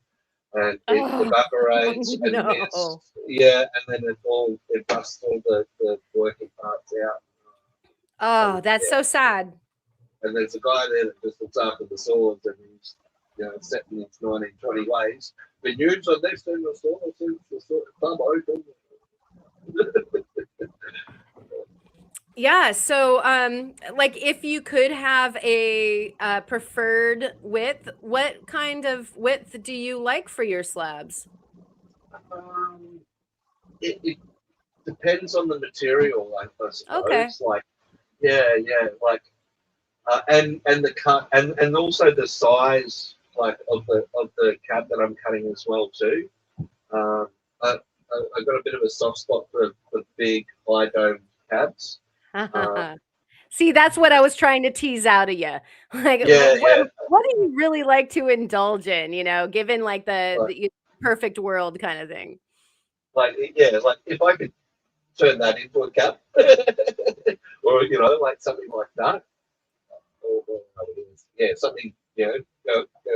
and it evaporates and mist. Yeah, and then it busts all the working parts out. Oh, that's so sad. And there's a guy there that just looks after the swords, and he's set in his 1920 ways. The news on this thing, the club open. Yeah, so like if you could have a preferred width, what kind of width do you like for your slabs? It depends on the material, I suppose. Okay. Like, like, and the cut, and also the size, like of the cab that I'm cutting as well too. I've got a bit of a soft spot for big high dome cabs. See, that's what I was trying to tease out of you. Like, what do you really like to indulge in? Given like the perfect world kind of thing. Like if I could turn that into a cab, or like something like that, or something go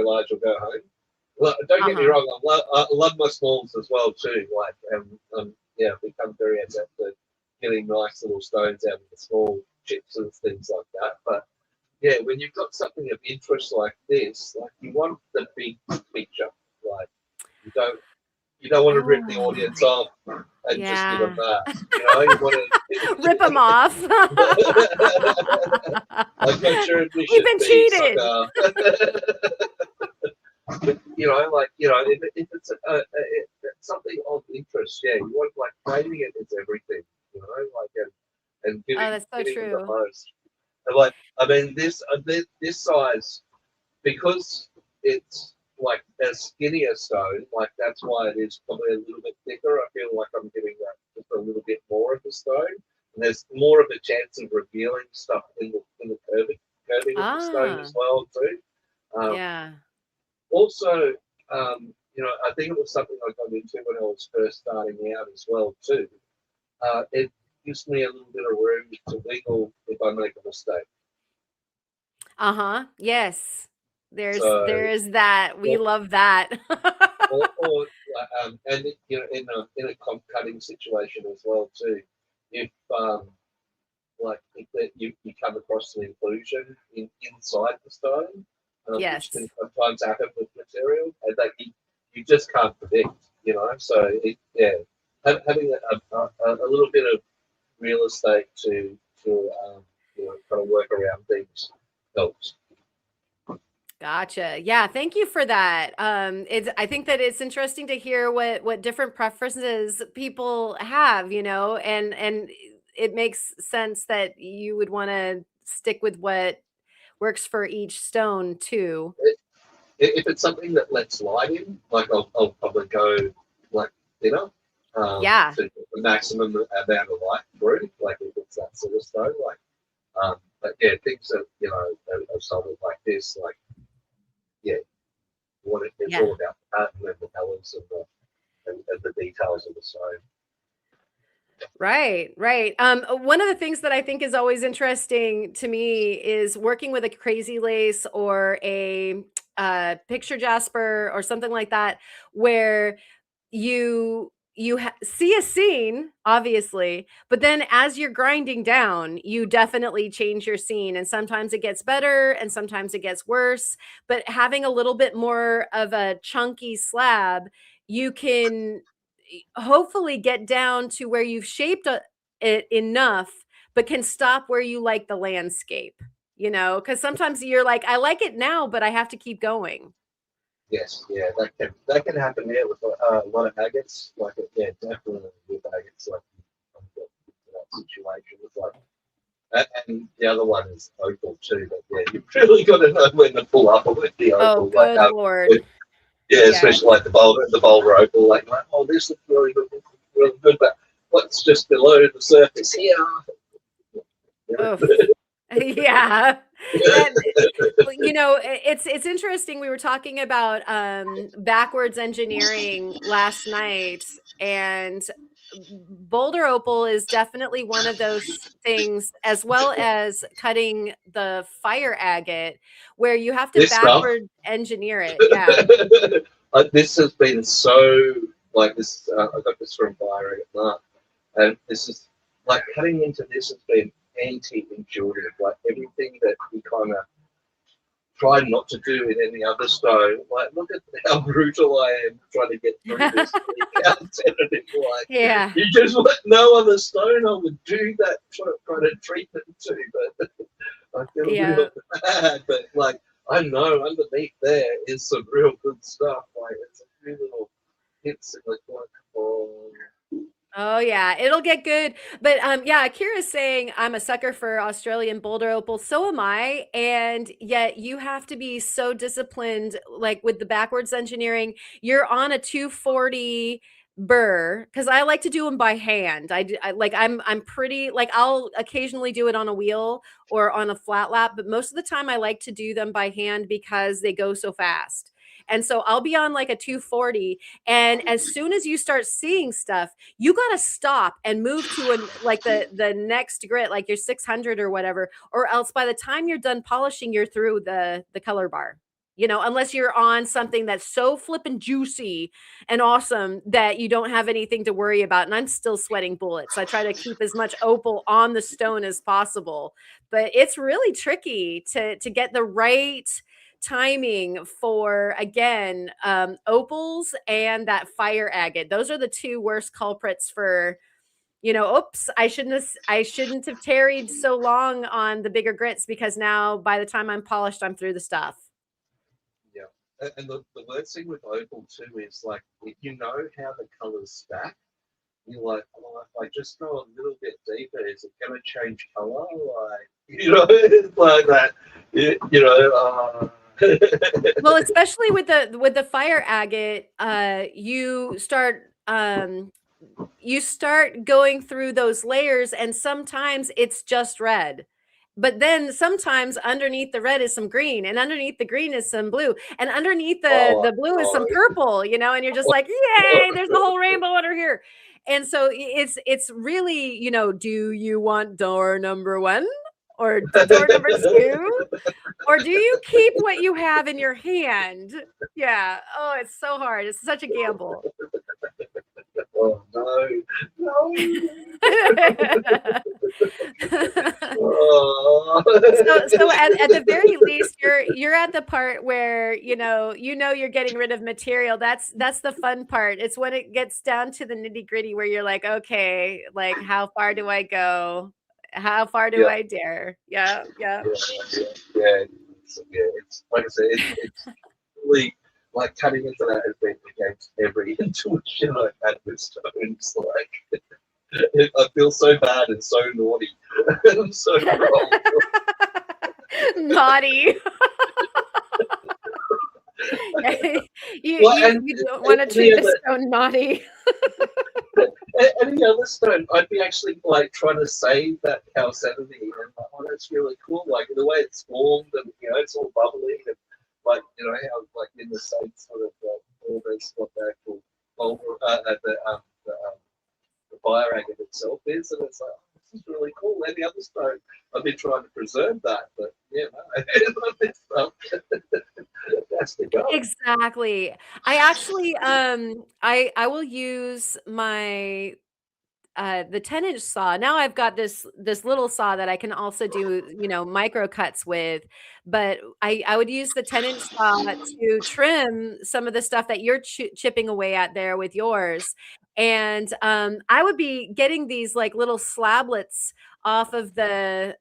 large or go home. Well, don't get me wrong, I love my smalls as well too. Like become very adept at getting nice little stones out of the small chips and things like that. But yeah, when you've got something of interest like this, like you want the big picture. Like you don't want to rip the audience off and just give them that. You want to rip them off. We've been cheated. If it's something of interest, you want like framing it is everything. And giving, that's so giving true. the most. And like, I mean, this size, because it's like a skinnier stone, like that's why it is probably a little bit thicker. I feel like I'm giving that just a little bit more of the stone, and there's more of a chance of revealing stuff in the curving of the stone as well too. Also, I think it was something I got into when I was first starting out as well too. It gives me a little bit of room to wiggle if I make a mistake. Yes. There is that. We love that. And in a comp cutting situation as well too. If you come across an inclusion inside the stone, Yes. which can sometimes happen with material, and that you just can't predict, you know. So having a little bit of real estate to you know, kind of work around things helps. Gotcha. Yeah, thank you for that. I think that it's interesting to hear what different preferences people have, you know, and it makes sense that you would want to stick with what works for each stone too. If it's something that lets light in, like I'll probably go like thinner Yeah. to get the maximum amount of light through. Like if it's that sort of stone, like but yeah, things that you know are solid like this, like yeah, what it's Yeah. all about the pattern and the colors and the details of the stone. Right, right. One of the things that I think is always interesting to me is working with a crazy lace or a picture jasper or something like that, where you see a scene obviously, but then as you're grinding down you definitely change your scene, and sometimes it gets better and sometimes it gets worse. But having a little bit more of a chunky slab, you can hopefully get down to where you've shaped it enough but can stop where you like the landscape, you know, because sometimes you're like, I like it now but I have to keep going. Yes, yeah, that can happen there with a lot of agates. Like yeah, definitely with agates, like that situation with like. And the other one is opal too, but yeah, you've really got to know when to pull up with the Oh, opal. Like, good Lord. yeah, Yeah. especially like the boulder opal. Like, oh, this looks really good, really good, but what's just below the surface here? Oof. Yeah. And you know, it's interesting. We were talking about backwards engineering last night, and boulder opal is definitely one of those things, as well as cutting the fire agate, where you have to This stuff. backward engineer it. Yeah. This has been so like this. I got this from Byron at Mark, and this is like cutting into this has been anti-intuitive. Like everything that we kind of try not to do in any other stone. Like, look at how brutal I am trying to get through this. Like, Yeah. you just want no other stone I would do that kind of treatment to, but I feel real bad. But like, I know underneath there is some real good stuff. Like, it's a few little hits in the like, oh. Oh yeah, it'll get good. But yeah, Akira's saying I'm a sucker for Australian boulder opal. So am I. And yet you have to be so disciplined, like with the backwards engineering. You're on a 240 burr, because I like to do them by hand. I'm pretty like, I'll occasionally do it on a wheel or on a flat lap, but most of the time I like to do them by hand because they go so fast. And so I'll be on like a 240, and as soon as you start seeing stuff, you got to stop and move to like the next grit, like your 600 or whatever, or else by the time you're done polishing, you're through the color bar, you know, unless you're on something that's so flippin' juicy and awesome that you don't have anything to worry about. And I'm still sweating bullets. I try to keep as much opal on the stone as possible, but it's really tricky to get the right timing for, again, opals and that fire agate. Those are the two worst culprits for, you know, oops, I shouldn't have tarried so long on the bigger grits, because now by the time I'm polished, I'm through the stuff. Yeah, and the worst thing with opal too is like if you know how the colors stack, you're like, oh, if I just go a little bit deeper, is it going to change color? Like, you know, it's like that. You know. Well, especially with the fire agate, you start going through those layers, and sometimes it's just red. But then sometimes underneath the red is some green, and underneath the green is some blue, and underneath the blue is some purple, you know, and you're just like, yay, there's the whole rainbow under here. And so it's really, you know, do you want door number 1 or door number 2? Or do you keep what you have in your hand? Yeah. Oh, it's so hard. It's such a gamble. Oh no. Oh, So at the very least, you're at the part where you're getting rid of material. That's the fun part. It's when it gets down to the nitty gritty where you're like, okay, like how far do I go? How far do Yeah. I dare? Yeah. Yeah. It's like I said, it's really like cutting into that event against every intuition I've had with stones. Like I feel so bad and so naughty. I'm so wrong. Naughty. You don't want to treat the stone naughty. Any other stone, I'd be actually like trying to save that chalcedony, and like, oh, that's really cool. Like the way it's formed, and it's all bubbling, and like how like in the same sort of almost what the actual the fire agate itself is, and it's like, oh, this is really cool. Any other stone, I've been trying to preserve that, but yeah, no, this stuff has to go. Exactly. I actually I will use my the 10-inch saw. Now I've got this little saw that I can also do, micro cuts with, but I would use the 10-inch saw to trim some of the stuff that you're chipping away at there with yours. And I would be getting these like little slablets off of the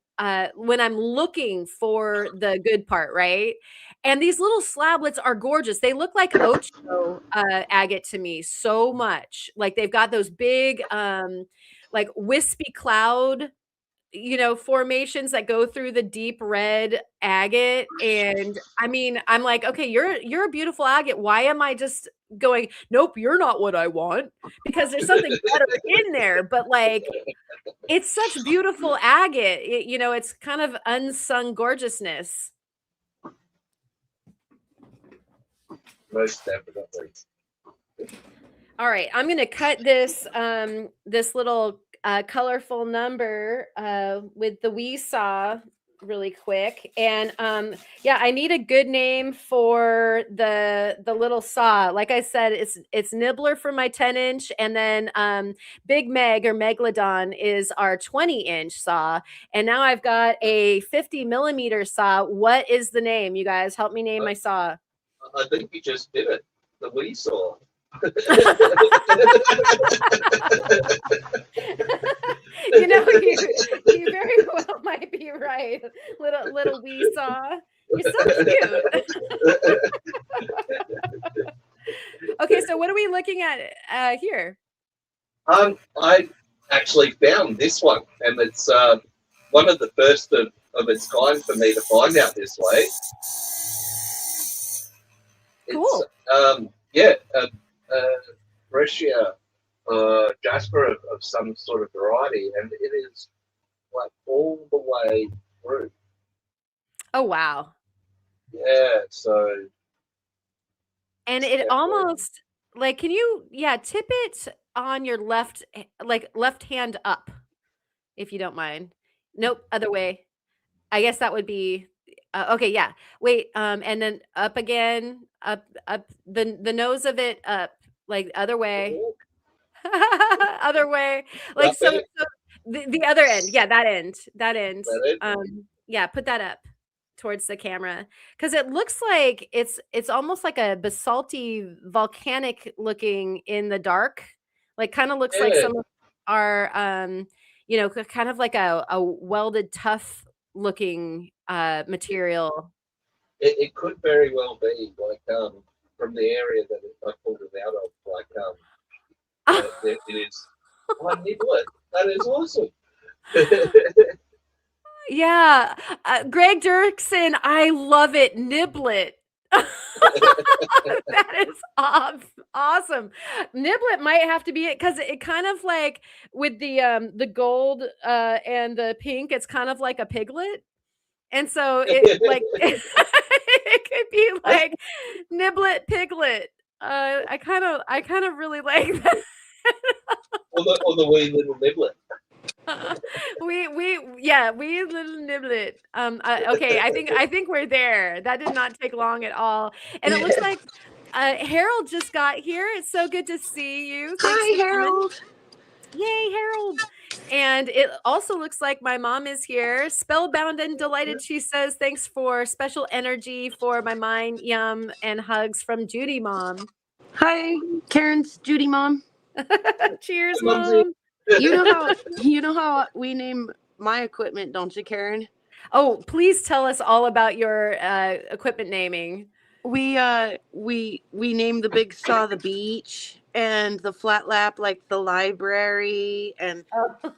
when I'm looking for the good part, right? And these little slablets are gorgeous. They look like ocho agate to me so much. Like they've got those big, like wispy cloud, formations that go through the deep red agate. And I mean, I'm like, okay, you're a beautiful agate. Why am I just going, nope, you're not what I want? Because there's something better in there. But like, it's such beautiful agate. It's kind of unsung gorgeousness. Most definitely. All right, I'm gonna cut this this little colorful number with the wee saw really quick. And yeah, I need a good name for the little saw. Like I said, it's Nibbler for my 10-inch, and then Big Meg or Megalodon is our 20-inch saw. And now I've got a 50mm saw. What is the name? You guys help me name my saw. I think you just did it. The we saw. You very well might be right. Little wee saw. You're so cute. Okay, so what are we looking at here? I actually found this one, and it's one of the first of its kind for me to find out this way. Cool. It's Brescia jasper of some sort of variety, and it is like all the way through. Oh wow. Yeah, so and it almost like, can you tip it on your left hand up, if you don't mind. Nope, other way. I guess that would be okay, yeah. Wait, and then up again, up the nose of it up, like other way. Other way. Like so the other end. Yeah, that end. Yeah, put that up towards the camera, because it looks like it's almost like a basalty volcanic looking in the dark. Like kind of looks like some of our kind of like a welded tough looking material. It could very well be like from the area that I pulled it out of, like it is. Oh, Nibbler. That is awesome. Yeah, Greg Dirksen, I love it. Niblet. That is awesome. Niblet might have to be it, because it kind of like with the gold and the pink, it's kind of like a piglet. And so it like it could be like Niblet Piglet. I kind of really like that. or the wee little Nibblet. We little Niblet. Okay, I think we're there. That did not take long at all. And it looks like Harold just got here. It's so good to see you. Thanks. Hi, Harold. Yay, Harold. And it also looks like my mom is here, spellbound and delighted. She says, thanks for special energy for my mind, yum, and hugs from Judy, mom. Hi, Karen's Judy mom. Cheers, Mumsy. mom. You know how we name my equipment, don't you, Karen? Oh, please tell us all about your equipment naming. We named the big saw the beach, and the flat lap like the library, and Oh,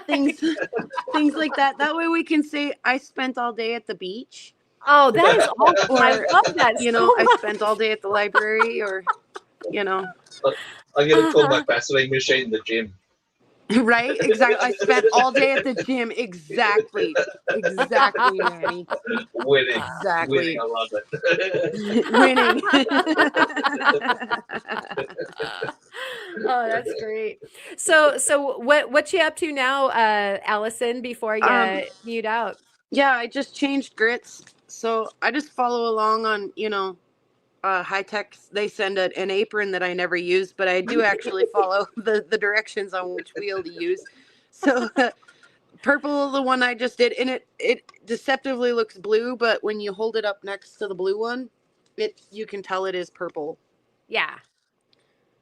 things things like that. That way we can say I spent all day at the beach, oh, that is awesome. I or love that you so know, I much. spent all day at the library, or you know, I'm gonna call my faceting machine the gym. right? Exactly. I spent all day at the gym. Exactly, Manny. Winning. Exactly. Winning, I love it. Winning. Oh, that's great. So what you up to now, Allison, before you mute out? Yeah, I just changed grits, so I just follow along on high tech. They send an apron that I never use, but I do actually follow the directions on which wheel to use. So purple, the one I just did, and it deceptively looks blue, but when you hold it up next to the blue one, you can tell it is purple. Yeah.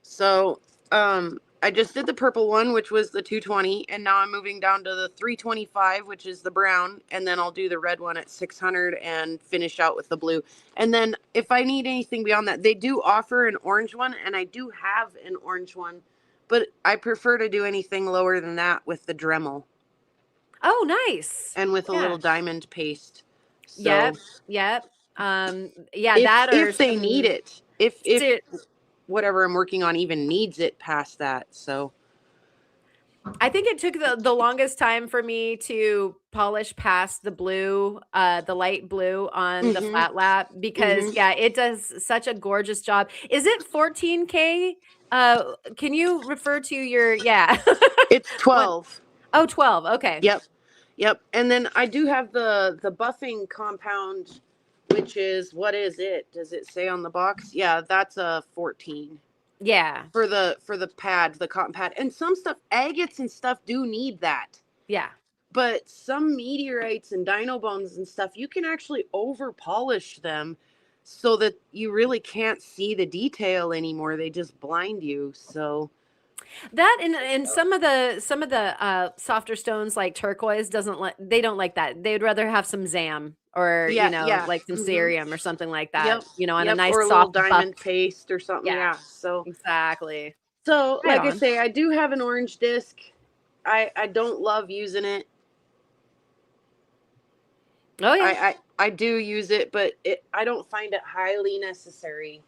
So I just did the purple one, which was the 220, and now I'm moving down to the 325, which is the brown, and then I'll do the red one at 600 and finish out with the blue. And then if I need anything beyond that, they do offer an orange one, and I do have an orange one, but I prefer to do anything lower than that with the Dremel. Oh, nice. And with a little diamond paste. So Yep. Yeah, if they need it. If whatever I'm working on even needs it past that. So I think it took the longest time for me to polish past the blue, the light blue on the flat lap, because it does such a gorgeous job. Is it 14K? Can you refer to your it's 12. Oh, 12. Okay. Yep. And then I do have the buffing compound, which is, what is it? Does it say on the box? Yeah, that's a 14. Yeah. For the pad, the cotton pad. And some stuff, agates and stuff do need that. Yeah. But some meteorites and dino bones and stuff, you can actually over polish them so that you really can't see the detail anymore. They just blind you. So that and some of the softer stones like turquoise they don't like that. They'd rather have some zam or like some cerium or something like that. On a nice or a soft little diamond paste or something. Yeah. So exactly. So like I say, I do have an orange disc. I don't love using it. Oh yeah. I do use it, but I don't find it highly necessary.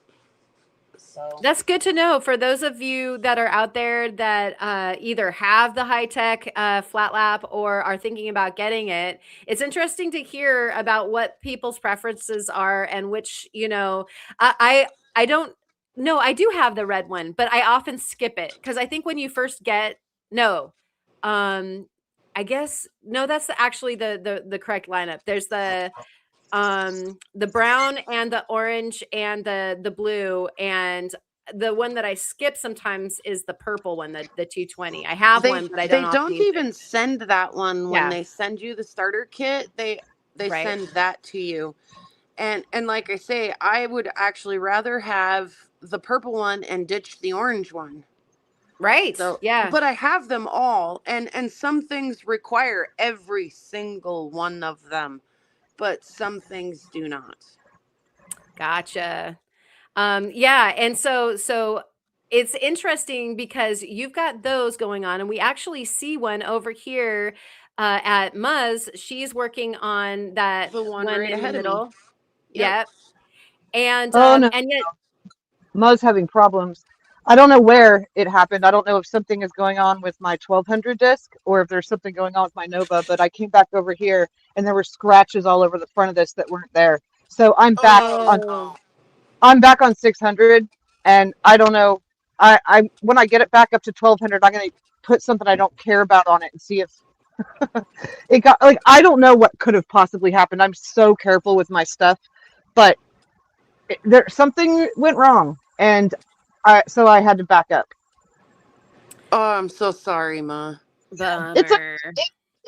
So that's good to know for those of you that are out there that either have the high-tech flat lap or are thinking about getting it. It's interesting to hear about what people's preferences are and which, I don't know. I do have the red one, but I often skip it because I think when you first I guess no, that's actually the correct lineup. There's the brown and the orange and the blue, and the one that I skip sometimes is the purple one, the 220. I have one, but I don't. They don't even send that one when they send you the starter kit. They send that to you, and like I say, I would actually rather have the purple one and ditch the orange one. Right. So yeah. But I have them all, and some things require every single one of them, but some things do not. Gotcha. And so it's interesting because you've got those going on, and we actually see one over here at Muzz. She's working on that the one right in the ahead middle. of me. Yep. And no. and yet Muzz having problems. I don't know where it happened. I don't know if something is going on with my 1200 disc or if there's something going on with my Nova, but I came back over here and there were scratches all over the front of this that weren't there. So I'm back on 600, and I don't know. I when I get it back up to 1200, I'm going to put something I don't care about on it and see if it got, like, I don't know what could have possibly happened. I'm so careful with my stuff, but something went wrong, and so I had to back up. Oh, I'm so sorry, Ma. Bummer.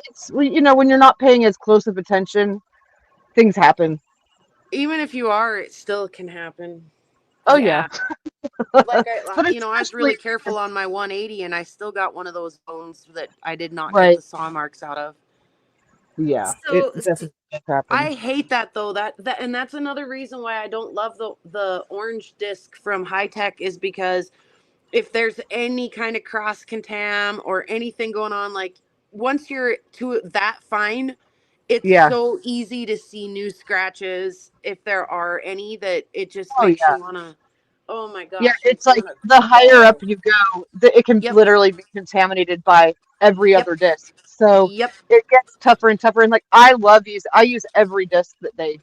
It's you know, when you're not paying as close of attention, things happen. Even if you are, it still can happen. Oh yeah, Like but I was really especially careful on my 180, and I still got one of those bones that I did not get right. the saw marks out of. Yeah, it So, definitely happens. I hate that though. That and that's another reason why I don't love the orange disc from High Tech is because if there's any kind of cross contam or anything going on, like once you're to that fine, it's Yeah. so easy to see new scratches if there are any that it just Oh makes yeah. you wanna. Oh my Yeah, gosh, it's makes me like wanna the higher up crawl. you go, it can Yep, literally be contaminated by every yep, other disc. So yep, it gets tougher and tougher. And like I use every disc that they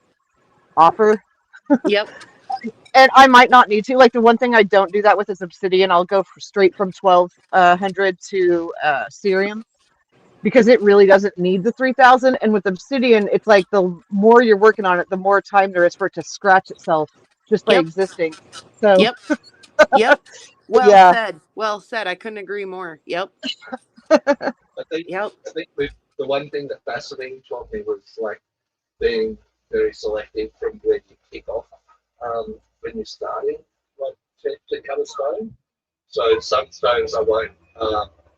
offer. yep, And I might not need to. Like the one thing I don't do that with is Obsidian. I'll go straight from 1200 to Cerium because it really doesn't need the 3000. And with Obsidian, it's like the more you're working on it, the more time there is for it to scratch itself just by yep, existing. So yep, yep. Well yeah, said. Well said. I couldn't agree more. Yep, I think yep, I think with the one thing that fascinating taught me was like being very selective from where you kick off when you're starting, like to cut a stone. So some stones I won't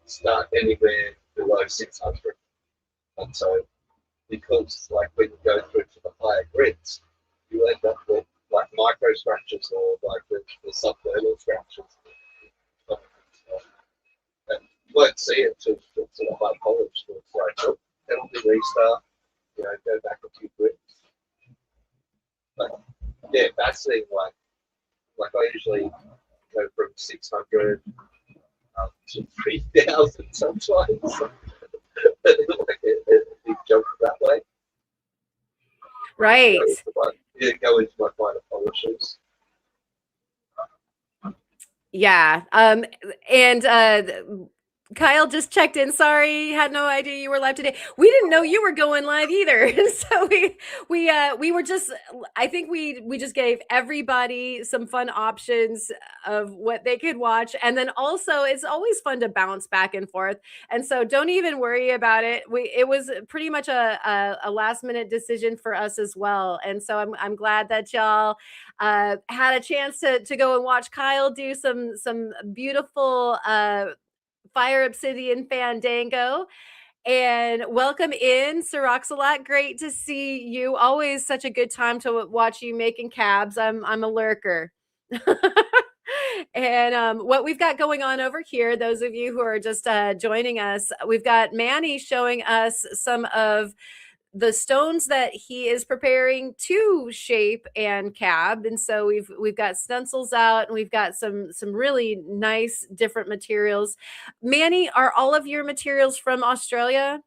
start anywhere below 600, and so because like when you go through to the higher grids, you end up with like micro scratches or like the subthermal scratches. And you won't see it till sort of high polish. So it's like, oh, penalty restart, go back a few grids. But yeah, that's the like I usually go from 600 to 3,000 sometimes. Like a big jump that way. right. Go into my finer polishes. Yeah. And Kyle just checked in. Sorry, had no idea you were live today. We didn't know you were going live either. So we were just I think we just gave everybody some fun options of what they could watch. And then also it's always fun to bounce back and forth. And so don't even worry about it. It was pretty much a last minute decision for us as well. And so I'm glad that y'all had a chance to go and watch Kyle do some beautiful Fire Obsidian Fandango. And welcome in, Siroxalot. Great to see you. Always such a good time to watch you making cabs. I'm a lurker. And what we've got going on over here, those of you who are just joining us, we've got Manny showing us some of the stones that he is preparing to shape and cab. And so we've got stencils out and we've got some really nice different materials. Manny, are all of your materials from Australia?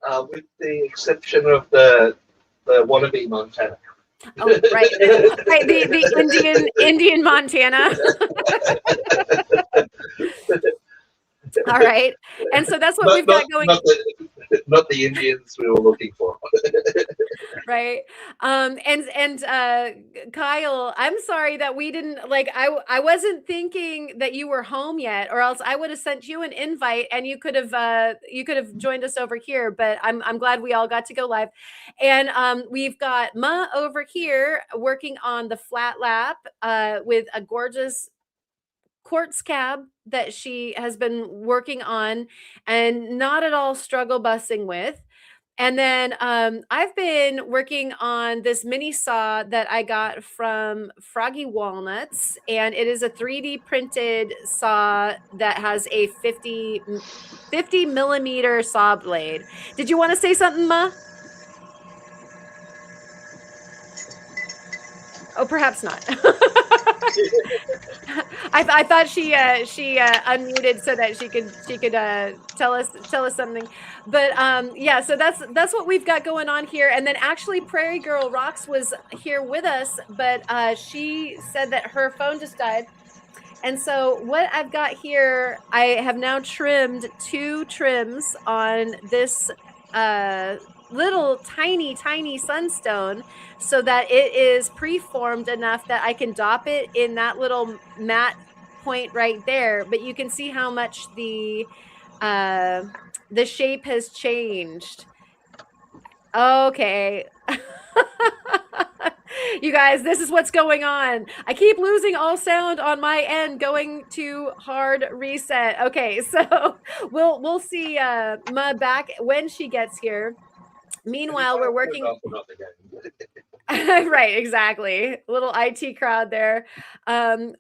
With the exception of the wannabe Montana. Oh, right. Right, the Indian Montana. All right. And so that's what we've got going. Not the Indians we were looking for. Right. And Kyle, I'm sorry that we didn't I wasn't thinking that you were home yet, or else I would have sent you an invite and you could have joined us over here. But I'm glad we all got to go live. And we've got Ma over here working on the flat lap with a gorgeous quartz cab that she has been working on and not at all struggle bussing with. And then I've been working on this mini saw that I got from Froggy Walnuts, and it is a 3D printed saw that has a 50 millimeter saw blade. Did you want to say something, Ma? Oh, perhaps not. I thought she unmuted so that she could tell us something. But yeah, so that's what we've got going on here. And then actually Prairie Girl Rocks was here with us, but she said that her phone just died. And so what I've got here, I have now trimmed 2 trims on this little tiny sunstone so that it is preformed enough that I can dop it in that little matte point right there, but you can see how much the shape has changed. Okay. You guys, this is what's going on. I keep losing all sound on my end, going to hard reset. Okay, so we'll see Ma back when she gets here. Meanwhile, we're working. Right, exactly. Little IT crowd there.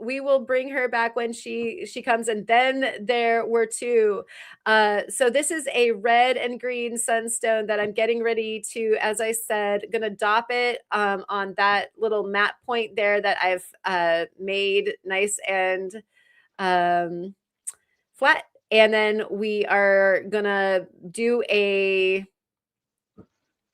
We will bring her back when she comes, and then there were two. So this is a red and green sunstone that I'm getting ready to, as I said, gonna dop it on that little matte point there that I've made nice and flat, and then we are gonna do a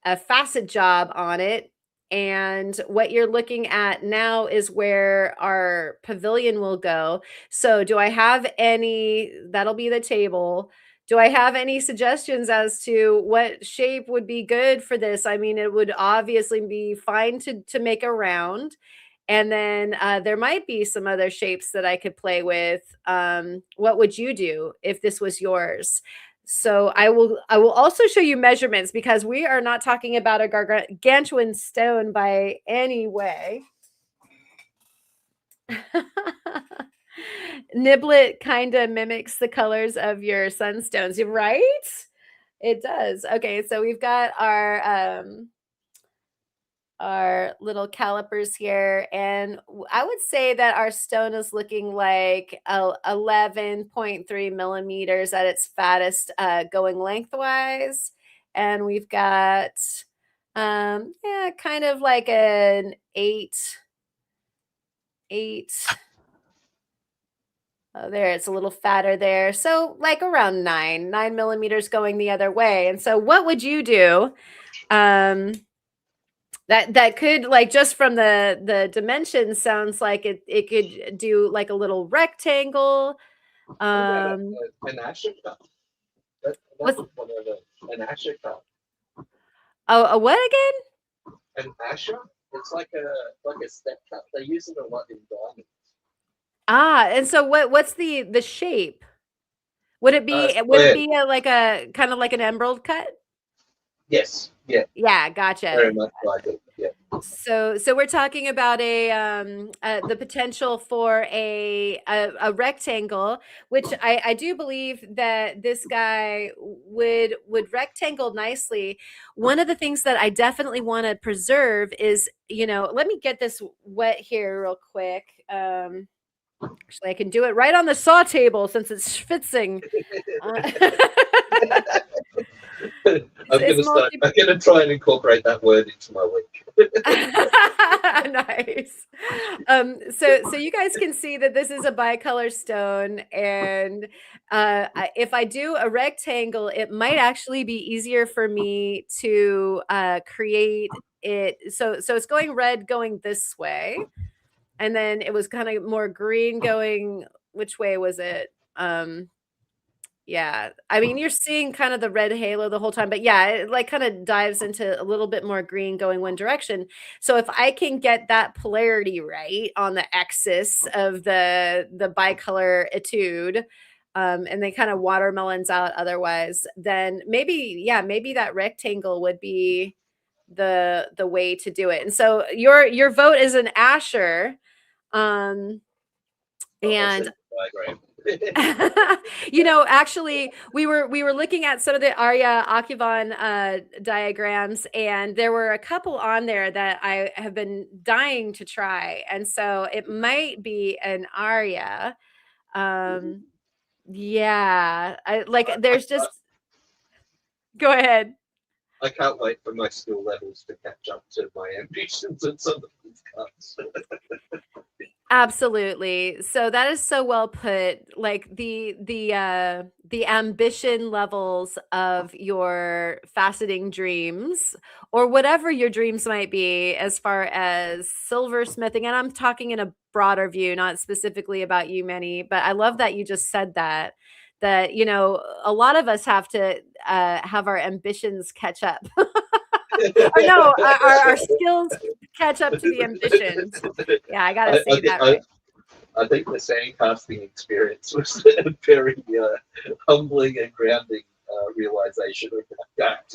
facet job on it. And what you're looking at now is where our pavilion will go. So do I have any, that'll be the table. Do I have any suggestions as to what shape would be good for this? I mean, it would obviously be fine to make a round. And then there might be some other shapes that I could play with. What would you do if this was yours? So I will also show you measurements, because we are not talking about a gargantuan stone by any way. Niblet kind of mimics the colors of your sunstones, right? It does. Okay, so we've got our little calipers here, and I would say that our stone is looking like 11.3 millimeters at its fattest, going lengthwise, and we've got yeah, kind of like an 8. Oh, there, it's a little fatter there, so like around 9 millimeters going the other way. And so what would you do? That could, like, just from the dimensions, sounds like it could do like a little rectangle. An Asher cup. That's an Asher cup. Oh, a what again? An Asher? It's like a step cup. They use it a lot in diamonds. Ah, and so what's the shape? Would it be like a kind of like an emerald cut? Yes. Yeah. Yeah, gotcha. Very much like it. Yeah. So we're talking about the potential for a rectangle, which I do believe that this guy would rectangle nicely. One of the things that I definitely want to preserve is, let me get this wet here real quick. Actually, I can do it right on the saw table since it's schwitzing. I'm gonna try and incorporate that word into my week. Nice. So you guys can see that this is a bicolor stone, and if I do a rectangle, it might actually be easier for me to create it. So it's going red going this way, and then it was kind of more green going, which way was it? Yeah, I mean, you're seeing kind of the red halo the whole time, but yeah, it like kind of dives into a little bit more green going one direction. So if I can get that polarity right on the axis of the bicolor etude, and they kind of watermelons out otherwise, then maybe that rectangle would be the way to do it. And so your vote is an Asher, and actually we were looking at some of the Arya Akivan diagrams, and there were a couple on there that I have been dying to try, and so it might be an Arya. Yeah, there's just go ahead. I can't wait for my skill levels to catch up to my ambitions and some of these cuts. Absolutely. So that is so well put. Like the ambition levels of your faceting dreams, or whatever your dreams might be, as far as silversmithing, and I'm talking in a broader view, not specifically about you, Manny, but I love that you just said that a lot of us have to have our ambitions catch up. Or no, our skills catch up to the ambitions. Yeah, I gotta say that right. I think the sand casting experience was a very humbling and grounding realization of that.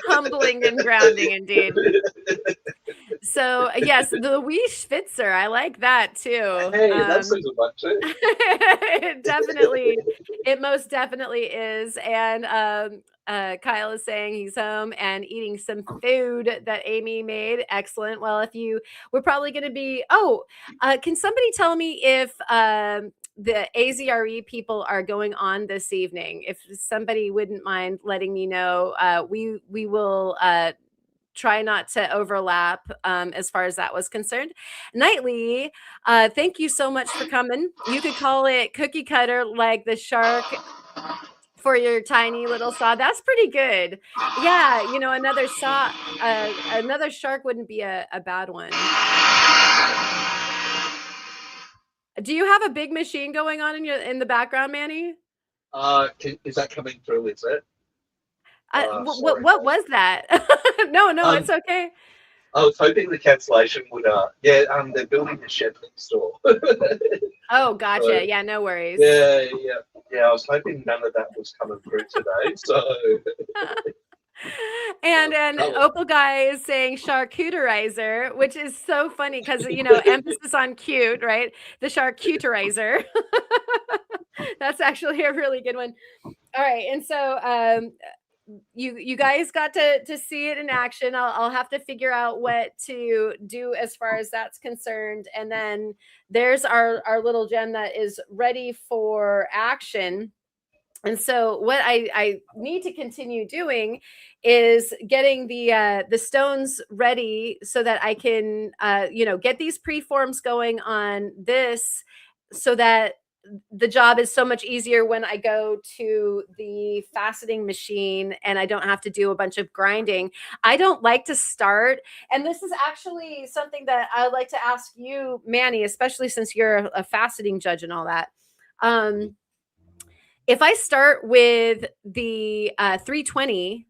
Humbling and grounding indeed. So yes, the wee Schwitzer, I like that too. Hey, that's a good one too. It most definitely is. And Kyle is saying he's home and eating some food that Amy made. Excellent. Well, we're probably going to be. Can somebody tell me if the AZRE people are going on this evening? If somebody wouldn't mind letting me know, we will. Try not to overlap as far as that was concerned. Nightly, thank you so much for coming. You could call it cookie cutter like the shark for your tiny little saw. That's pretty good. Yeah, another shark wouldn't be a bad one. Do you have a big machine going on in the background, Manny? Is that coming through? Is it? What was that? No, it's okay. I was hoping the cancellation would. They're building a shed next door. Oh, gotcha. So, yeah, no worries. Yeah. I was hoping none of that was coming through today. So. And Opal Guy is saying charcuterizer, which is so funny because emphasis on cute, right? The charcuterizer. That's actually a really good one. All right, and so you guys got to see it in action. I'll have to figure out what to do as far as that's concerned, and then there's our little gem that is ready for action. And so what I need to continue doing is getting the stones ready so that I can get these preforms going on this, so that the job is so much easier when I go to the faceting machine and I don't have to do a bunch of grinding. I don't like to start, and this is actually something that I would like to ask you, Manny, especially since you're a faceting judge and all that. If I start with the 320,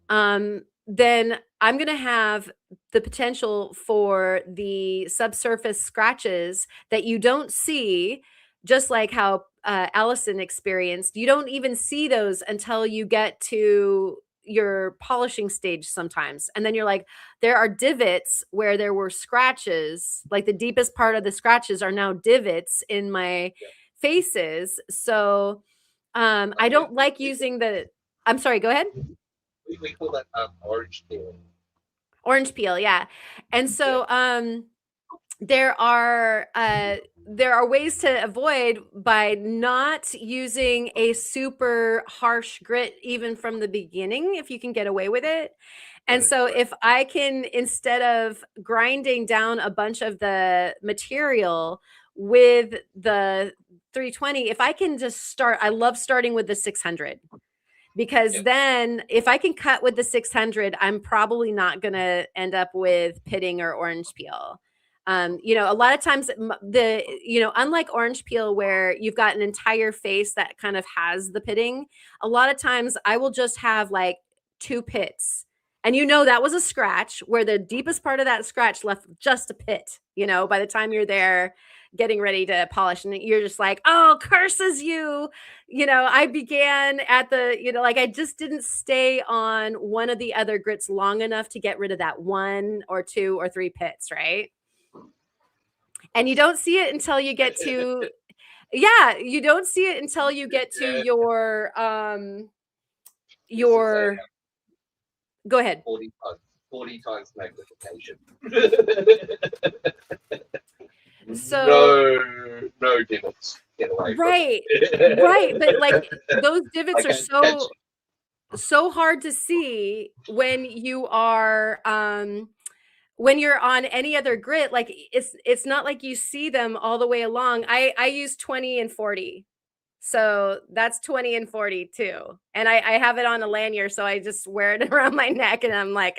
then I'm going to have the potential for the subsurface scratches that you don't see, just like how Allison experienced. You don't even see those until you get to your polishing stage sometimes. And then you're like, there are divots where there were scratches, like the deepest part of the scratches are now divots in my faces. So I don't like using I'm sorry, go ahead. We call that orange peel. Orange peel, yeah. And so there are ways to avoid by not using a super harsh grit even from the beginning, if you can get away with it. And so if I can, instead of grinding down a bunch of the material with the 320, if I can just start, I love starting with the 600, because then if I can cut with the 600, I'm probably not going to end up with pitting or orange peel. A lot of times unlike orange peel where you've got an entire face that kind of has the pitting, a lot of times I will just have like 2 pits. And that was a scratch where the deepest part of that scratch left just a pit, by the time you're there getting ready to polish, and you're just like, oh, curses you. I began at I just didn't stay on one of the other grits long enough to get rid of that 1 or 2 or 3 pits, right? And you don't see it until you get to, you don't see it until you get to your go ahead. 40 times magnification. So no divots. Get away. Right. But like those divots are so hard to see when you are when you're on any other grit. Like it's not like you see them all the way along. I use 20 and 40. So that's 20 and 40 too. And I have it on a lanyard, so I just wear it around my neck, and I'm like,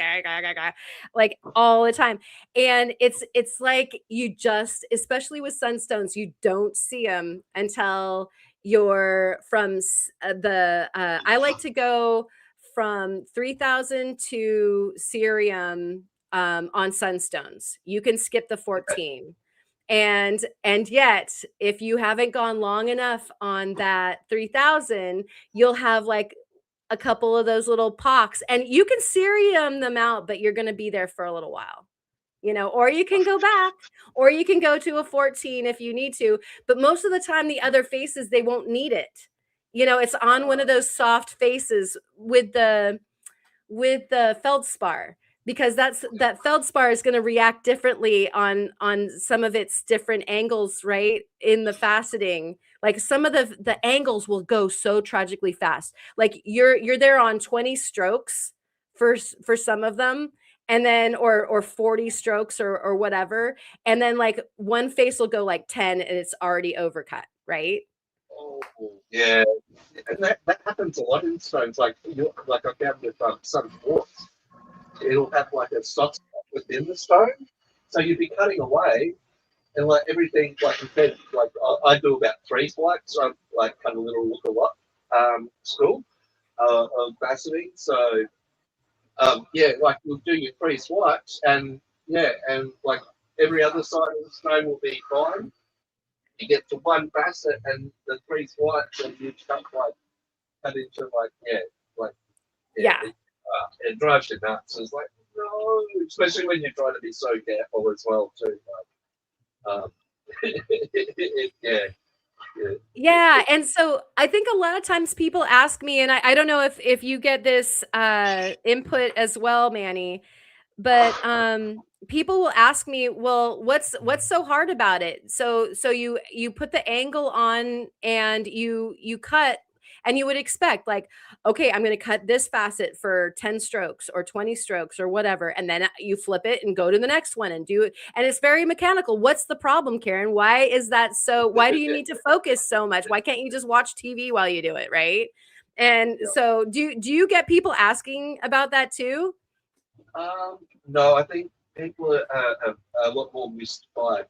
like all the time. And it's like you just, especially with Sunstones, you don't see them until you're from I like to go from 3000 to cerium on Sunstones. You can skip the 14. And yet, if you haven't gone long enough on that 3000, you'll have like a couple of those little pocks, and you can cerium them out, but you're going to be there for a little while, or you can go back, or you can go to a 14 if you need to. But most of the time, the other faces, they won't need it. It's on one of those soft faces with the feldspar, because that feldspar is going to react differently on some of its different angles, right, in the faceting. Like some of the angles will go so tragically fast. Like you're there on 20 strokes for some of them, and then or 40 strokes or whatever, and then like one face will go like 10 and it's already overcut, right? Oh, yeah, and that happens a lot in stones. Like like I found with some quartz, it'll have like a soft spot within the stone, so you'd be cutting away, and like everything, like you said, like I do about 3 swipes. So I like cut a little, look a lot, school of faceting. So yeah, like you'll do your 3 swipes, and yeah, and like every other side of the stone will be fine. You get to one facet and the 3 swipes, and you cut into like Yeah. It drives you nuts. It's like, no, especially when you're trying to be so careful as well too. Yeah, and so I think a lot of times people ask me, and I don't know if you get this input as well, Manny, but people will ask me, well, what's so hard about it? So you put the angle on and you cut, and you would expect like, okay, I'm going to cut this facet for 10 strokes or 20 strokes or whatever, and then you flip it and go to the next one and do it, and it's very mechanical. What's the problem, Karen? Why is that so? Why do you need to focus so much? Why can't you just watch TV while you do it, right? And so do you get people asking about that too? No, I think people are a lot more mystified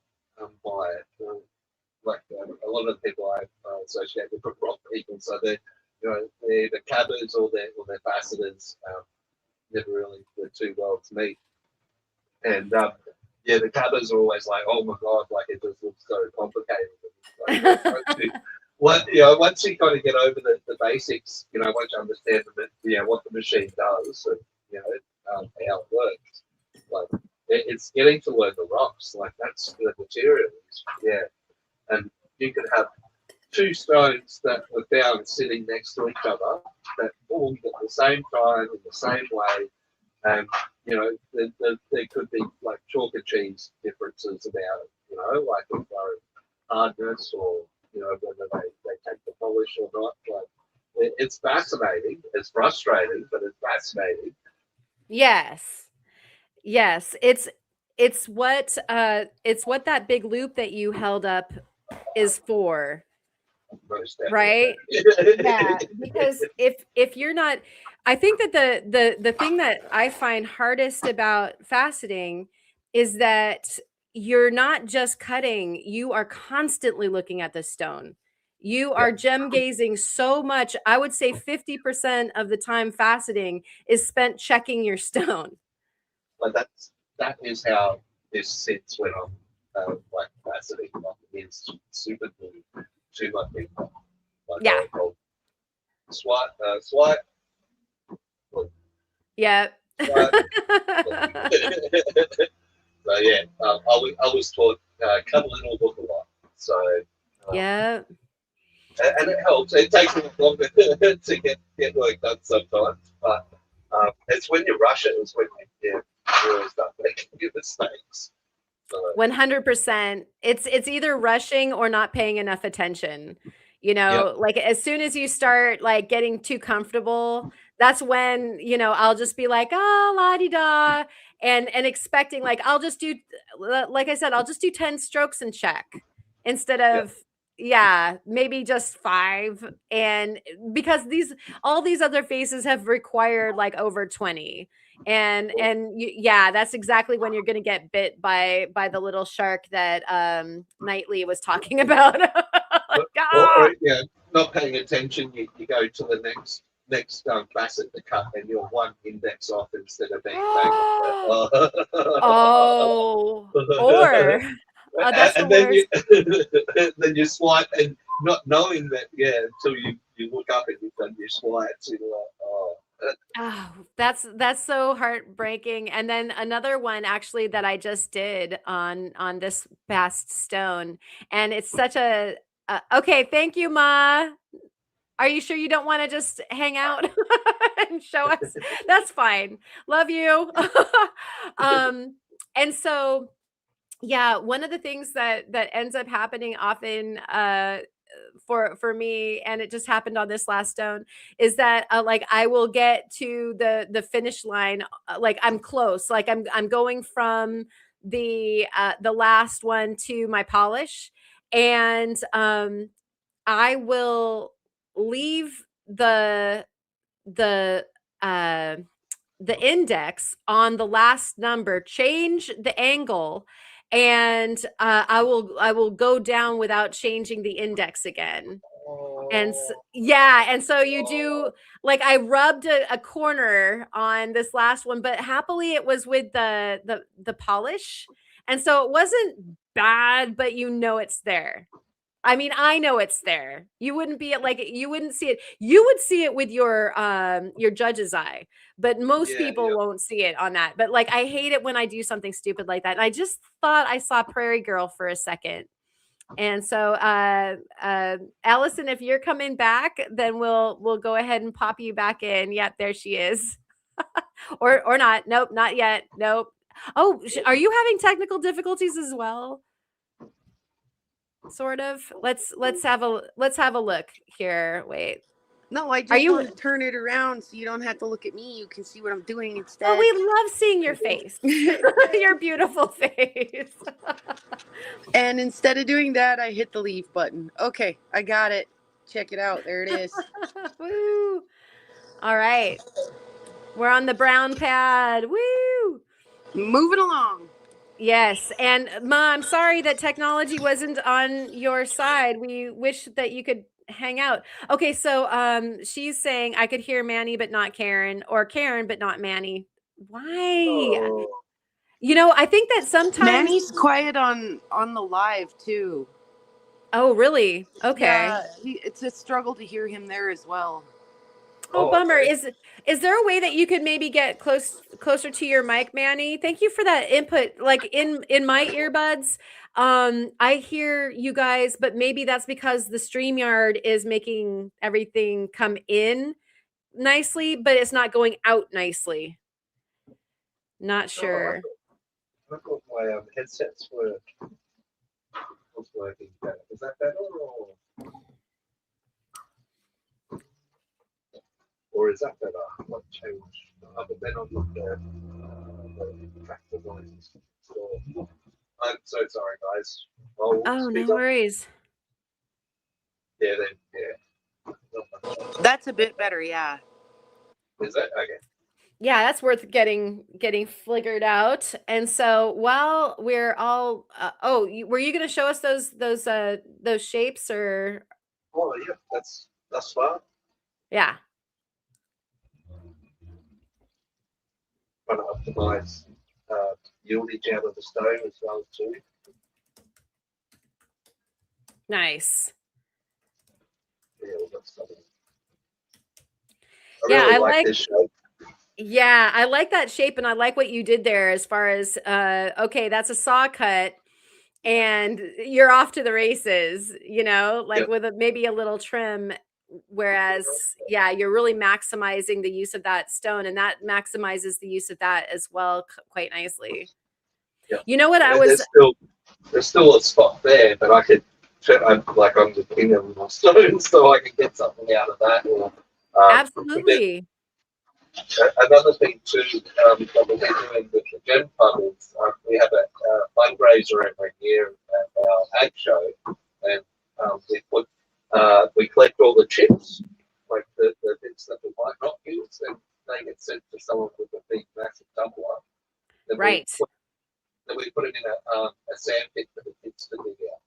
by it. Like a lot of the people I associate with rock people, so they're the cabbers or their faceters never really were too well to me. And yeah, the cabbers are always like, oh my god, like it just looks so complicated. Like, once you kind of get over the basics, once you understand what the machine does, and how it works, like it's getting to learn the rocks, like that's the materials, yeah. And you could have 2 stones that were found sitting next to each other that formed at the same time in the same way, and there could be like chalk and cheese differences about it, like hardness or whether they take the polish or not. Like it's fascinating. It's frustrating, but it's fascinating. Yes. It's what that big loop that you held up is for, right? Yeah, because if you're not, I think that the thing that I find hardest about faceting is that you're not just cutting, you are constantly looking at the stone. You are gem gazing so much. I would say 50% of the time faceting is spent checking your stone. But that is how this sits when I'm like faceting. Like it's super good, too much big. Like yeah. Swipe. Yeah. So yeah, I was taught cut a little, look a lot. So yeah. And it helps. It takes a little longer to get work done sometimes, but it's when you rush it is when you really start making your mistakes. 100%. It's either rushing or not paying enough attention. Like as soon as you start like getting too comfortable, that's when, I'll just be like, oh, la-di-da, and expecting like I'll just do, like I said, I'll just do 10 strokes and check instead of maybe just 5, and because all these other faces have required like over 20, and that's exactly when you're going to get bit by the little shark that Knightley was talking about. or not paying attention, you go to the next facet to cut, and you're one index off instead of being bang. Oh, or Oh, that's the And then worst. then you swipe and not knowing that, until you look up and you've done your swipes, you're like, oh. Oh, that's so heartbreaking. And then another one actually that I just did on this past stone, and it's such a okay. Thank you, Ma. Are you sure you don't want to just hang out and show us? That's fine. Love you. um, and so yeah, one of the things that ends up happening often for me, and it just happened on this last stone, is that like I will get to the finish line, like I'm close, like I'm going from the last one to my polish, and I will leave the uh the index on the last number, change the angle, and I will go down without changing the index again. And yeah, and so you do, like I rubbed a corner on this last one, but happily it was with the polish. And so it wasn't bad, but it's there. I mean, I know it's there. You wouldn't be like you wouldn't see it. You would see it with your judge's eye, but most Yeah, people won't see it on that. But like I hate it when I do something stupid like that. And I just thought I saw Prairie Girl for a second. And so Allison, if you're coming back, then we'll go ahead and pop you back in. Yep, there she is. or not. Nope, not yet. Nope. Oh, are you having technical difficulties as well? Sort of. Let's have a look here. Wait. No, I Are just want you to turn it around so you don't have to look at me. You can see what I'm doing instead. Oh, we love seeing your face. Your beautiful face. And instead of doing that, I hit the leave button. Okay, I got it. Check it out. There it is. Woo. All right. We're on the brown pad. Woo. Moving along. Yes. And Ma, I'm sorry that technology wasn't on your side. We wish that you could hang out. Okay, so she's saying I could hear Manny but not Karen, or Karen but not Manny. Why? Oh. I think that sometimes Manny's quiet on the live too. Oh, really? Okay. Yeah, it's a struggle to hear him there as well. Oh, bummer. Okay. Is there a way that you could maybe get closer to your mic, Manny? Thank you for that input. Like in my earbuds, I hear you guys, but maybe that's because the StreamYard is making everything come in nicely, but it's not going out nicely. Not sure. I thought my headsets were working better. Is that better, or is that better? What changed? Other than on the track devices. So, I'm so sorry, guys. Oh, no worries. Yeah, then That's a bit better, yeah. Is that okay? Yeah, that's worth getting figured out. And so while we're all were you going to show us those shapes, or Oh yeah, that's fine. yeah. Trying to optimize yieldage out of the stone as well too. Nice. Yeah, all that stuff. Yeah, really I like like this shape. Yeah, I like that shape, and I like what you did there as far as okay, that's a saw cut and you're off to the races, like Yep. with maybe a little trim, whereas yeah, you're really maximizing the use of that stone, and that maximizes the use of that as well quite nicely. Yep. You know what I And was there's still a spot there, but I could I'm the king of my stones, so I could get something out of that. Or, absolutely. Another thing too that we've been doing with the gem fund is we have a fundraiser every year at our ag show, and we collect all the chips, like the bits that we might not use, and they get sent to someone with a big massive tumbler. Then Right. we put it in a sand pit for the kids to dig out,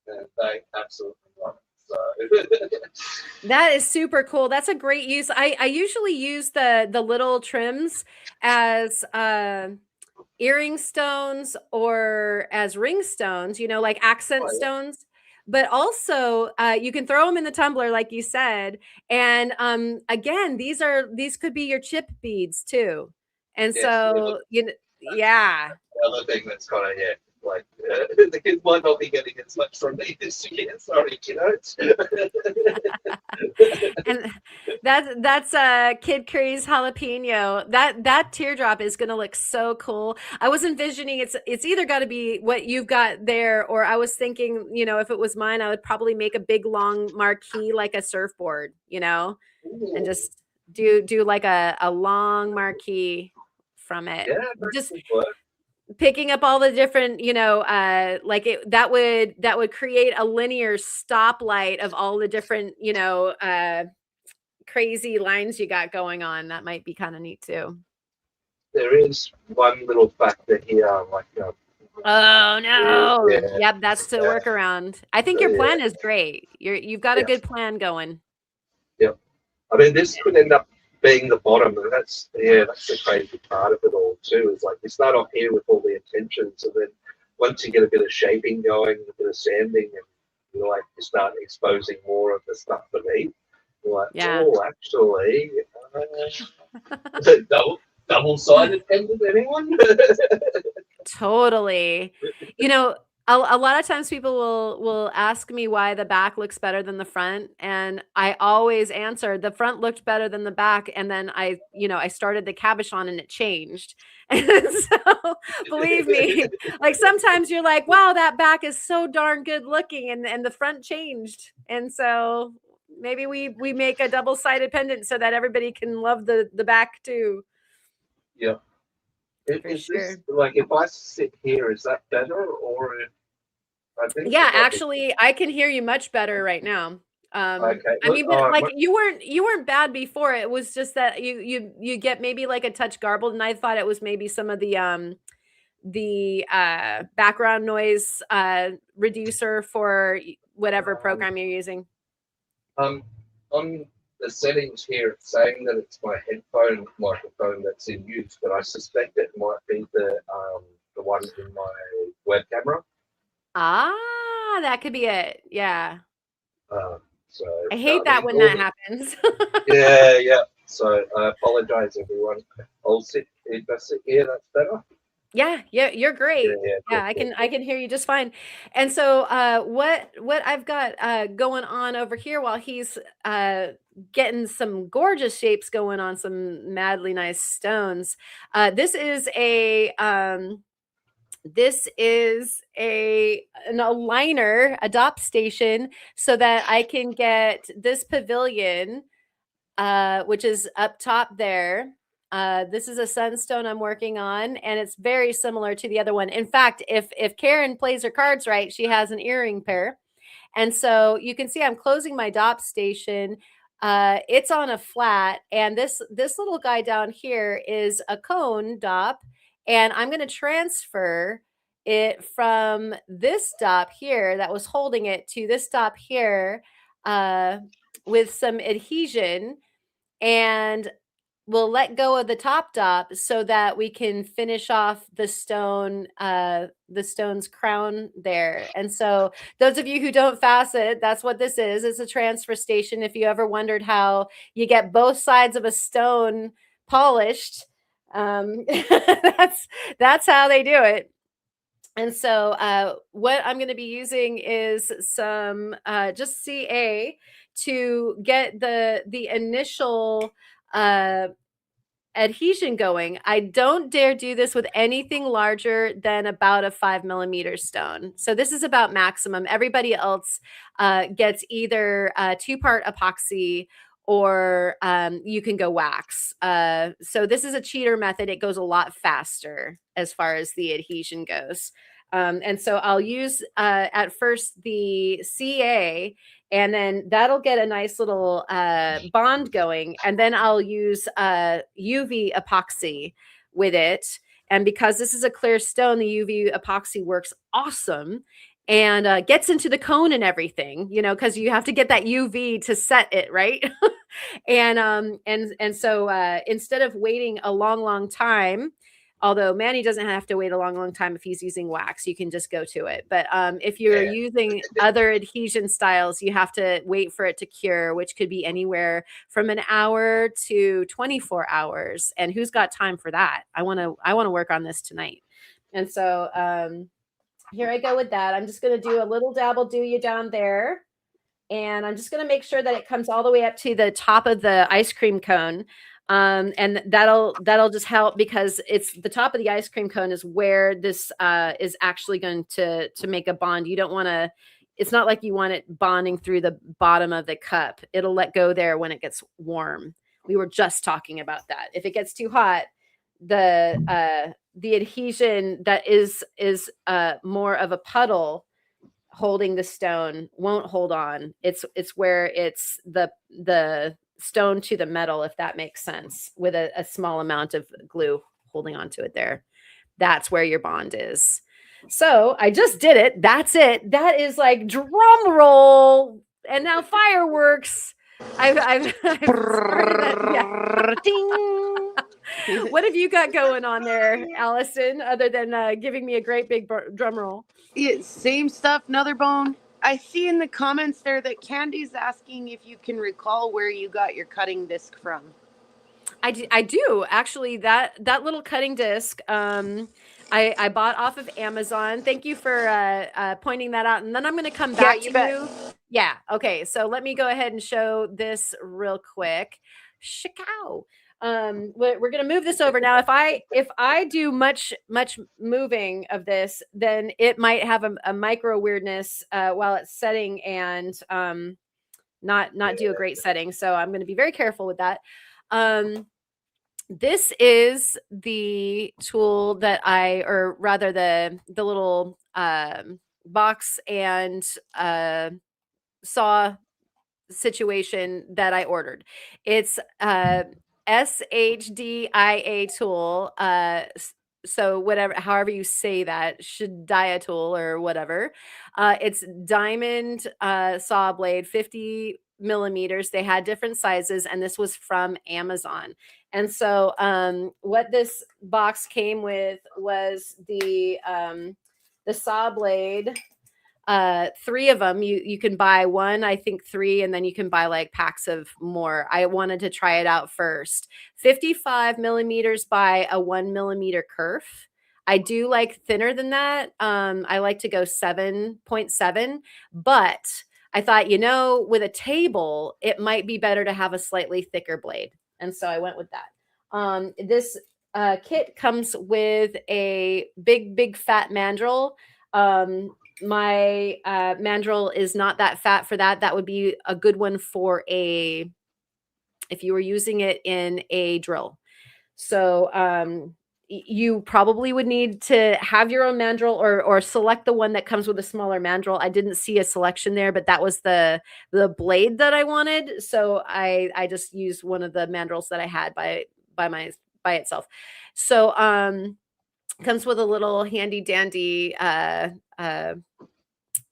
and they absolutely love it. So. That is super cool. That's a great use. I usually use the little trims as earring stones or as ring stones, like accent Oh, yeah. stones. But also, you can throw them in the tumbler, like you said. And again, these could be your chip beads too. And Yes, yeah, look, so, yeah. the other thing that's kind of, yeah, like the kids might not be getting as much from me this year. Sorry, kiddos. And that's Kid Curry's jalapeno. That teardrop is gonna look so cool. I was envisioning it's either got to be what you've got there, or I was thinking, if it was mine, I would probably make a big long marquee like a surfboard, and just do like a long marquee from it. Yeah, that Just could work. picking up all the different, like that would create a linear stoplight of all the different, crazy lines you got going on. That might be kind of neat too. There is one little factor here, like Oh no. yeah, Yep, that's the yeah, workaround. I think your yeah, plan is great. You've got a yeah, good plan going. yeah. I mean, this could end up being the bottom, and that's the crazy part of it all too. Is like you start off here with all the intentions, and then once you get a bit of shaping going, a bit of sanding, and you start exposing more of the stuff beneath. You're like, Yeah. oh, actually, is it double-sided pendant? Anyone? Totally. A lot of times people will ask me why the back looks better than the front, and I always answer the front looked better than the back, and then I started the cabochon and it changed. And so believe me, like sometimes you're like, wow, that back is so darn good looking, and the front changed. And so maybe we make a double-sided pendant so that everybody can love the back too. Yeah. For Is this sure. like if I sit here, is that better, or if I think Yeah, it might be actually, I can hear you much better right now. okay? I Look, mean, but like you weren't bad before. It was just that you get maybe like a touch garbled, and I thought it was maybe some of the background noise reducer for whatever um, program you're using. on the settings here, it's saying that it's my headphone microphone that's in use, but I suspect it might be the one in my web camera. Ah, that could be it. Yeah. So I hate that when all that happens. yeah. So I apologize, everyone. I'll sit. If I sit here, that's better. Yeah, you're great. Yeah, Yeah, I can hear you just fine. And so what I've got going on over here while he's getting some gorgeous shapes going on some madly nice stones. This is an aligner, a DOP station, so that I can get this pavilion, which is up top there. This is a sunstone I'm working on, and it's very similar to the other one. In fact, if Karen plays her cards right, she has an earring pair. And so you can see I'm closing my DOP station. It's on a flat, and this little guy down here is a cone DOP, and I'm going to transfer it from this DOP here that was holding it to this DOP here with some adhesion, and we'll let go of the top DOP so that we can finish off the stone's crown there. And so those of you who don't facet, that's what this is. It's a transfer station. If you ever wondered how you get both sides of a stone polished, that's how they do it. And so what I'm going to be using is some just CA to get the initial adhesion going. I don't dare do this with anything larger than about a 5mm stone. So this is about maximum. Everybody else gets either 2-part epoxy or you can go wax. So this is a cheater method. It goes a lot faster as far as the adhesion goes. And so I'll use at first the CA, and then that'll get a nice little bond going. And then I'll use UV epoxy with it. And because this is a clear stone, the UV epoxy works awesome and gets into the cone and everything, because you have to get that UV to set it, right? And so instead of waiting a long time, Although Manny doesn't have to wait a long time if he's using wax. You can just go to it. But if you're Yeah. using other adhesion styles, you have to wait for it to cure, which could be anywhere from an hour to 24 hours. And who's got time for that? I want to work on this tonight. And so here I go with that. I'm just going to do a little dabble do you down there. And I'm just going to make sure that it comes all the way up to the top of the ice cream cone. And that'll just help, because it's the top of the ice cream cone is where this is actually going to make a bond. You don't want to, it's not like you want it bonding through the bottom of the cup. It'll let go there when it gets warm. We were just talking about that. If it gets too hot, the adhesion that is more of a puddle holding the stone won't hold on. It's where it's the stone to the metal, if that makes sense, with a small amount of glue holding onto it there. That's where your bond is. So I just did it. That's it. That is like drum roll and now fireworks. I've started that. Yeah. What have you got going on there, Allison, other than giving me a great big drum roll? Yeah, same stuff, another bone. I see in the comments there that Candy's asking if you can recall where you got your cutting disc from. I do actually. That little cutting disc I bought off of Amazon. Thank you for pointing that out. And then I'm going to come back to you. Yeah. Okay. So let me go ahead and show this real quick. Shikow. We're going to move this over now. If I do much moving of this, then it might have a micro weirdness while it's setting, and not do a great setting. So I'm going to be very careful with that. This is the tool that or rather the little box and saw situation that I ordered. It's SHDIA tool. So whatever, however you say that, Shdia tool or whatever. It's diamond saw blade, 50 millimeters. They had different sizes, and this was from Amazon. And so what this box came with was the saw blade. 3 of them. You can buy one, I think 3, and then you can buy like packs of more. I wanted to try it out first. 55 millimeters by a 1 millimeter kerf. I do like thinner than that. I like to go 7.7, but I thought, with a table, it might be better to have a slightly thicker blade. And so I went with that. This kit comes with a big fat mandrel. My mandrel is not that fat for that. That would be a good one for if you were using it in a drill. So you probably would need to have your own mandrel or select the one that comes with a smaller mandrel. I didn't see a selection there, but that was the blade that I wanted. So I just used one of the mandrels that I had by itself. So comes with a little handy dandy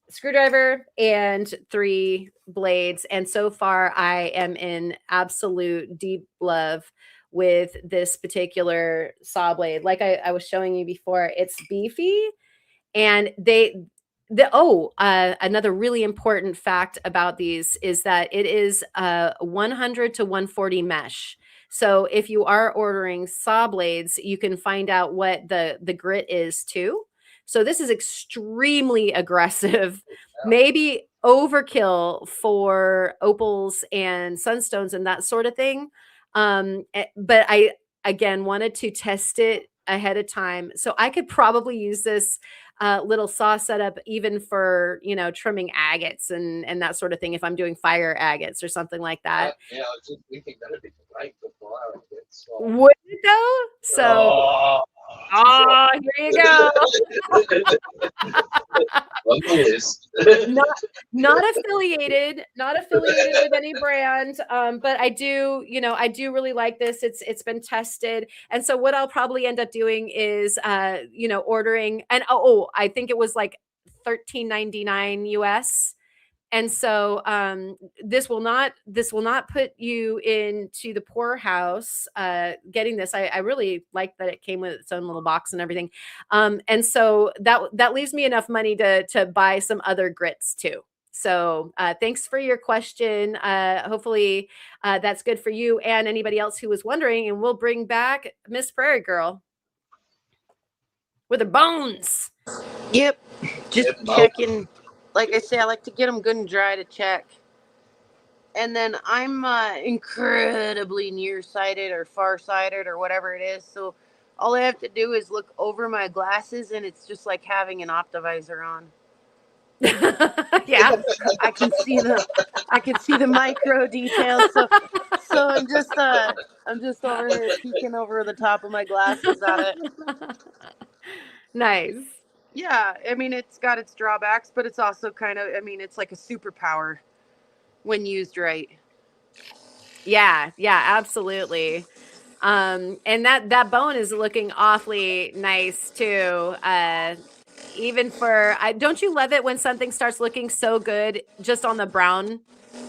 screwdriver and 3 blades. And so far I am in absolute deep love with this particular saw blade. Like I was showing you before, it's beefy, and another really important fact about these is that it is 100 to 140 mesh. So if you are ordering saw blades, you can find out what the grit is too. So this is extremely aggressive, maybe overkill for opals and sunstones and that sort of thing. But I, again, wanted to test it ahead of time. So I could probably use this little saw setup even for, trimming agates and that sort of thing if I'm doing fire agates or something like that. Yeah, I was just thinking that'd be great for fire agates. Would it though? So here you go. Not affiliated with any brand, but I do really like this. It's been tested, and so what I'll probably end up doing is ordering, and I think it was like $13.99 US, And so this will not put you into the poorhouse getting this. I really like that it came with its own little box and everything. And so that leaves me enough money to buy some other grits too. So thanks for your question. Hopefully that's good for you and anybody else who was wondering. And we'll bring back Miss Prairie Girl with her bones. Yep. Just Yep. checking. Like I say, I like to get them good and dry to check. And then I'm incredibly nearsighted or farsighted or whatever it is. So all I have to do is look over my glasses, and it's just like having an optivisor on. Yeah. I can see the micro details. So I'm just over here peeking over the top of my glasses at it. Nice. Yeah, I mean, it's got its drawbacks, but it's also kind of, I mean, it's like a superpower when used right. Yeah, absolutely. And that bone is looking awfully nice too. Even for don't you love it when something starts looking so good just on the brown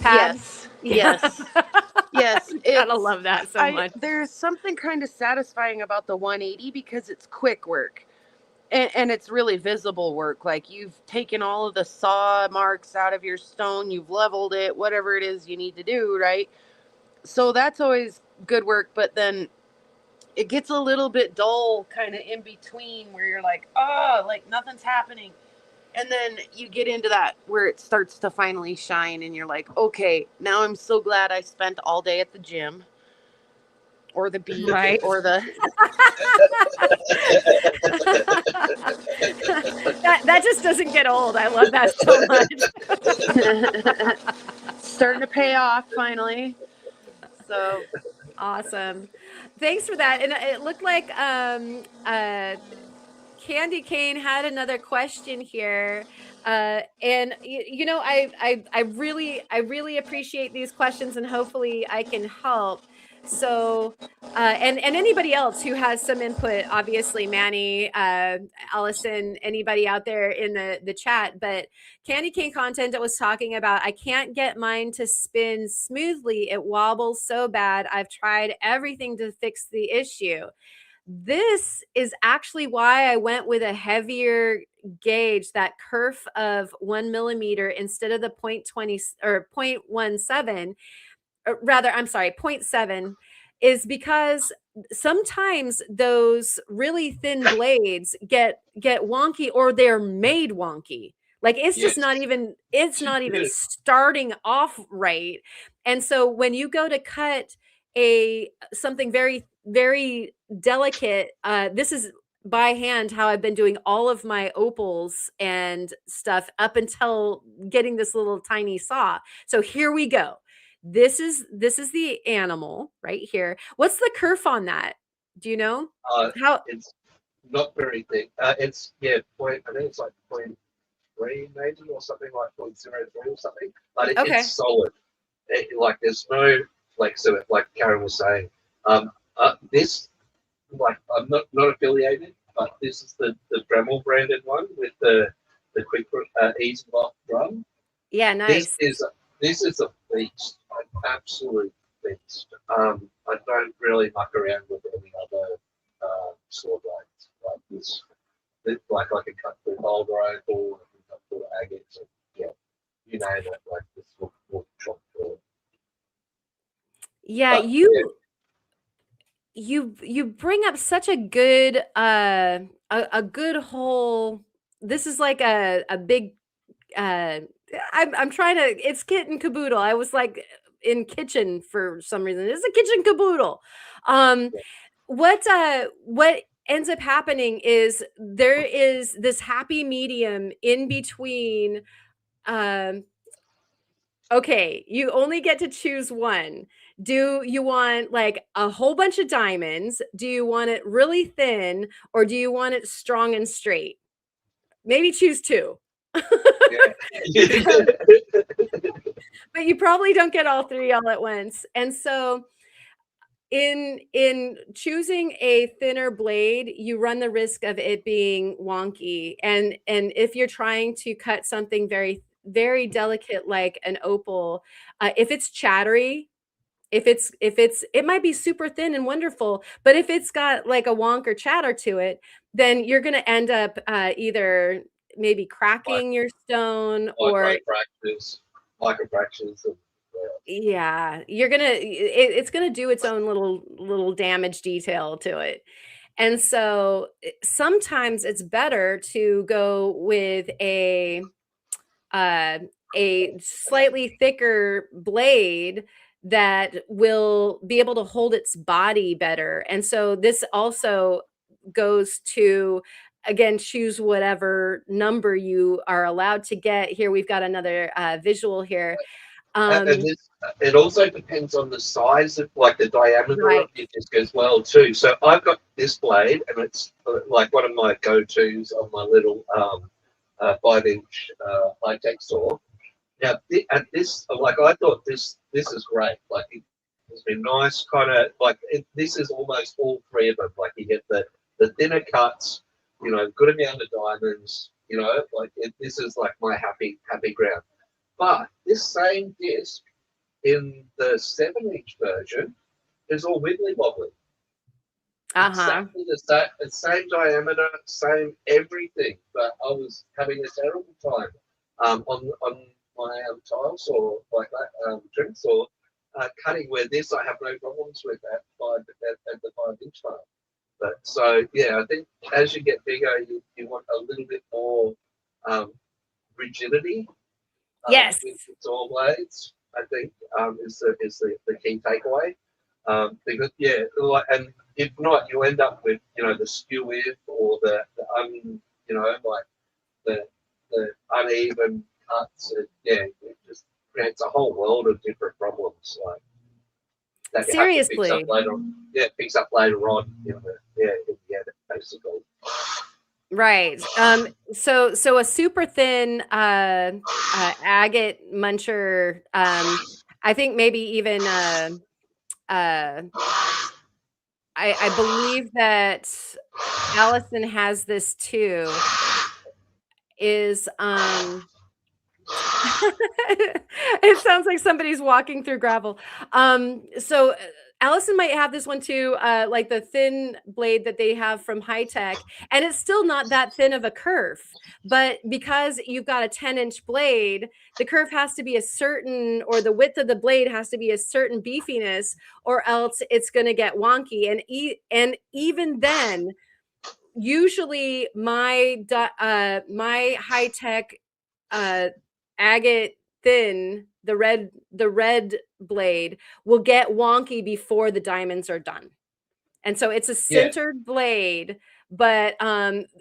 pad? Yes. Yeah. Yes. Gotta love that so much. There's something kind of satisfying about the 180 because it's quick work. And it's really visible work. Like you've taken all of the saw marks out of your stone, you've leveled it, whatever it is you need to do, right? So that's always good work. But then it gets a little bit dull kind of in between where you're like, oh, like nothing's happening. And then you get into that where it starts to finally shine and you're like, okay, now I'm so glad I spent all day at the gym or the beach Right. or the that just doesn't get old. I love that so much. starting to pay off finally. So awesome. Thanks for that. And it looked like Candy Cane had another question here. And you know, I really appreciate these questions, and hopefully I can help. So and anybody else who has some input, obviously Manny, Allison, anybody out there in the chat. But Candy Cane Content that was talking about, I can't get mine to spin smoothly. It wobbles so bad. I've tried everything to fix the issue. This is actually why I went with a heavier gauge, that kerf of 1 millimeter instead of the 0.20 or 0.17. Rather, I'm sorry, 0.7, is because sometimes those really thin blades get wonky, or they're made wonky. Like it's just not even starting off right. And so when you go to cut something very, very delicate, this is by hand how I've been doing all of my opals and stuff up until getting this little tiny saw. So here we go. This is the animal right here. What's the kerf on that? Do you know? How? It's not very thick. It's point. I think it's like 0.3 maybe, or something like 0.03 or something. But Okay. it's solid. Like there's no flex to it. Like Karen was saying. This, like, I'm not affiliated, but this is the Dremel branded one with the quick ease lock drum. Yeah, nice. This is a beast, an absolute beast. I don't really muck around with any other saw blades like this. Like I can cut through boulder opal, I can cut through agates, and yeah, you name it. Like this will chop through it. Yeah, But, you bring up such a good a good whole. This is like a big I'm trying to, it's kit and caboodle. I was like in kitchen for some reason. It's a kitchen caboodle. What ends up happening is there is this happy medium in between. Okay, you only get to choose one. Do you want like a whole bunch of diamonds? Do you want it really thin, or do you want it strong and straight? Maybe choose two. yeah. But you probably don't get all three all at once. And so in choosing a thinner blade, you run the risk of it being wonky. And if you're trying to cut something very, very delicate like an opal. If it's chattery, if it's it might be super thin and wonderful, but if it's got like a wonk or chatter to it, then you're going to end up either maybe Like cracking your stone or microfractures, microfractures. yeah, you're gonna it's gonna do its own little damage detail to it. And so sometimes it's better to go with uh, a slightly thicker blade that will be able to hold its body better. And so this also goes to, again, choose whatever number you are allowed to get. Here we've got another visual here. And this, it also depends on the size of, like, the diameter Right. of your disc as well too. So I've got this blade, and it's like one of my go-tos on my little 5-inch high-tech saw. Now, at this, like, I thought this is great. Like, it's been nice, kind of like this is almost all three of them. Like, you get the thinner cuts, you know, good amount of diamonds. You know, like this is like my happy ground. But this same disc in the 7-inch version is all wibbly wobbly. Exactly the same diameter, same everything. But I was having a terrible time on my tile saw, like that trim saw, cutting where this I have no problems with at the 5-inch mark. But so yeah, I think as you get bigger, you want a little bit more rigidity Yes. with the saw blades. I think is the key takeaway. Because yeah, like, and if not, you end up with, you know, the skew width or the you know, like the uneven cuts. Yeah, it just creates a whole world of different problems, like that you have to fix up Seriously. later on. Yeah, fix up later on in the edit, basically. Right. So a super thin agate muncher, I think maybe even uh I believe that Allison has this too, is it sounds like somebody's walking through gravel. So Allison might have this one too, like the thin blade that they have from High Tech, and it's still not that thin of a kerf. But because you've got a 10-inch blade, the kerf has to be a certain, or the width of the blade has to be a certain beefiness, or else it's going to get wonky. And even then, usually my High Tech agate thin, the red blade will get wonky before the diamonds are done. And so it's a Yeah. centered blade, but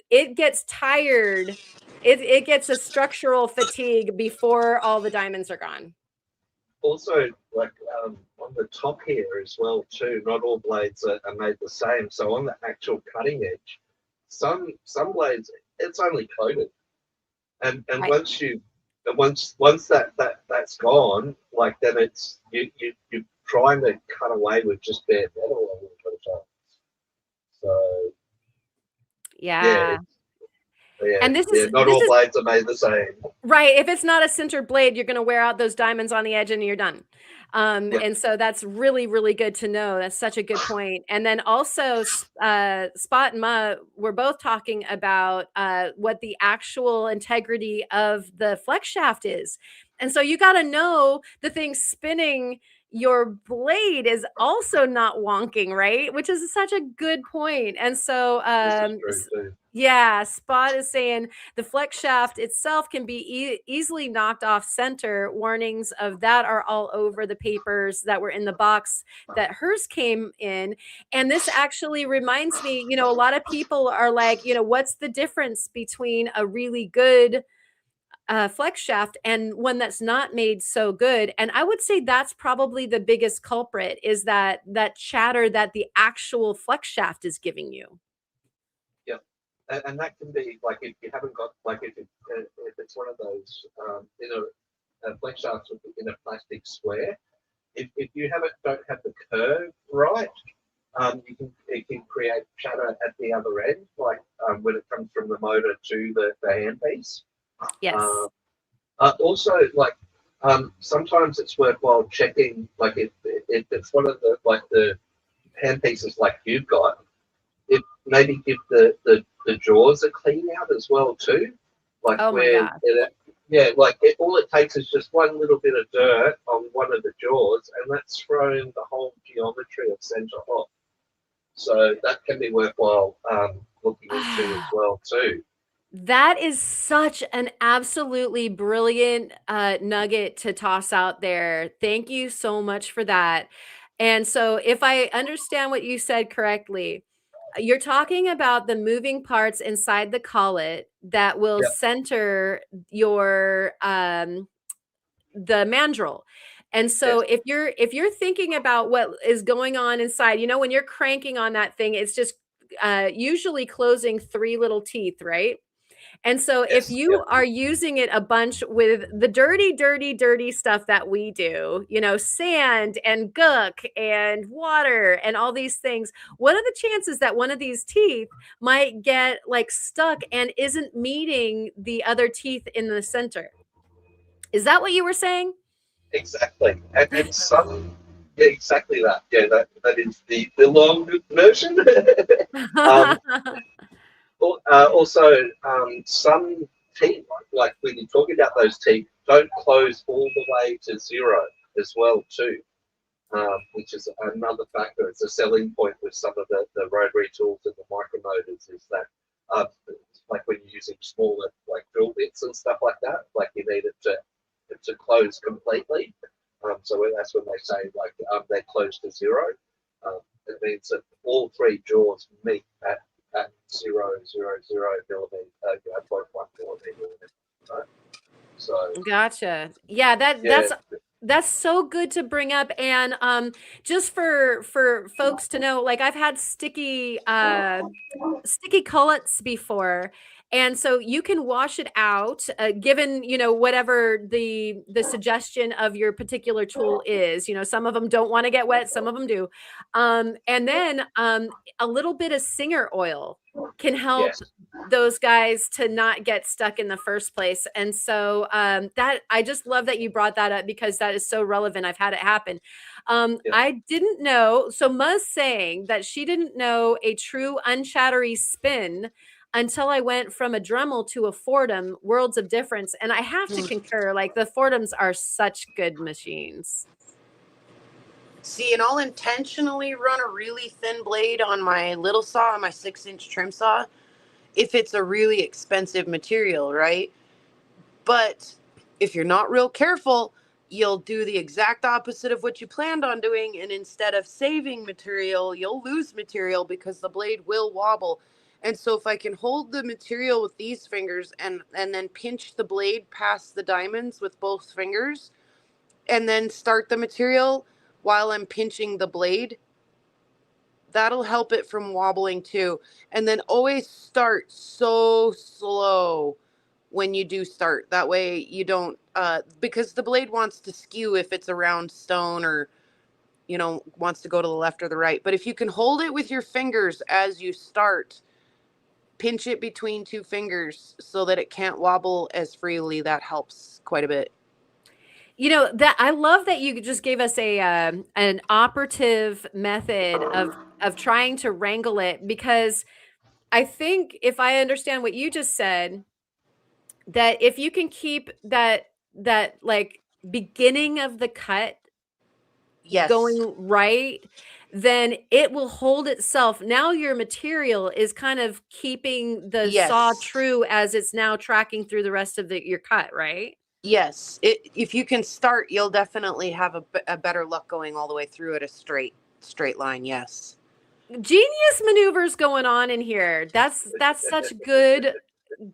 it gets tired. It gets a structural fatigue before all the diamonds are gone. Also, like on the top here as well too, not all blades are made the same. So on the actual cutting edge, some blades it's only coated, and Right. once that's gone, like then it's you're trying to cut away with just bare metal a little bit of time. So Yeah. And this is not all blades are made the same. right. If it's not a center blade, you're going to wear out those diamonds on the edge and you're done. Yep. And so that's really, really good to know. That's such a good point. And then also, Spot and Ma were both talking about what the actual integrity of the flex shaft is. And so you got to know the thing spinning your blade is also not wonking, right? Which is such a good point. And so, This is true too. yeah, Spot is saying the flex shaft itself can be easily knocked off center. Warnings of that are all over the papers that were in the box that hers came in. And this actually reminds me, you know, a lot of people are like, you know, what's the difference between a really good flex shaft and one that's not made so good? And I would say that's probably the biggest culprit, is that chatter that the actual flex shaft is giving you. And that can be like if you haven't got, like if it's one of those flex shafts in a plastic square, if you don't have the curve right, it can create chatter at the other end, like when it comes from the motor to the handpiece. Yes. Also, like sometimes it's worthwhile checking, like if it's one of the hand pieces like you've got, if maybe give the jaws a clean out as well too, like Oh my where god. yeah, like all it takes is just one little bit of dirt on one of the jaws, and that's thrown the whole geometry of center off. So that can be worthwhile looking into as well too. That is such an absolutely brilliant, nugget to toss out there. Thank you so much for that. And so if I understand what you said correctly, you're talking about the moving parts inside the collet that will Yep. center your, the mandrel. And so Yes. if you're thinking about what is going on inside, when you're cranking on that thing, it's just, usually closing 3 little teeth, right? And so if Yes. you Yep. are using it a bunch with the dirty, dirty, dirty stuff that we do, sand and gook and water and all these things, what are the chances that one of these teeth might get like stuck and isn't meeting the other teeth in the center? Is that what you were saying? Exactly. And some, yeah, exactly that. Yeah, that is the long version. um, Also, some teeth, like when you're talking about those teeth, don't close all the way to zero as well too, which is another factor. It's a selling point with some of the rotary tools and the micromotors is that, like when you're using smaller like drill bits and stuff like that, like you need it to close completely. So that's when they say like they're close to zero. It means that all three jaws meet at 0.00 millimeter, 0.1 millimeter. Right? So Gotcha. Yeah, yeah, that's so good to bring up. And just for folks to know, like I've had sticky cullets before, and so you can wash it out, given whatever the suggestion of your particular tool is. Some of them don't want to get wet, some of them do. And then a little bit of singer oil can help yes, those guys to not get stuck in the first place. And so that I just love that you brought that up because that is so relevant. I've had it happen. yeah. I didn't know. So Muzz saying that she didn't know a true unchattery spin until I went from a Dremel to a Fordham, worlds of difference. And I have to concur, like the Fordhams are such good machines. See, and I'll intentionally run a really thin blade on my little saw, my 6-inch trim saw, if it's a really expensive material, right? But if you're not real careful, you'll do the exact opposite of what you planned on doing. And instead of saving material, you'll lose material because the blade will wobble. And so if I can hold the material with these fingers and then pinch the blade past the diamonds with both fingers and then start the material while I'm pinching the blade, that'll help it from wobbling too. And then always start so slow when you do start. That way you don't, because the blade wants to skew if it's a round stone or, wants to go to the left or the right. But if you can hold it with your fingers as you start, pinch it between two fingers so that it can't wobble as freely, that helps quite a bit. That I love that you just gave us an operative method of trying to wrangle it, because I think if I understand what you just said, that if you can keep that like beginning of the cut Yes. going right, then it will hold itself. Now your material is kind of keeping the saw Yes. true as it's now tracking through the rest of your cut, right? Yes. If you can start, you'll definitely have a better luck going all the way through at a straight line. Yes. Genius maneuvers going on in here. That's such good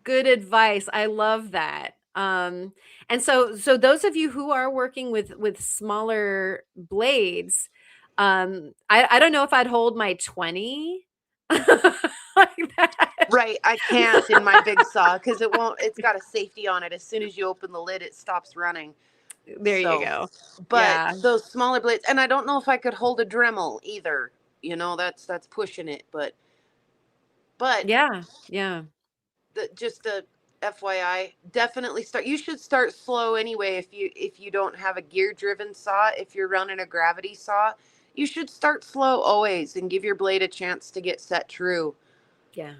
advice. I love that. And so those of you who are working with smaller blades, I don't know if I'd hold my 20 like that. Right. I can't in my big saw because it's got a safety on it. As soon as you open the lid, it stops running. There you So, go. but Yeah. those smaller blades, and I don't know if I could hold a Dremel either. That's pushing it, but Yeah. Yeah. just a FYI. Definitely start. You should start slow anyway if you don't have a gear driven saw. If you're running a gravity saw, you should start slow always and give your blade a chance to get set true. Yeah.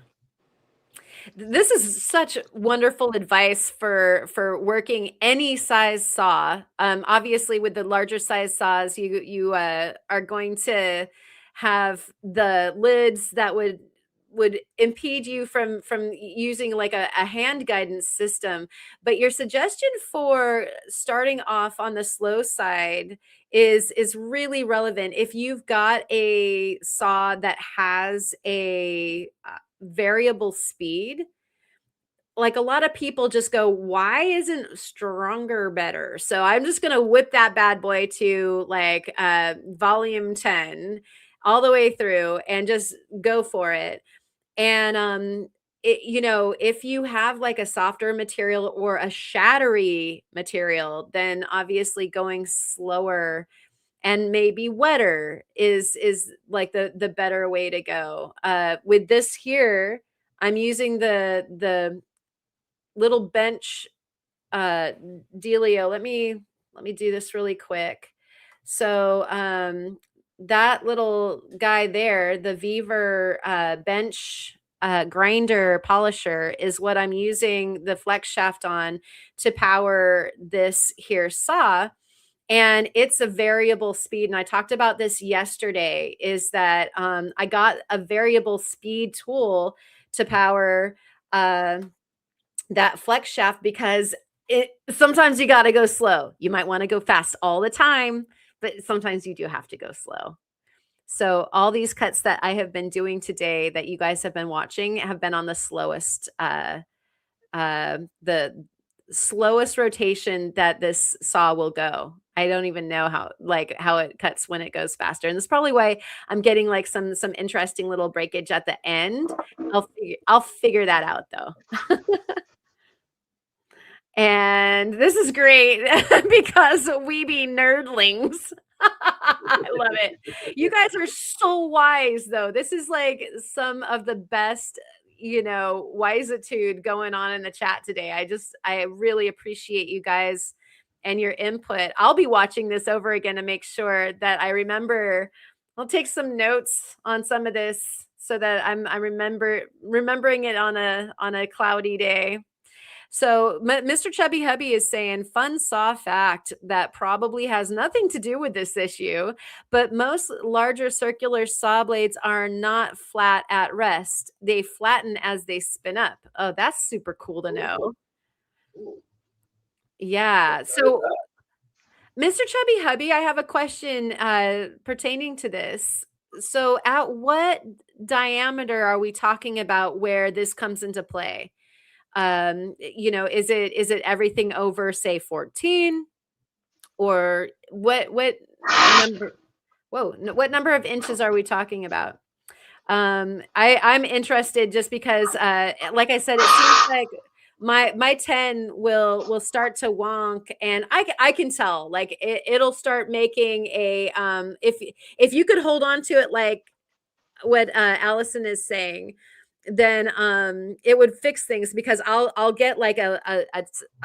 This is such wonderful advice for working any size saw. Obviously, with the larger size saws, you are going to have the lids that would impede you from using like a hand guidance system. But your suggestion for starting off on the slow side is really relevant. If you've got a saw that has a variable speed, like a lot of people just go, why isn't stronger better? So I'm just going to whip that bad boy to like volume 10 all the way through and just go for it. And if you have like a softer material or a shattery material, then obviously going slower and maybe wetter is like the better way to go. With this here, I'm using the little bench dealio. Let me do this really quick. So that little guy there, the Beaver bench grinder polisher, is what I'm using the flex shaft on to power this here saw. And it's a variable speed. And I talked about this yesterday, is that I got a variable speed tool to power that flex shaft, because sometimes you got to go slow. You might want to go fast all the time, but sometimes you do have to go slow. So all these cuts that I have been doing today that you guys have been watching have been on the slowest rotation that this saw will go. I don't even know how it cuts when it goes faster. And that's probably why I'm getting like some interesting little breakage at the end. I'll figure that out though. And this is great because we be nerdlings. I love it. You guys are so wise, though. This is like some of the best, wisitude going on in the chat today. I really appreciate you guys and your input. I'll be watching this over again to make sure that I remember. I'll take some notes on some of this so that I'm remembering it on a cloudy day. So Mr. Chubby Hubby is saying, fun saw fact that probably has nothing to do with this issue, but most larger circular saw blades are not flat at rest. They flatten as they spin up. Oh, that's super cool to know. Yeah. So Mr. Chubby Hubby, I have a question pertaining to this. So at what diameter are we talking about where this comes into play? Is it everything over, say, 14, or what number? What number of inches are we talking about? I'm interested just because, like I said, it seems like my 10 will start to wonk, and I can tell, like it'll start making a if you could hold on to it like what Allison is saying, then it would fix things, because I'll get like a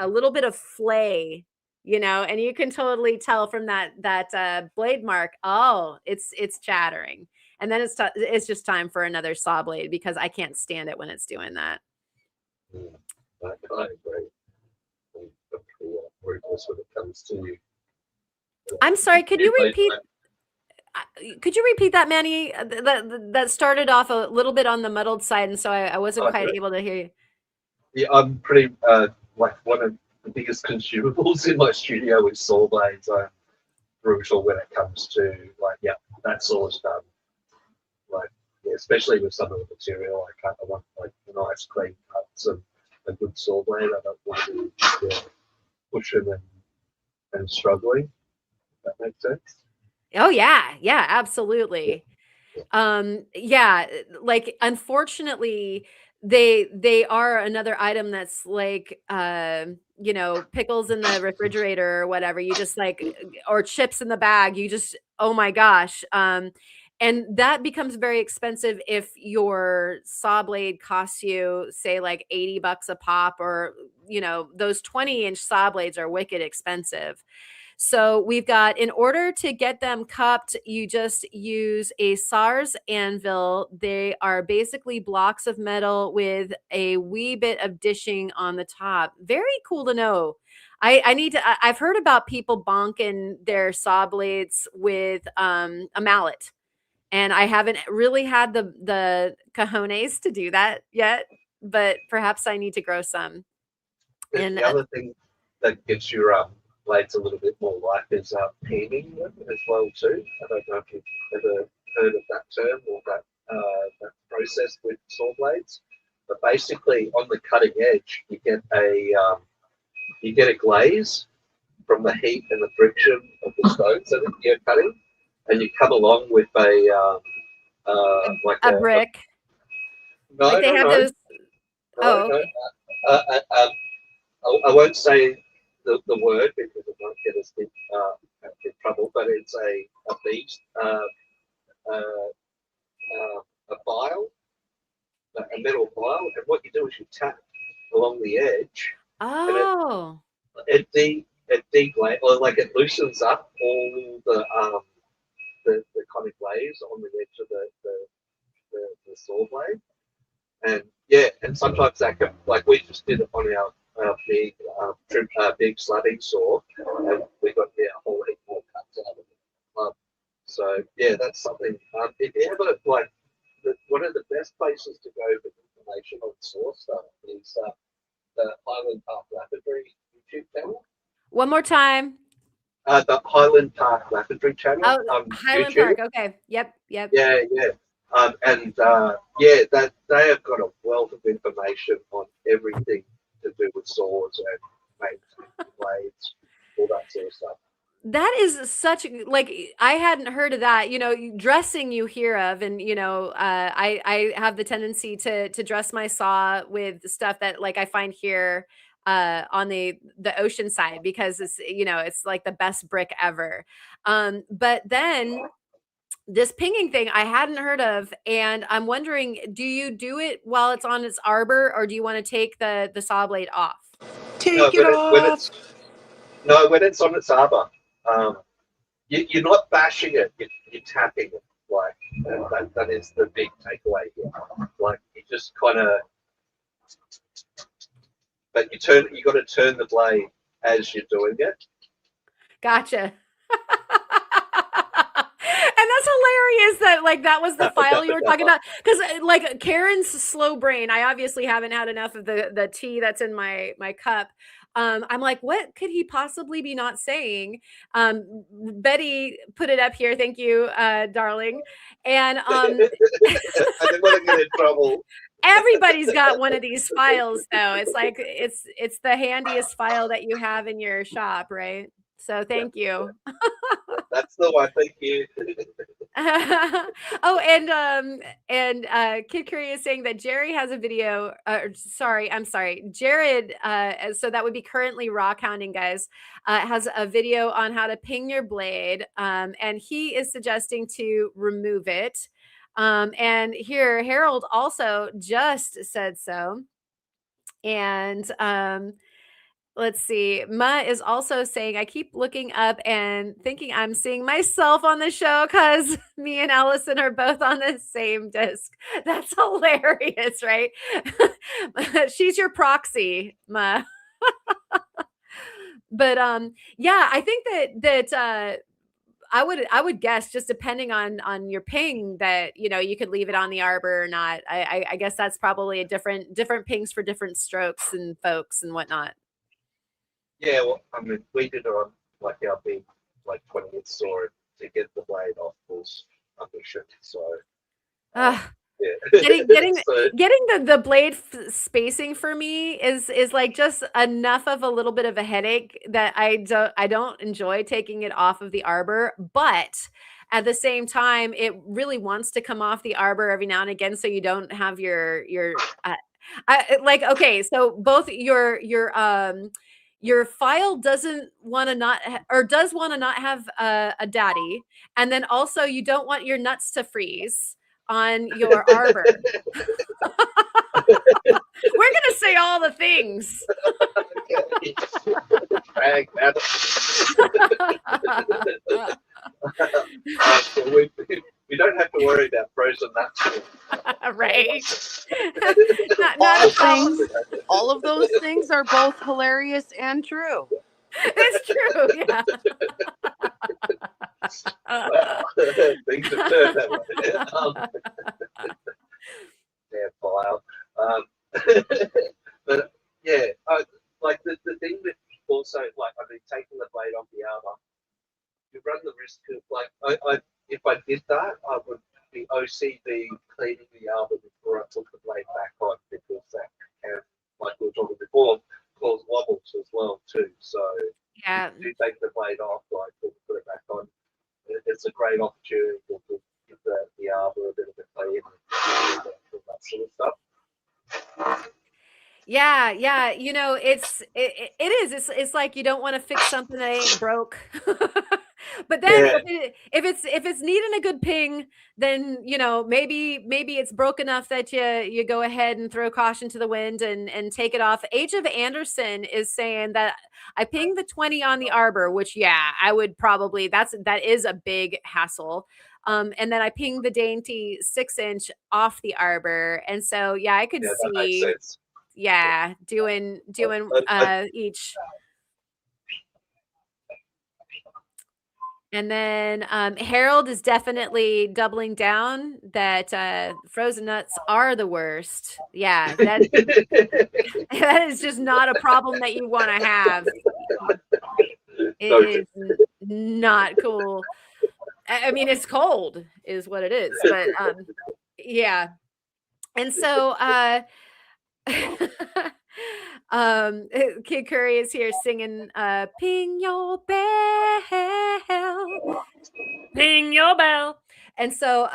little bit of flay, and you can totally tell from that blade mark, oh, it's chattering. And then it's just time for another saw blade, because I can't stand it when it's doing that. I agree. When it comes to I'm sorry, could you repeat that, Manny? That started off a little bit on the muddled side, and so I wasn't quite able to hear you. Yeah, I'm pretty like one of the biggest consumables in my studio is saw blades. I'm brutal when it comes to that saw's done. Especially with some of the material, I want like nice clean cuts and a good saw blade. I don't want to be pushing and struggling. If that makes sense. Oh yeah, absolutely. Yeah, like unfortunately they are another item that's like pickles in the refrigerator or whatever. You just like, or chips in the bag. You just, oh my gosh. And that becomes very expensive if your saw blade costs you, say, like $80 a pop, or, those 20-inch saw blades are wicked expensive. So we've got, in order to get them cupped, you just use a SARS anvil. They are basically blocks of metal with a wee bit of dishing on the top. Very cool to know. I've heard about people bonking their saw blades with a mallet. And I haven't really had the cojones to do that yet, but perhaps I need to grow some. And The other thing that gives your blades a little bit more life is peening them as well too. I don't know if you've ever heard of that term or that process with saw blades, but basically on the cutting edge you get a glaze from the heat and the friction of the stones that you're cutting, and you come along with like a brick. No, like they no, have no. those. Oh, No. I won't say the word because it might get us in trouble, but it's a beast, a file, a metal file, and what you do is you tap along the edge, oh, and it deglaze, or like it loosens up all the kind of glaze on the edge of the saw blade. And yeah, and sometimes that can, like we just did it on our big slabbing saw, and we got a whole heap more cuts out of it. So yeah, that's something. If you ever like, one of the best places to go for information on saw stuff is the Highland Park Lapidary YouTube channel. one more time. The Highland Park Lapidary channel. Oh, Highland YouTube. Park. Okay. Yep. Yeah. That they have got a wealth of information on everything to do with saws and blades, all that sort of stuff. That is such, like, I hadn't heard of that. Dressing you hear of, and I have the tendency to dress my saw with stuff that, like, I find here on the ocean side, because it's like the best brick ever. But then this pinging thing I hadn't heard of, and I'm wondering, do you do it while it's on its arbor, or do you want to take the saw blade off? Take it off. When it's on its arbor, you're not bashing it, you're tapping it. Like that is the big takeaway here. Like you just kind of, but you got to turn the blade as you're doing it. Gotcha. And that's hilarious that, like, that was the file you were talking about, because like Karen's slow brain, I obviously haven't had enough of the tea that's in my cup. I'm like, what could he possibly be not saying? Betty put it up here. Thank you, darling. And I didn't want to get in trouble. Everybody's got one of these files, though. It's like it's the handiest file that you have in your shop, right? So thank you. That's the one. Thank you. Oh, and Kid Curry is saying that Jerry has a video. I'm sorry, Jared. So that would be currently rock hounding, guys. Has a video on how to ping your blade, and he is suggesting to remove it. And here Harold also just said so. And let's see. Ma is also saying, I keep looking up and thinking I'm seeing myself on the show because me and Allison are both on the same disc. That's hilarious, right? She's your proxy, Ma. But yeah, I think that I would guess, just depending on your ping, that you could leave it on the arbor or not. I guess that's probably a different pings for different strokes and folks and whatnot. Yeah, well, I mean, we did it on like our big, like 20-inch saw to get the blade off was undershoot. So, yeah. getting So, getting the blade spacing for me is like just enough of a little bit of a headache that I don't enjoy taking it off of the arbor, but at the same time it really wants to come off the arbor every now and again, so you don't have your like, okay, so both your file doesn't want to not or does want to not have a daddy, and then also you don't want your nuts to freeze on your arbor. We're gonna say all the things. So we don't have to worry about frozen nuts. Right. not All a of problem. things, all of those things are both hilarious and true. It's true, yeah. Well, things have turned that way. Yeah, file. But yeah, like the thing that also, like, I mean, taking the blade off the arbor, you run the risk of, like, I if I did that, I would be OCD cleaning the arbor before I put the blade back on, because that can, like we were talking before, cause wobbles as well too. So Yeah. if you take the blade off, like, put it back on, it's a great opportunity to give the arbor a bit of a clean and that sort of stuff. Yeah, yeah, you know, it is. It's like you don't want to fix something that ain't broke. But then Yeah, if it's needing a good ping, then you know maybe it's broke enough that you go ahead and throw caution to the wind and take it off. Age of Anderson is saying that I pinged the 20 on the arbor, which yeah, I would probably that is a big hassle. And then I pinged the dainty 6-inch off the arbor, and so yeah, I could yeah, that makes see. sense. Yeah, doing each. And then Harold is definitely doubling down that frozen nuts are the worst. Yeah, that is just not a problem that you want to have. It is not cool. I mean, it's cold is what it is, but yeah. And so Kid Curry is here singing ping your bell, ping your bell. And so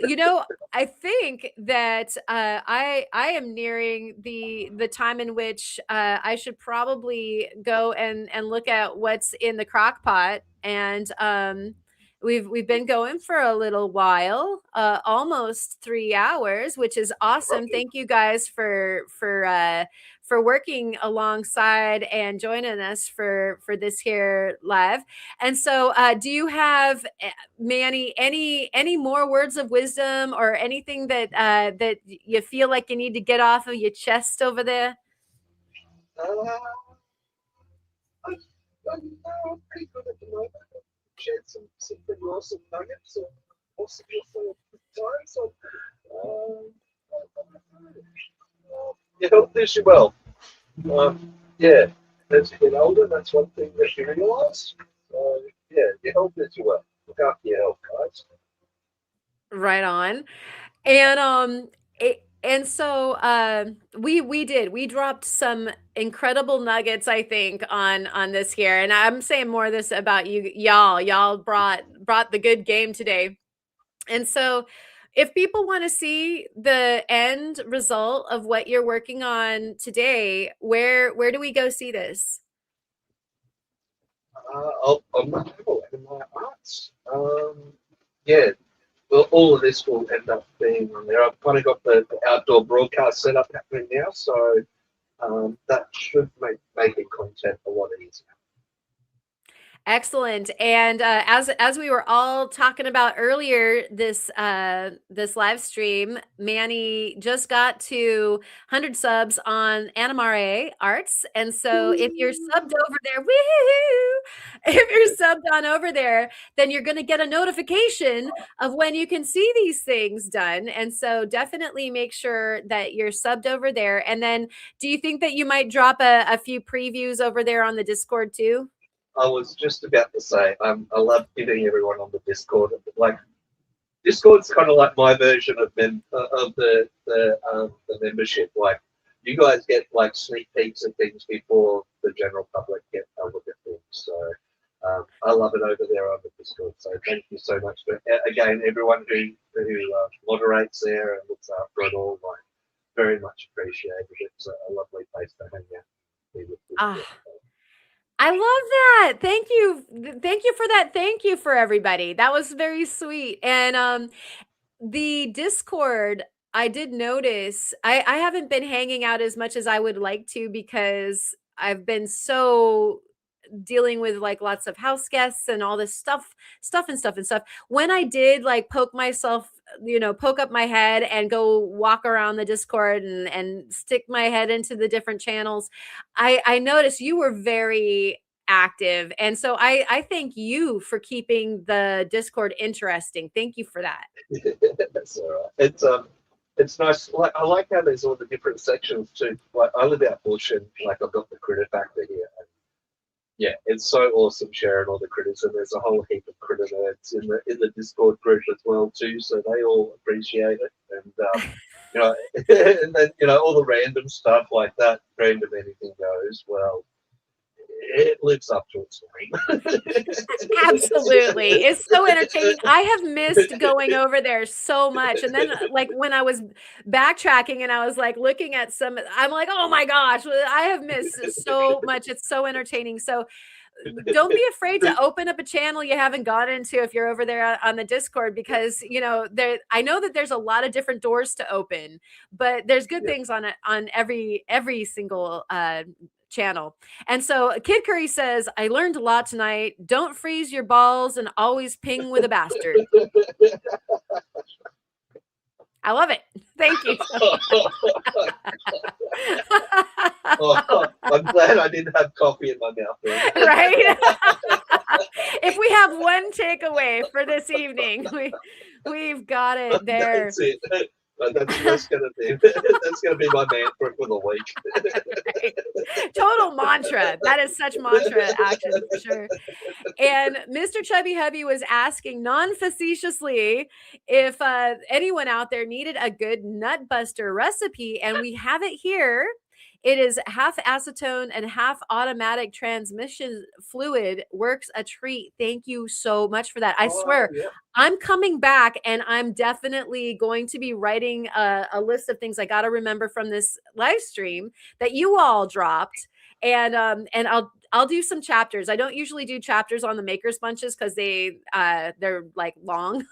you know, I think that I am nearing the time in which I should probably go and look at what's in the crock pot. And we've been going for a little while, almost 3 hours, which is awesome. Thank you guys for working alongside and joining us for this here live. And so, do you have, Manny, any more words of wisdom or anything that you feel like you need to get off of your chest over there? I'm pretty good at the moment. Shared some pretty awesome nuggets and awesome time. So, you help this you well. Yeah, as you get older, that's one thing that you realise. Yeah, you help this you well. Look after your health, guys. Right on. And and so we dropped some incredible nuggets, I think, on this here. And I'm saying more of this about y'all brought the good game today. And so if people want to see the end result of what you're working on today, where do we go see this? On my channel, Animare Arts. Yeah, well, all of this will end up being on there. I've kind of got the outdoor broadcast set up happening now, so that should make it content a lot easier. Excellent. And as we were all talking about earlier, this live stream, Manny just got to 100 subs on Animare Arts, and so if you're subbed over there, woohoo! If you're subbed on over there, then you're going to get a notification of when you can see these things done. And so definitely make sure that you're subbed over there. And then, do you think that you might drop a few previews over there on the Discord too? I was just about to say, I love giving everyone on the Discord. Like, Discord's kind of like my version of the membership. Like, you guys get like sneak peeks of things before the general public get a look at things. So I love it over there on the Discord. So thank you so much for again everyone who moderates there and looks after it all. Like, very much appreciated. It's a lovely place to hang out. Ah, I love that. Thank you. Thank you for that. Thank you for everybody. That was very sweet. And the Discord, I did notice I haven't been hanging out as much as I would like to because I've been so dealing with like lots of house guests and all this stuff. When I did like poke myself, poke up my head and go walk around the Discord and stick my head into the different channels, I noticed you were very active. And so I thank you for keeping the Discord interesting. Thank you for that. That's all right. It's nice. Like I like how there's all the different sections too. Like I live out bush and like I've got the critter factor here. And yeah, it's so awesome sharing all the critters, and there's a whole heap of critter nerds in the Discord group as well too. So they all appreciate it, and and then all the random stuff like that, random anything goes. Well, it lives up to its name. Absolutely. It's so entertaining. I have missed going over there so much. And then like when I was backtracking and I was like looking at some, I'm like, oh my gosh, I have missed so much. It's so entertaining. So don't be afraid to open up a channel you haven't got into if you're over there on the Discord, because there I know that there's a lot of different doors to open, but there's good things on it on every single channel. And so Kid Curry says, I learned a lot tonight. Don't freeze your balls and always ping with a bastard. I love it. Thank you. I'm glad I didn't have coffee in my mouth there. Right? If we have one takeaway for this evening, we've got it there. That's it. That's gonna be my mantra for the week. Right. Total mantra. That is such mantra action for sure. And Mr. Chubby Hubby was asking non-facetiously if anyone out there needed a good nut buster recipe, and we have it here. It is half acetone and half automatic transmission fluid. Works a treat. Thank you so much for that. I swear, I'm coming back and I'm definitely going to be writing a list of things I got to remember from this live stream that you all dropped. And I'll do some chapters. I don't usually do chapters on the Maker's Bunches because they're like long,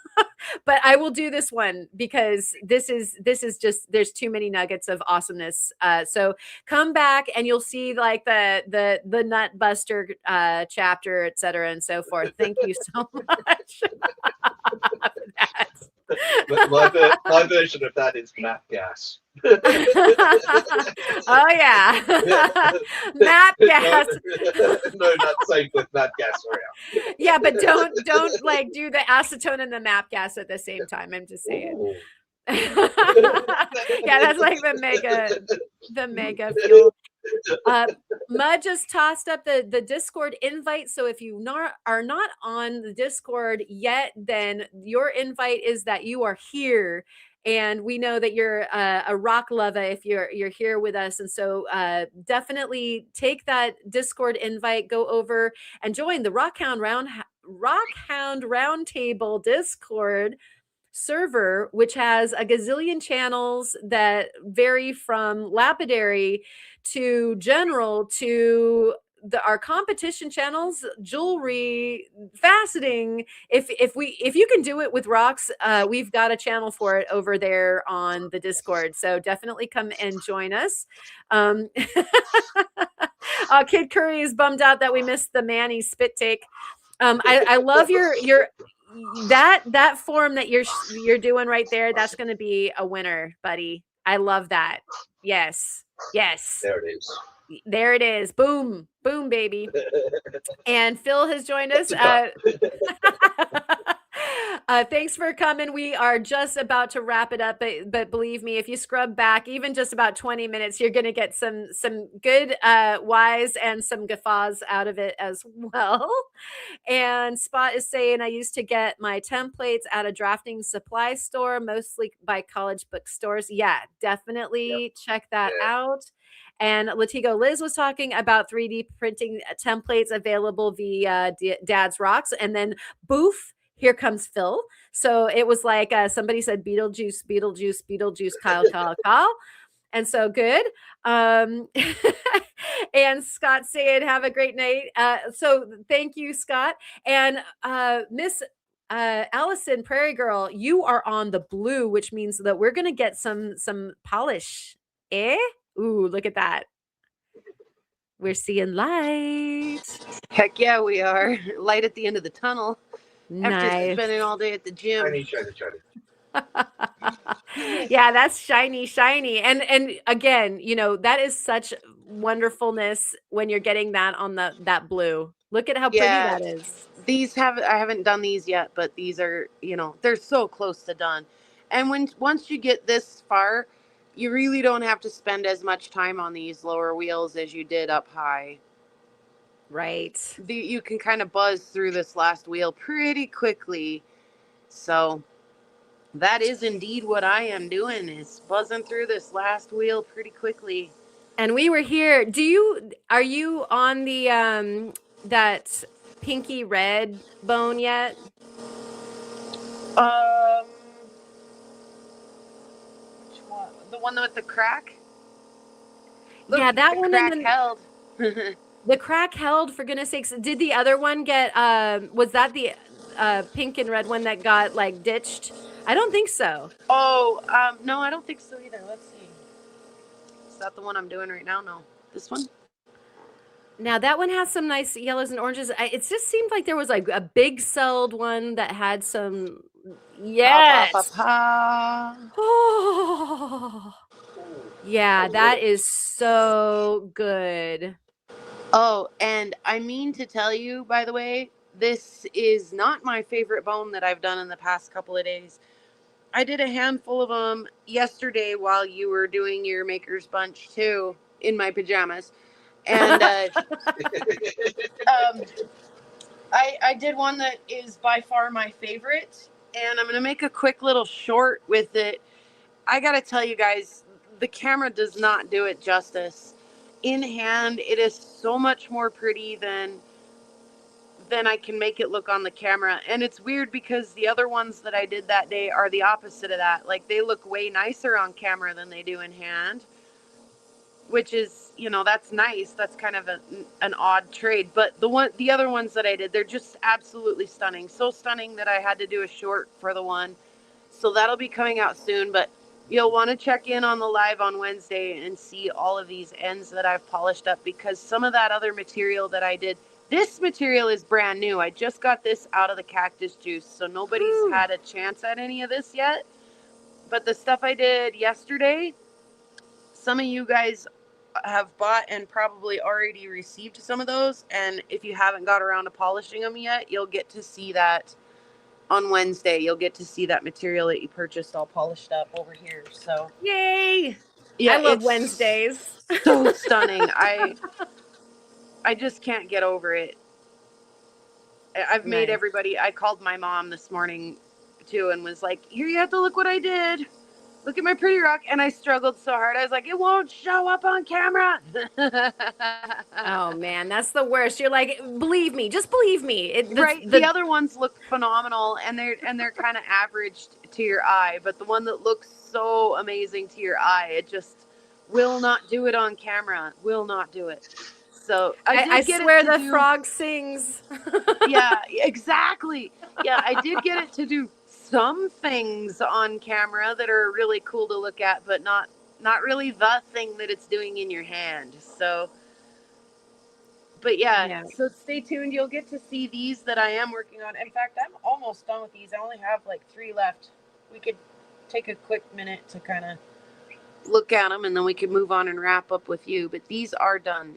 but I will do this one because this is just, there's too many nuggets of awesomeness. So come back and you'll see like the nut buster chapter, et cetera, and so forth. Thank you so much. My version of that is map gas. Oh yeah. Map gas. No, not safe with map gas around. Yeah, but don't like do the acetone and the map gas at the same time. I'm just saying. Yeah, that's like the mega fuel. Mud just tossed up the Discord invite. So if you are not on the Discord yet, then your invite is that you are here. And we know that you're a rock lover if you're here with us. And so definitely take that Discord invite, go over and join the Rockhound Roundtable Discord server, which has a gazillion channels that vary from lapidary to general to our competition channels, jewelry, faceting. If you can do it with rocks, we've got a channel for it over there on the Discord. So definitely come and join us. Kid Curry is bummed out that we missed the Manny spit take. I love your that form that you're doing right there. That's going to be a winner, buddy. I love that. Yes. There it is. There it is. Boom, boom, baby. And Phil has joined us. Thanks for coming. We are just about to wrap it up, but believe me, if you scrub back even just about 20 minutes, you're going to get some good whys and some guffaws out of it as well. And Spot is saying, I used to get my templates at a drafting supply store, mostly by college bookstores. Yeah, definitely check that out. And Latigo Liz was talking about 3D printing templates available via Dad's Rocks. And then boof, here comes Phil. So it was like somebody said Beetlejuice, Kyle. And so good. Um, and Scott saying, have a great night. So thank you, Scott. And Miss Allison, Prairie Girl, you are on the blue, which means that we're gonna get some polish. Eh? Ooh, look at that. We're seeing light. Heck yeah, we are. Light at the end of the tunnel. After Nice. spending all day at the gym. Shiny, shiny, shiny. Yeah, that's shiny, shiny. And again, you know, that is such wonderfulness when you're getting that on that blue. Look at how pretty Yeah. that is. These I haven't done these yet, but these are, you know, they're so close to done. And once you get this far, you really don't have to spend as much time on these lower wheels as you did up high. Right. You can kind of buzz through this last wheel pretty quickly. So that is indeed what I am doing, is buzzing through this last wheel pretty quickly. And we were here. Are you on the that pinky red bone yet? Which one? The one with the crack? Yeah, that the one. crack And then held. the crack held, for goodness sakes. Did the other one get was that the pink and red one that got like ditched? I don't think so. Oh, no, I don't think so either. Let's see. Is that the one I'm doing right now? No. This one? Now that one has some nice yellows and oranges. It just seemed like there was like a big celled one that had some. Yes. Oh. Yeah, that is so good. Oh, and I mean to tell you, by the way, this is not my favorite bone that I've done in the past couple of days. I did a handful of them yesterday while you were doing your Maker's Bunch too, in my pajamas. And I did one that is by far my favorite, and I'm going to make a quick little short with it. I got to tell you guys, the camera does not do it justice. In hand, it is so much more pretty than I can make it look on the camera. And it's weird because the other ones that I did that day are the opposite of that. Like, they look way nicer on camera than they do in hand, which is, you know, that's nice. That's kind of an odd trade. But the other ones that I did, they're just absolutely stunning. So stunning that I had to do a short for the one. So that'll be coming out soon. But you'll want to check in on the live on Wednesday and see all of these ends that I've polished up, because some of that other material that I did, this material is brand new. I just got this out of the cactus juice, so nobody's had a chance at any of this yet. But the stuff I did yesterday, some of you guys have bought and probably already received some of those. And if you haven't got around to polishing them yet, you'll get to see that on Wednesday. You'll get to see that material that you purchased all polished up over here. So Yay! yeah, I love Wednesdays. So stunning. I just can't get over it. I've made Nice. everybody. I called my mom this morning too and was like, "Here, you have to look what I did. Look at my pretty rock." And I struggled so hard. I was like, "It won't show up on camera." Oh man, that's the worst. You're like, believe me, just believe me. Right. The other ones look phenomenal, and they're kind of average to your eye, but the one that looks so amazing to your eye, it just will not do it on camera. Will not do it. So I swear the frog sings. Yeah, exactly. Yeah, I did get it to do some things on camera that are really cool to look at, but not really the thing that it's doing in your hand. So, but yeah, so stay tuned. You'll get to see these that I am working on. In fact, I'm almost done with these. I only have like 3 left. We could take a quick minute to kind of look at them, and then we can move on and wrap up with you. But these are done.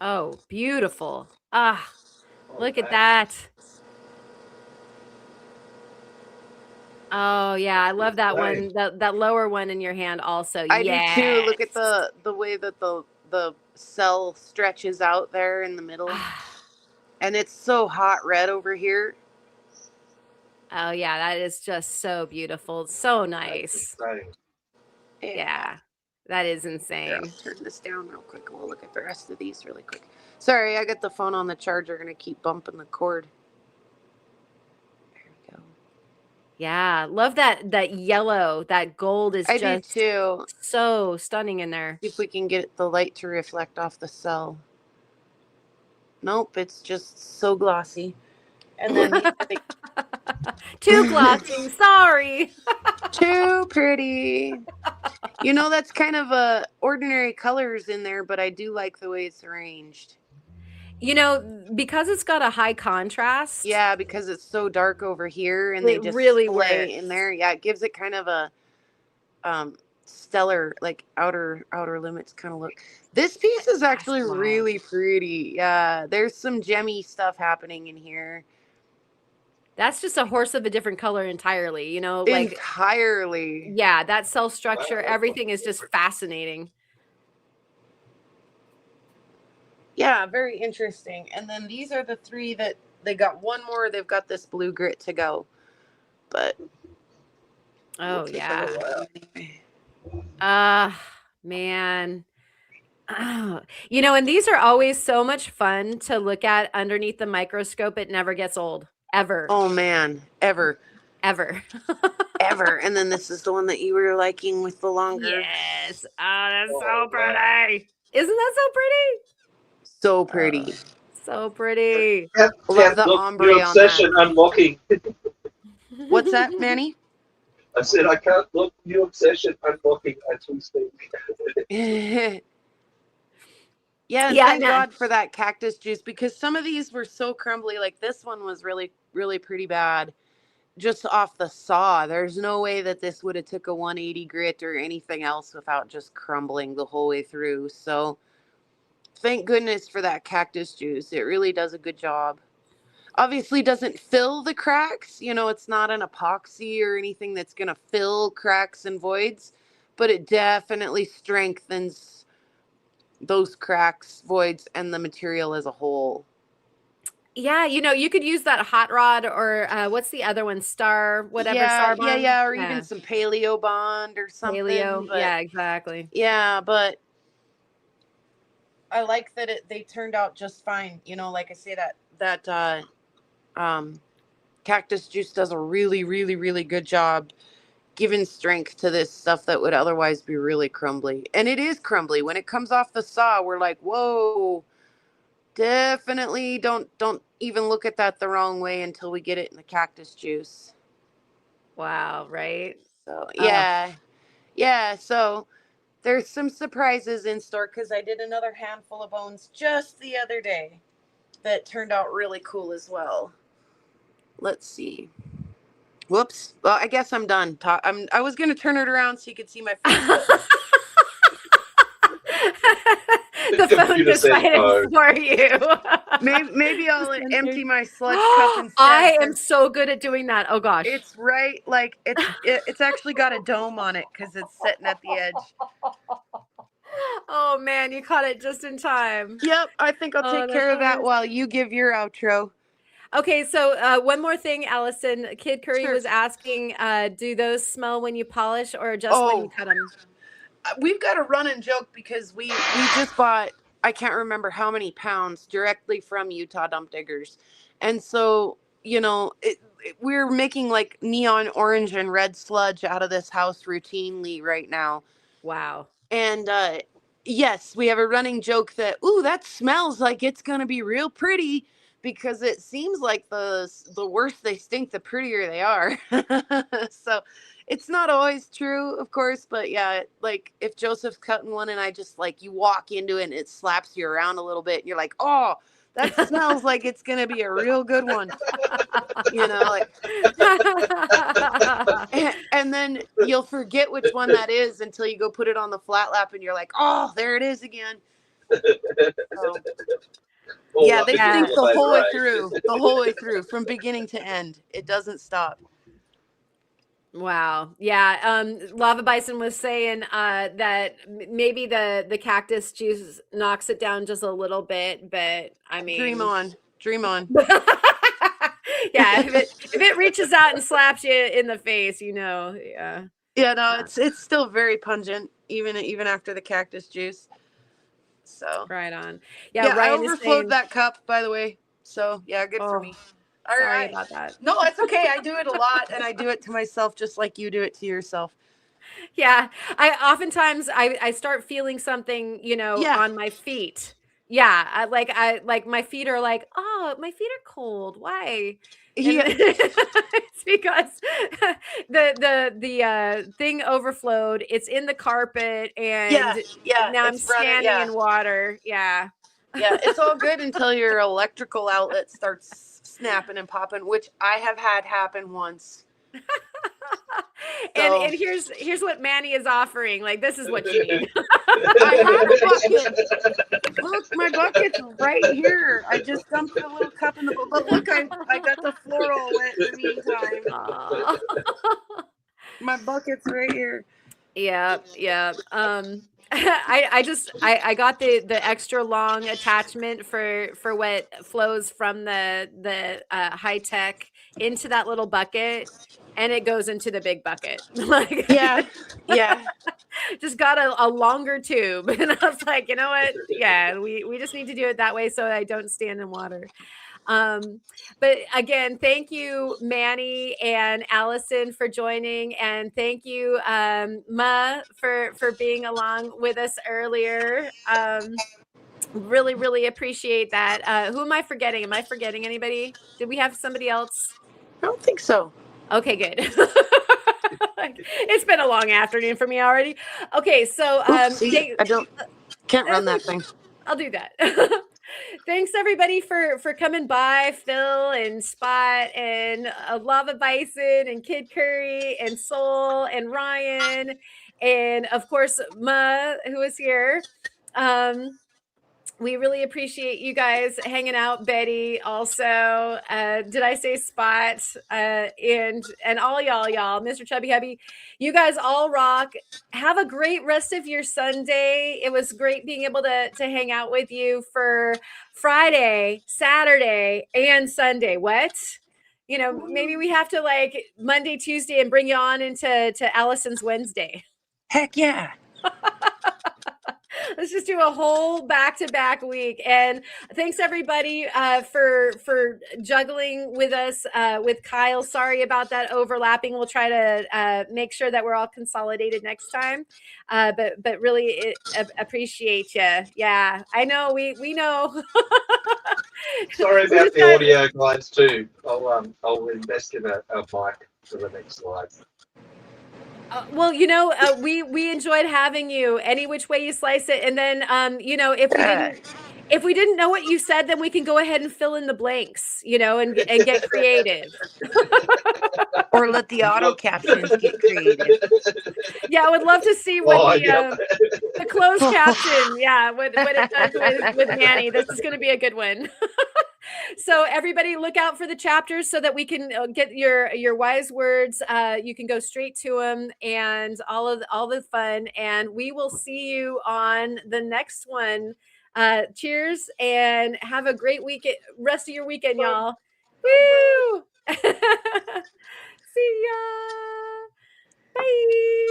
Oh, beautiful. Ah, look at that. Oh yeah, I love that one. That lower one in your hand also. I do too. Look at the way that the cell stretches out there in the middle. And it's so hot red over here. Oh yeah, that is just so beautiful. So nice. Yeah. That is insane. Here, I'll turn this down real quick and we'll look at the rest of these really quick. Sorry, I got the phone on the charger. Gonna keep bumping the cord. There we go. Yeah, love that yellow, that gold is I do just too. so stunning in there. See if we can get the light to reflect off the cell. Nope, it's just so glossy. And then these are Too glossy, sorry. too pretty. You know, that's kind of ordinary colors in there, but I do like the way it's arranged. You know, because it's got a high contrast, Yeah, because it's so dark over here and they it just really splay works. in there. Yeah, it gives it kind of a stellar, like outer limits kind of look. This piece is actually Wow. really pretty. Yeah, there's some gemmy stuff happening in here. That's just a horse of a different color entirely, you know, like Entirely. yeah, that cell structure, everything is just fascinating. Yeah, very interesting. And then these are the three that they got one more. They've got this blue grit to go. But Oh, we'll take a yeah. look at it anyway. Man. Oh, you know, and these are always so much fun to look at underneath the microscope. It never gets old, ever, Oh man, ever. ever. Ever. And then this is the one that you were liking with the longer. Yes. Oh, that's so pretty. Isn't that so pretty? So pretty. So pretty. Love the Look, ombre your on obsession that. unlocking. What's that, Manny? I said I can't look. New obsession unlocking as we speak. Yeah, and Yeah, thank no. God for that cactus juice because some of these were so crumbly. Like this one was really, really pretty bad. Just off the saw. There's no way that this would have took a 180 grit or anything else without just crumbling the whole way through. So thank goodness for that cactus juice. It really does a good job. Obviously doesn't fill the cracks. You know, it's not an epoxy or anything that's going to fill cracks and voids, but it definitely strengthens those cracks, voids, and the material as a whole. Yeah, you know, you could use that hot rod or what's the other one? Star, whatever, Star Bond. Or even some paleo bond or something. Paleo. But Yeah, exactly. yeah, but I like that they turned out just fine. You know, like I say, that cactus juice does a really, really, really good job giving strength to this stuff that would otherwise be really crumbly. And it is crumbly. When it comes off the saw, we're like, whoa. Definitely don't even look at that the wrong way until we get it in the cactus juice. Wow, right? So yeah. So there's some surprises in store because I did another handful of bones just the other day that turned out really cool as well. Let's see. Whoops. Well, I guess I'm done. I was gonna turn it around so you could see my face. The phone decided for you. Maybe I'll empty my sludge cup instead. I am so good at doing that. Oh gosh. It's right, like it's actually got a dome on it because it's sitting at the edge. Oh man, you caught it just in time. Yep, I think I'll take care of that while you give your outro. Okay, so one more thing, Allison. Kid Curry Sure. was asking, do those smell when you polish or just when you cut them? We've got a running joke because we just bought, I can't remember how many pounds directly from Utah Dump Diggers. And so, you know, we're making like neon orange and red sludge out of this house routinely right now. Wow. And yes, we have a running joke that, ooh, that smells like it's going to be real pretty because it seems like the worse they stink, the prettier they are. So it's not always true, of course, but yeah, like if Joseph's cutting one and I just like, you walk into it and it slaps you around a little bit and you're like, oh, that smells like it's going to be a real good one. You know, like, and then you'll forget which one that is until you go put it on the flat lap and you're like, oh, there it is again. So, yeah, they stink the whole way through from beginning to end. It doesn't stop. Wow. Yeah. Lava Bison was saying that maybe the cactus juice knocks it down just a little bit, but I mean, dream on. Yeah, if it reaches out and slaps you in the face, you know, yeah. Yeah, no, it's still very pungent, even after the cactus juice. So right on. Yeah, I overflowed that cup, by the way. So yeah, good for me. All Sorry right. about that. No, it's okay. I do it a lot, and I do it to myself just like you do it to yourself. Yeah. I oftentimes I start feeling something, Yeah. on my feet. Yeah. I like my feet are like, oh, my feet are cold. Why? And Yeah. it's because the thing overflowed. It's in the carpet Yeah. and Yeah. now I'm It's running. standing Yeah. in water. Yeah. Yeah. It's all good until your electrical outlet starts snapping and popping, which I have had happen once. and So and here's what Manny is offering. Like, this is what you need. I had a bucket. Look, my bucket's right here. I just dumped a little cup in the bowl. But look, I got the floor all wet in the meantime. Aw. My bucket's right here. Yeah, yeah. I got the extra long attachment for what flows from the high tech into that little bucket, and it goes into the big bucket. Like, Yeah. Yeah. just got a longer tube, and I was like, you know what? Yeah, we just need to do it that way so I don't stand in water. But again, thank you, Manny and Allison, for joining, and thank you, Ma, for being along with us earlier. Really, really appreciate that. Who am I forgetting? Am I forgetting anybody? Did we have somebody else? I don't think so. Okay, good. It's been a long afternoon for me already. Okay, so Oops, see, I can't run that thing. I'll do that. Thanks everybody for coming by, Phil and Spot and Lava Bison and Kid Curry and Soul and Ryan and of course Ma, who is here. We really appreciate you guys hanging out. Betty also. Did I say Spot? And all y'all, Mr. Chubby Hubby, you guys all rock. Have a great rest of your Sunday. It was great being able to hang out with you for Friday, Saturday, and Sunday. What? Maybe we have to like Monday, Tuesday, and bring you on to Allison's Wednesday. Heck yeah. Let's just do a whole back-to-back week. And thanks everybody for juggling with us with Kyle. Sorry about that overlapping. We'll try to make sure that we're all consolidated next time. But really appreciate you. Yeah, I know we know. Sorry about the audio, guys. Too. I'll invest in a mic for the next slide. Well, we enjoyed having you any which way you slice it. And then, if we didn't know what you said, then we can go ahead and fill in the blanks, and get creative. Or let the auto captions get creative. Yeah, I would love to see what the closed caption, yeah, what it does with Manny. This is going to be a good one. So everybody look out for the chapters so that we can get your wise words. You can go straight to them and all the fun. And we will see you on the next one. Cheers and have a great rest of your weekend, y'all. Woo! See ya. Bye.